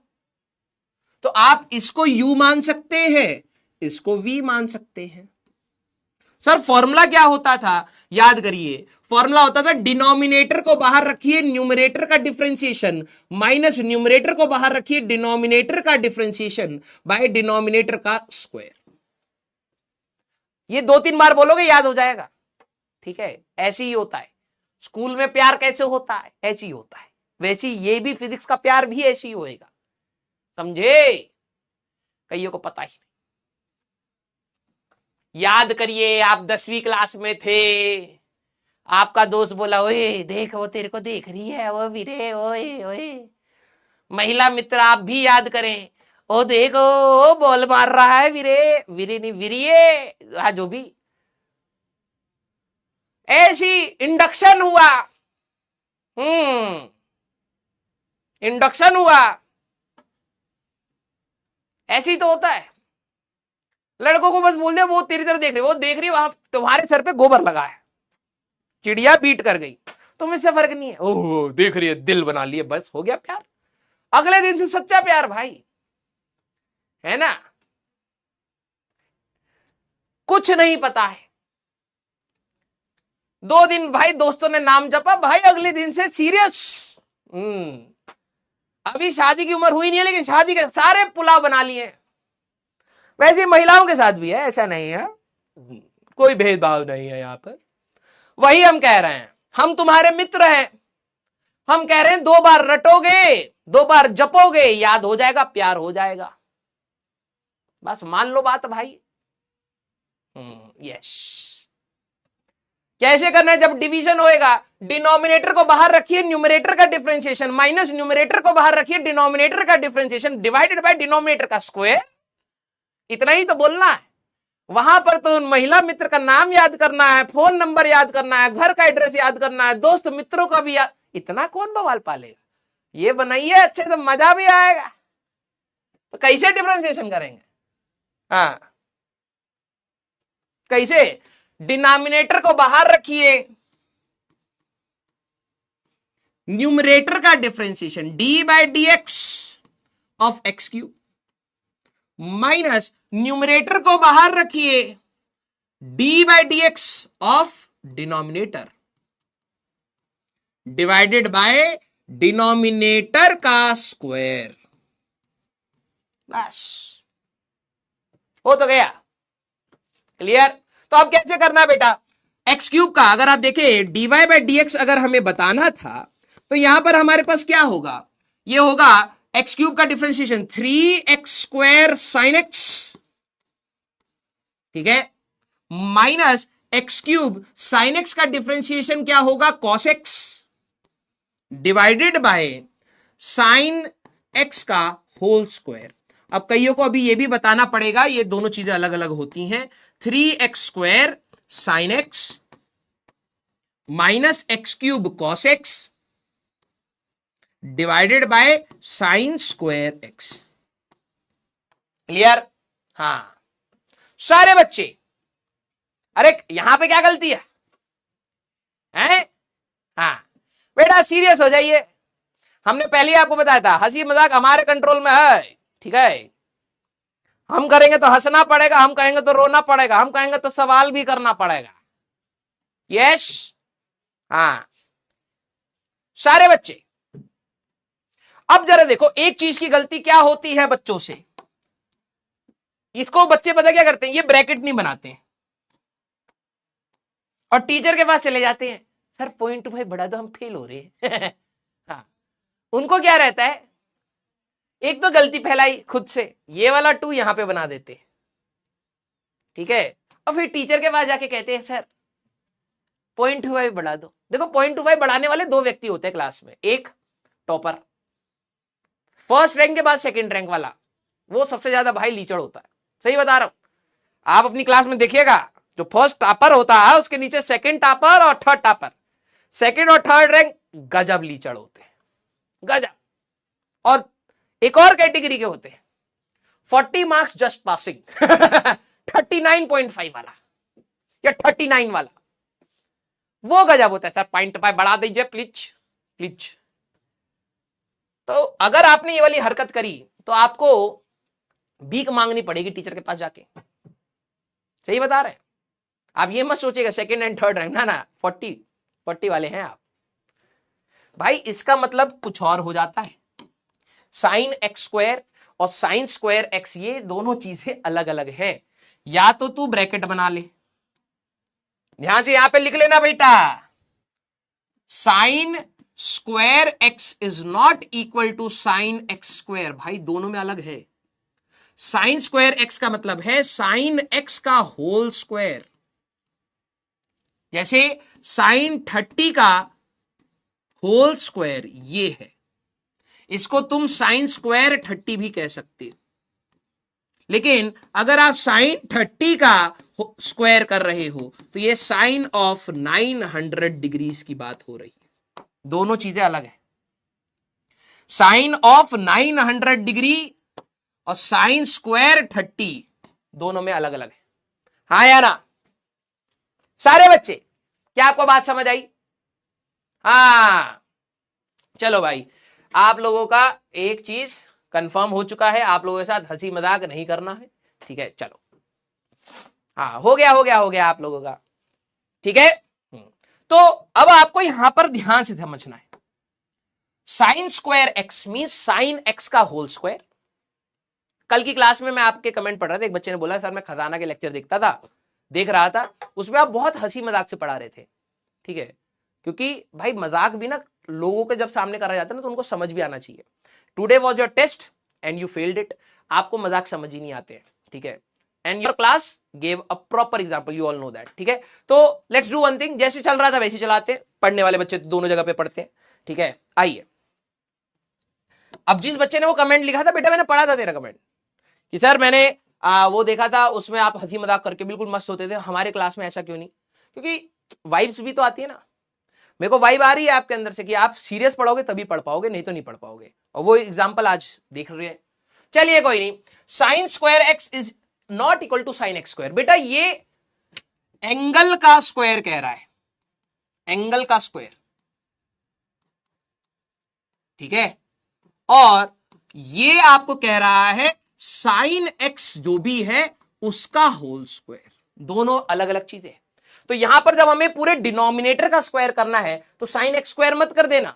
तो आप इसको u मान सकते हैं, इसको v मान सकते हैं। सर फॉर्मूला क्या होता था, याद करिए, फॉर्मूला होता था डिनोमिनेटर को बाहर रखिए न्यूमरेटर का डिफरेंशिएशन माइनस न्यूमरेटर को बाहर रखिए डिनोमिनेटर का डिफरेंशिएशन बाय डिनोमिनेटर का स्क्वायर। ये 2-3 बार बोलोगे याद हो जाएगा, ठीक है। ऐसे ही होता है स्कूल में प्यार, कैसे होता है ऐसे ही होता है, वैसे ये भी फिजिक्स का प्यार भी ऐसे ही होएगा, समझे। कईयों को पता ही नहीं। याद करिए, आप 10वीं क्लास में थे, आपका दोस्त बोला ओए देख वो तेरे को देख रही है वो वीरे, ओए ओए। महिला मित्र आप भी याद करें, ओ देखो ओ बॉल मार रहा है वीरे, वीरे नहीं वीरिये, हाँ जो भी। ऐसी इंडक्शन हुआ, इंडक्शन हुआ, ऐसी तो होता है। लड़कों को बस बोल दे वो तेरी तरफ देख रही, वो देख रही वहां तुम्हारे सर पे गोबर लगा है, चिड़िया बीट कर गई, तुम इससे फर्क नहीं है, ओह देख रही है, दिल बना लिए, बस हो गया प्यार। अगले दिन से सच्चा प्यार भाई, है ना। कुछ नहीं पता है, 2 दिन भाई दोस्तों ने नाम जपा भाई, अगले दिन से सीरियस। अभी शादी की उम्र हुई नहीं है, लेकिन शादी के सारे पुलाव बना लिए। वैसे महिलाओं के साथ भी है, ऐसा नहीं है, कोई भेदभाव नहीं है यहां पर। वही हम कह रहे हैं, हम तुम्हारे मित्र हैं, हम कह रहे हैं 2 बार रटोगे, 2 बार जपोगे, याद हो जाएगा, प्यार हो जाएगा, बस मान लो बात भाई। यस। कैसे करना है, जब डिवीजन होएगा डिनोमिनेटर को बाहर रखिए न्यूमरेटर का डिफरेंशिएशन माइनस न्यूमरेटर को बाहर रखिए डिनोमिनेटर का डिफरेंशिएशन डिवाइडेड बाय डिनोमिनेटर का स्क्वायर। इतना ही तो बोलना है। वहां पर तो महिला मित्र का नाम याद करना है, फोन नंबर याद करना है, घर का एड्रेस याद करना है, दोस्त मित्रों का भी याद। इतना कौन बवाल पालेगा, ये बनाइए अच्छे से, मजा भी आएगा। तो कैसे डिफरेंशिएशन करेंगे, हाँ कैसे, डिनोमिनेटर को बाहर रखिए, न्यूमरेटर का differentiation d by D x of x cube minus numerator को बाहर रखिए d by D x of denominator divided by denominator का स्क्वायर। बस हो तो गया, क्लियर। तो अब कैसे करना है बेटा, एक्स क्यूब का अगर आप देखें d Y by D x अगर हमें बताना था, तो यहां पर हमारे पास क्या होगा, ये होगा एक्स क्यूब का differentiation 3x square sine x, ठीक है, minus x cube sign x का डिफरेंशिएशन क्या होगा cos x divided by sine x का होल स्क्वायर। अब कईयों को अभी ये भी बताना पड़ेगा, ये दोनों चीजें अलग अलग होती हैं। 3x square sine x minus x cube cos x divided by sign square x. Clear, हाँ सारे बच्चे। अरे यहां पे क्या गलती है, हैं? हाँ बेटा सीरियस हो जाइए, हमने पहले ही आपको बताया था हंसी मजाक हमारे कंट्रोल में है, ठीक है। हम करेंगे तो हंसना पड़ेगा, हम कहेंगे तो रोना पड़ेगा, हम कहेंगे तो सवाल भी करना पड़ेगा। यस, हाँ सारे बच्चे। अब जरा देखो एक चीज की गलती क्या होती है बच्चों से, इसको बच्चे पता क्या करते हैं, ये ब्रैकेट नहीं बनाते हैं और टीचर के पास चले जाते हैं, सर पॉइंट भाई बढ़ा दो हम फेल हो रहे हैं। हाँ, उनको क्या रहता है, एक तो गलती फैलाई खुद से, ये वाला 2 यहां पे बना देते, ठीक है, और फिर टीचर के पास जाके कहते हैं सर 0.25 बढ़ा दो। देखो 0.25 बढ़ाने वाले 2 व्यक्ति होते हैं क्लास में, एक टॉपर, फर्स्ट रैंक के बाद सेकंड रैंक वाला, वो सबसे ज्यादा भाई लीचड़ होता है, सही बता रहा हूं। आप अपनी क्लास में देखिएगा, जो फर्स्ट टॉपर होता है उसके नीचे सेकंड टॉपर और थर्ड टॉपर, सेकंड और थर्ड रैंक गजब लीचड़ होते हैं, गजब। और एक और कैटेगरी के होते हैं 40 मार्क्स जस्ट पासिंग, 39.5 वाला या 39 वाला, वो गजब होता है। सर 0.5 बढ़ा दीजिए प्लीज प्लीज, तो अगर आपने ये वाली हरकत करी तो आपको भीख मांगनी पड़ेगी टीचर के पास जाके। सही बता रहे हैं? आप ये मत सोचिएगा सेकंड एंड थर्ड रैंक, ना 40 वाले हैं आप भाई। इसका मतलब कुछ और हो जाता है। साइन एक्स स्क्वायर और साइन स्क्वायर एक्स, ये दोनों चीजें अलग अलग हैं। या तो तू ब्रैकेट बना ले, ध्यान से यहां पे लिख लेना बेटा, sine square x is not equal to sine x square. भाई दोनों में अलग है। साइन स्क्वायर एक्स का मतलब है साइन एक्स का होल स्क्वायर। जैसे साइन 30 का होल स्क्वायर ये है, इसको तुम साइन स्क्वायर 30 भी कह सकते हो। लेकिन अगर आप साइन 30 का स्क्वायर कर रहे हो तो ये साइन ऑफ 900 डिग्रीज की बात हो रही है। दोनों चीजें अलग है। साइन ऑफ 900 डिग्री और साइन स्क्वायर 30 दोनों में अलग अलग है। हाँ या ना सारे बच्चे? क्या आपको बात समझ आई? हाँ चलो भाई, आप लोगों का एक चीज कंफर्म हो चुका है, आप लोगों के साथ हंसी मजाक नहीं करना है, ठीक है? चलो हाँ, हो गया आप लोगों का, ठीक है। तो अब आपको यहां पर ध्यान से समझना है, sign square x means sign x का होल स्क्वायर। कल की क्लास में मैं आपके कमेंट पढ़ रहा था, एक बच्चे ने बोला सर मैं खजाना के लेक्चर देख रहा था, उसमें आप बहुत हंसी मजाक से पढ़ा रहे थे, ठीक है? क्योंकि भाई मजाक भी ना लोगों के जब सामने करा जाता है ना तो उनको समझ भी आना चाहिए। Today was your test and you failed it, आपको मजाक समझ ही नहीं आते हैं, ठीक है? And your class gave a proper example, you all know that, ठीक है? तो लेट्स डू वन थिंग, जैसे चल रहा था वैसे चलाते हैं। पढ़ने वाले बच्चे तो दोनों जगह पे पढ़ते हैं, ठीक है? आइए, अब जिस बच्चे ने वो कमेंट लिखा था, बेटा मैंने पढ़ा था तेरा कमेंट कि सर मैंने वो देखा था, उसमें आप हंसी मजाक करके बिल्कुल मस्त होते थे, हमारे क्लास में ऐसा क्यों नहीं? क्योंकि वाइब्स भी तो आती है ना। मेरे को वाइब आ रही है आपके अंदर से कि आप सीरियस पढ़ोगे तभी पढ़ पाओगे, नहीं तो नहीं पढ़ पाओगे, और वो एग्जांपल आज देख रहे हैं। चलिए कोई नहीं, sine square x is not equal to sine x square. बेटा ये एंगल का स्क्वायर कह रहा है, एंगल का स्क्वायर, ठीक है? और ये आपको कह रहा है साइन एक्स जो भी है उसका होल स्क्वायर। दोनों अलग अलग चीजें। तो यहां पर जब हमें पूरे डिनोमिनेटर का स्क्वायर करना है तो साइन एक्स स्क्वायर मत कर देना,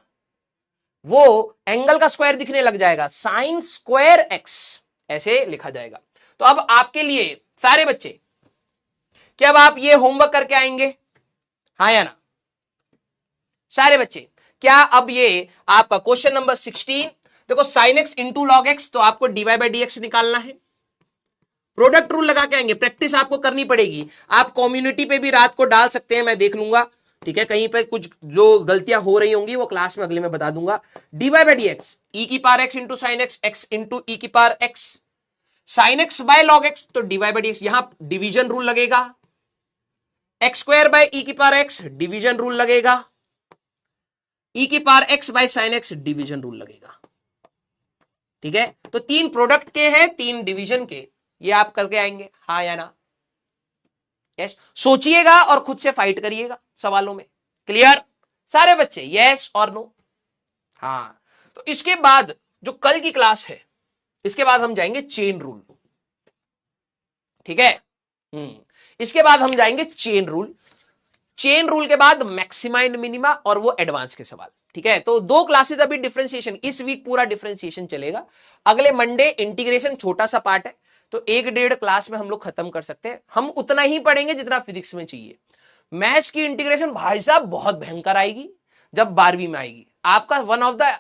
वो एंगल का स्क्वायर दिखने लग जाएगा, साइन स्क्वायर एक्स ऐसे लिखा जाएगा। तो अब आपके लिए सारे बच्चे, क्या अब आप ये होमवर्क करके आएंगे? हाँ या ना सारे बच्चे? क्या अब ये आपका क्वेश्चन नंबर 16, देखो sine x into log X, तो आपको डीवाई बाई डी एक्स निकालना है। प्रोडक्ट रूल लगा के आएंगे, प्रैक्टिस आपको करनी पड़ेगी। आप कम्युनिटी पे भी रात को डाल सकते हैं, मैं देख लूंगा, ठीक है? कहीं पे कुछ जो गलतियां हो रही होंगी वो क्लास में अगले में बता दूंगा। D Y by D X, E की power X into sine X, X into E की power X, sine X by log X, तो डीवाई बाई डी एक्स, यहां डिवीजन रूल लगेगा। एक्स स्क्वायर बाय ई की पावर एक्स, डिवीजन रूल लगेगा। E की power X by sine X, division rule लगेगा, ठीक है? तो 3 प्रोडक्ट के हैं, 3 डिवीजन के, ये आप करके आएंगे, हाँ या ना? यस, सोचिएगा और खुद से फाइट करिएगा सवालों में। क्लियर सारे बच्चे? यस और नो? हाँ, तो इसके बाद जो कल की क्लास है, इसके बाद हम जाएंगे चेन रूल, ठीक है? इसके बाद हम जाएंगे चेन रूल। चेन रूल के बाद मैक्सिमा एंड मिनिमा और वो एडवांस के सवाल, ठीक है? तो 2 क्लासेस अभी डिफरेंशिएशन, इस वीक पूरा डिफरेंशिएशन चलेगा। अगले मंडे इंटीग्रेशन, छोटा सा पार्ट है, तो 1-1.5 क्लास में हम लोग खत्म कर सकते हैं। हम उतना ही पढ़ेंगे जितना फिजिक्स में चाहिए। मैथ्स की इंटीग्रेशन भाई साहब बहुत भयंकर आएगी जब 12वीं में आएगी। आपका one of the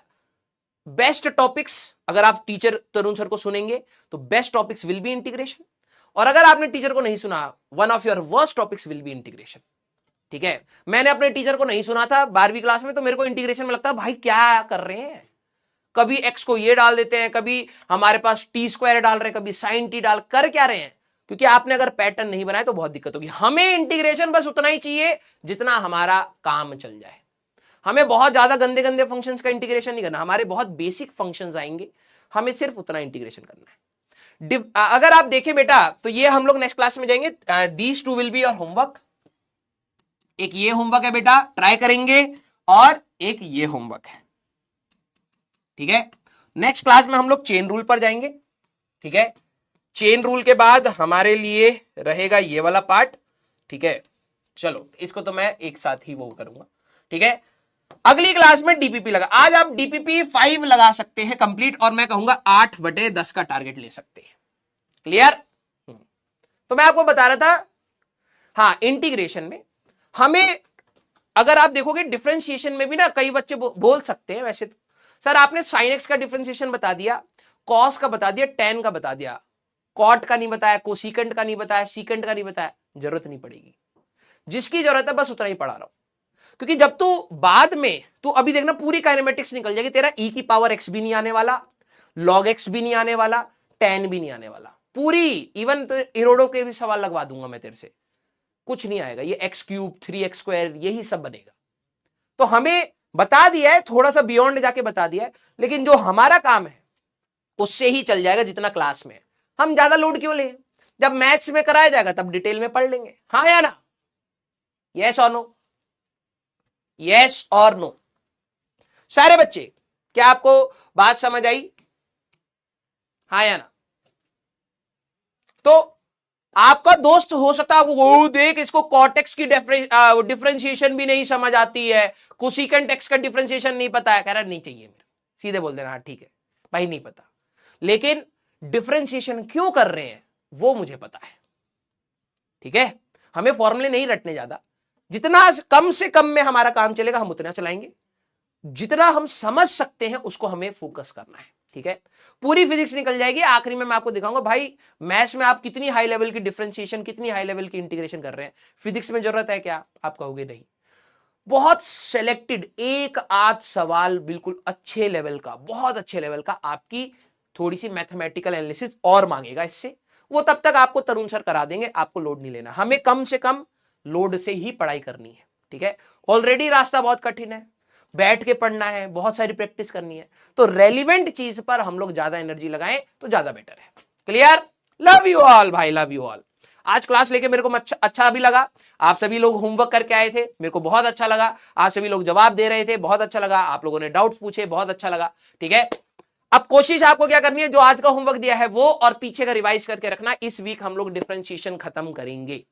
best topics, अगर आप टीचर तरुण सर को सुनेंगे तो best topics will be integration, और अगर आपने टीचर को नहीं सुना, one of your worst topics will be integration, ठीक है? मैंने अपने टीचर को नहीं सुना था 12वीं क्लास में, तो मेरे को इंटीग्रेशन में लगता है भाई क्या कर रहे हैं, कभी एक्स को ये डाल देते हैं, कभी हमारे पास टी स्क्वायर डाल रहे हैं, कभी साइन टी डाल कर क्या रहे हैं? क्योंकि आपने अगर पैटर्न नहीं बनाया तो बहुत दिक्कत होगी। हमें इंटीग्रेशन बस उतना ही चाहिए जितना हमारा काम चल जाए। हमें बहुत ज्यादा गंदे गंदे फंक्शंस का इंटीग्रेशन नहीं करना, हमारे बहुत बेसिक फंक्शंस आएंगे, हमें सिर्फ उतना इंटीग्रेशन करना है। अगर आप देखें बेटा, तो ये हम लोग नेक्स्ट क्लास में जाएंगे। These 2 will be your homework. एक ये होमवर्क है बेटा, ट्राई करेंगे, और एक ये होमवर्क है, ठीक है? नेक्स्ट क्लास में हम लोग चेन रूल पर जाएंगे, ठीक है। चेन रूल के बाद हमारे लिए रहेगा ये वाला पार्ट, ठीक है। चलो इसको तो मैं एक साथ ही वो करूंगा, ठीक है। अगली क्लास में डीपीपी लगा, आज आप डीपीपी 5 लगा सकते हैं कंप्लीट, और मैं कहूंगा 8/10 का टारगेट ले सकते हैं। क्लियर? तो मैं आपको बता रहा था, हाँ, इंटीग्रेशन में हमें, अगर आप देखोगे डिफरेंशिएशन में भी ना कई बच्चे बोल सकते हैं वैसे तो, सर आपने साइन एक्स का डिफरेंशिएशन बता दिया, कॉस का बता दिया, टेन का बता दिया, कॉट का नहीं बताया, कोसिकेंट का नहीं बताया, सीकेंट का नहीं बताया। जरूरत नहीं पड़ेगी, जिसकी जरूरत है बस उतना ही पढ़ा रहा हूं, क्योंकि जब तू बाद में, तू अभी देखना पूरी काइनेमेटिक्स निकल जाएगी, तेरा ई की पावर एक्स भी नहीं आने वाला, लॉग एक्स भी नहीं आने वाला, टेन भी नहीं आने वाला, पूरी। इवन तो इरोडो के भी सवाल लगवा दूंगा मैं तेरे से, कुछ नहीं आएगा, ये एक्स क्यूब 3x² यही सब बनेगा। तो हमें बता दिया है, थोड़ा सा बियॉन्ड जाके बता दिया है, लेकिन जो हमारा काम है उससे ही चल जाएगा जितना क्लास में है। हम ज्यादा लोड क्यों ले, जब मैथ्स में कराया जाएगा तब डिटेल में पढ़ लेंगे, हाँ या ना? यस और नो, यस और नो। सारे बच्चे, क्या आपको बात समझ आई? हाँ या ना? तो आपका दोस्त हो सकता है वो देख इसको कॉटेक्स की डिफरेंशिएशन भी नहीं समझ आती है, कोसिकेंट एक्स का डिफरेंशिएशन नहीं पता है, कह रहा नहीं चाहिए मेरे, सीधे बोल देना हाँ ठीक है भाई नहीं पता, लेकिन डिफरेंशिएशन क्यों कर रहे हैं वो मुझे पता है, ठीक है। हमें फॉर्मूले नहीं रटने, ज्यादा जितना कम से कम में हमारा काम चलेगा हम उतना चलाएंगे, जितना हम समझ सकते हैं उसको हमें फोकस करना है, ठीक है। पूरी फिजिक्स निकल जाएगी, आखिरी में मैं आपको दिखाऊंगा भाई मैथ्स में आप कितनी हाई लेवल की डिफरेंशिएशन, कितनी हाई लेवल की इंटीग्रेशन कर रहे हैं, फिजिक्स में जरूरत है क्या? आप कहोगे नहीं, बहुत सिलेक्टेड एक आध सवाल बिल्कुल अच्छे लेवल का, बहुत अच्छे लेवल का, आपकी थोड़ी सी मैथमेटिकल एनालिसिस और मांगेगा इससे, वो तब तक आपको तरुण सर करा देंगे, आपको लोड नहीं लेना, हमें कम से कम लोड से ही पढ़ाई करनी है, ठीक है। ऑलरेडी रास्ता बहुत कठिन है, बैठ के पढ़ना है, बहुत सारी प्रैक्टिस करनी है, तो रेलिवेंट चीज पर हम लोग ज्यादा एनर्जी लगाएं तो ज्यादा बेटर है। क्लियर? लव यू ऑल भाई, लव यू ऑल। आज क्लास लेके मेरे को अच्छा भी लगा, आप सभी लोग होमवर्क करके आए थे, मेरे को बहुत अच्छा लगा, आप सभी लोग जवाब दे रहे थे, बहुत अच्छा लगा, आप लोगों ने डाउट्स पूछे, बहुत अच्छा लगा, ठीक है। अब कोशिश आपको क्या करनी है, जो आज का होमवर्क दिया है वो और पीछे का रिवाइज करके रखना। इस वीक हम लोग डिफरेंशिएशन खत्म करेंगे,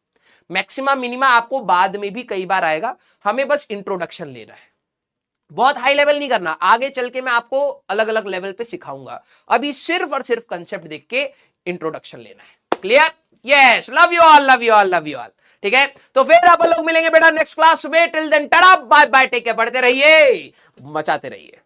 मैक्सिमम मिनिमा आपको बाद में भी कई बार आएगा, हमें बस इंट्रोडक्शन लेना है, बहुत हाई लेवल नहीं करना, आगे चल के मैं आपको अलग अलग लेवल पे सिखाऊंगा, अभी सिर्फ और सिर्फ कंसेप्ट देख के इंट्रोडक्शन लेना है। Clear? Yes, love you all, love you all, love you all, ठीक है। तो फिर आप लोग मिलेंगे बेटा नेक्स्ट क्लास में, till then tata bye bye, take care, पढ़ते रहिए, मचाते रहिए।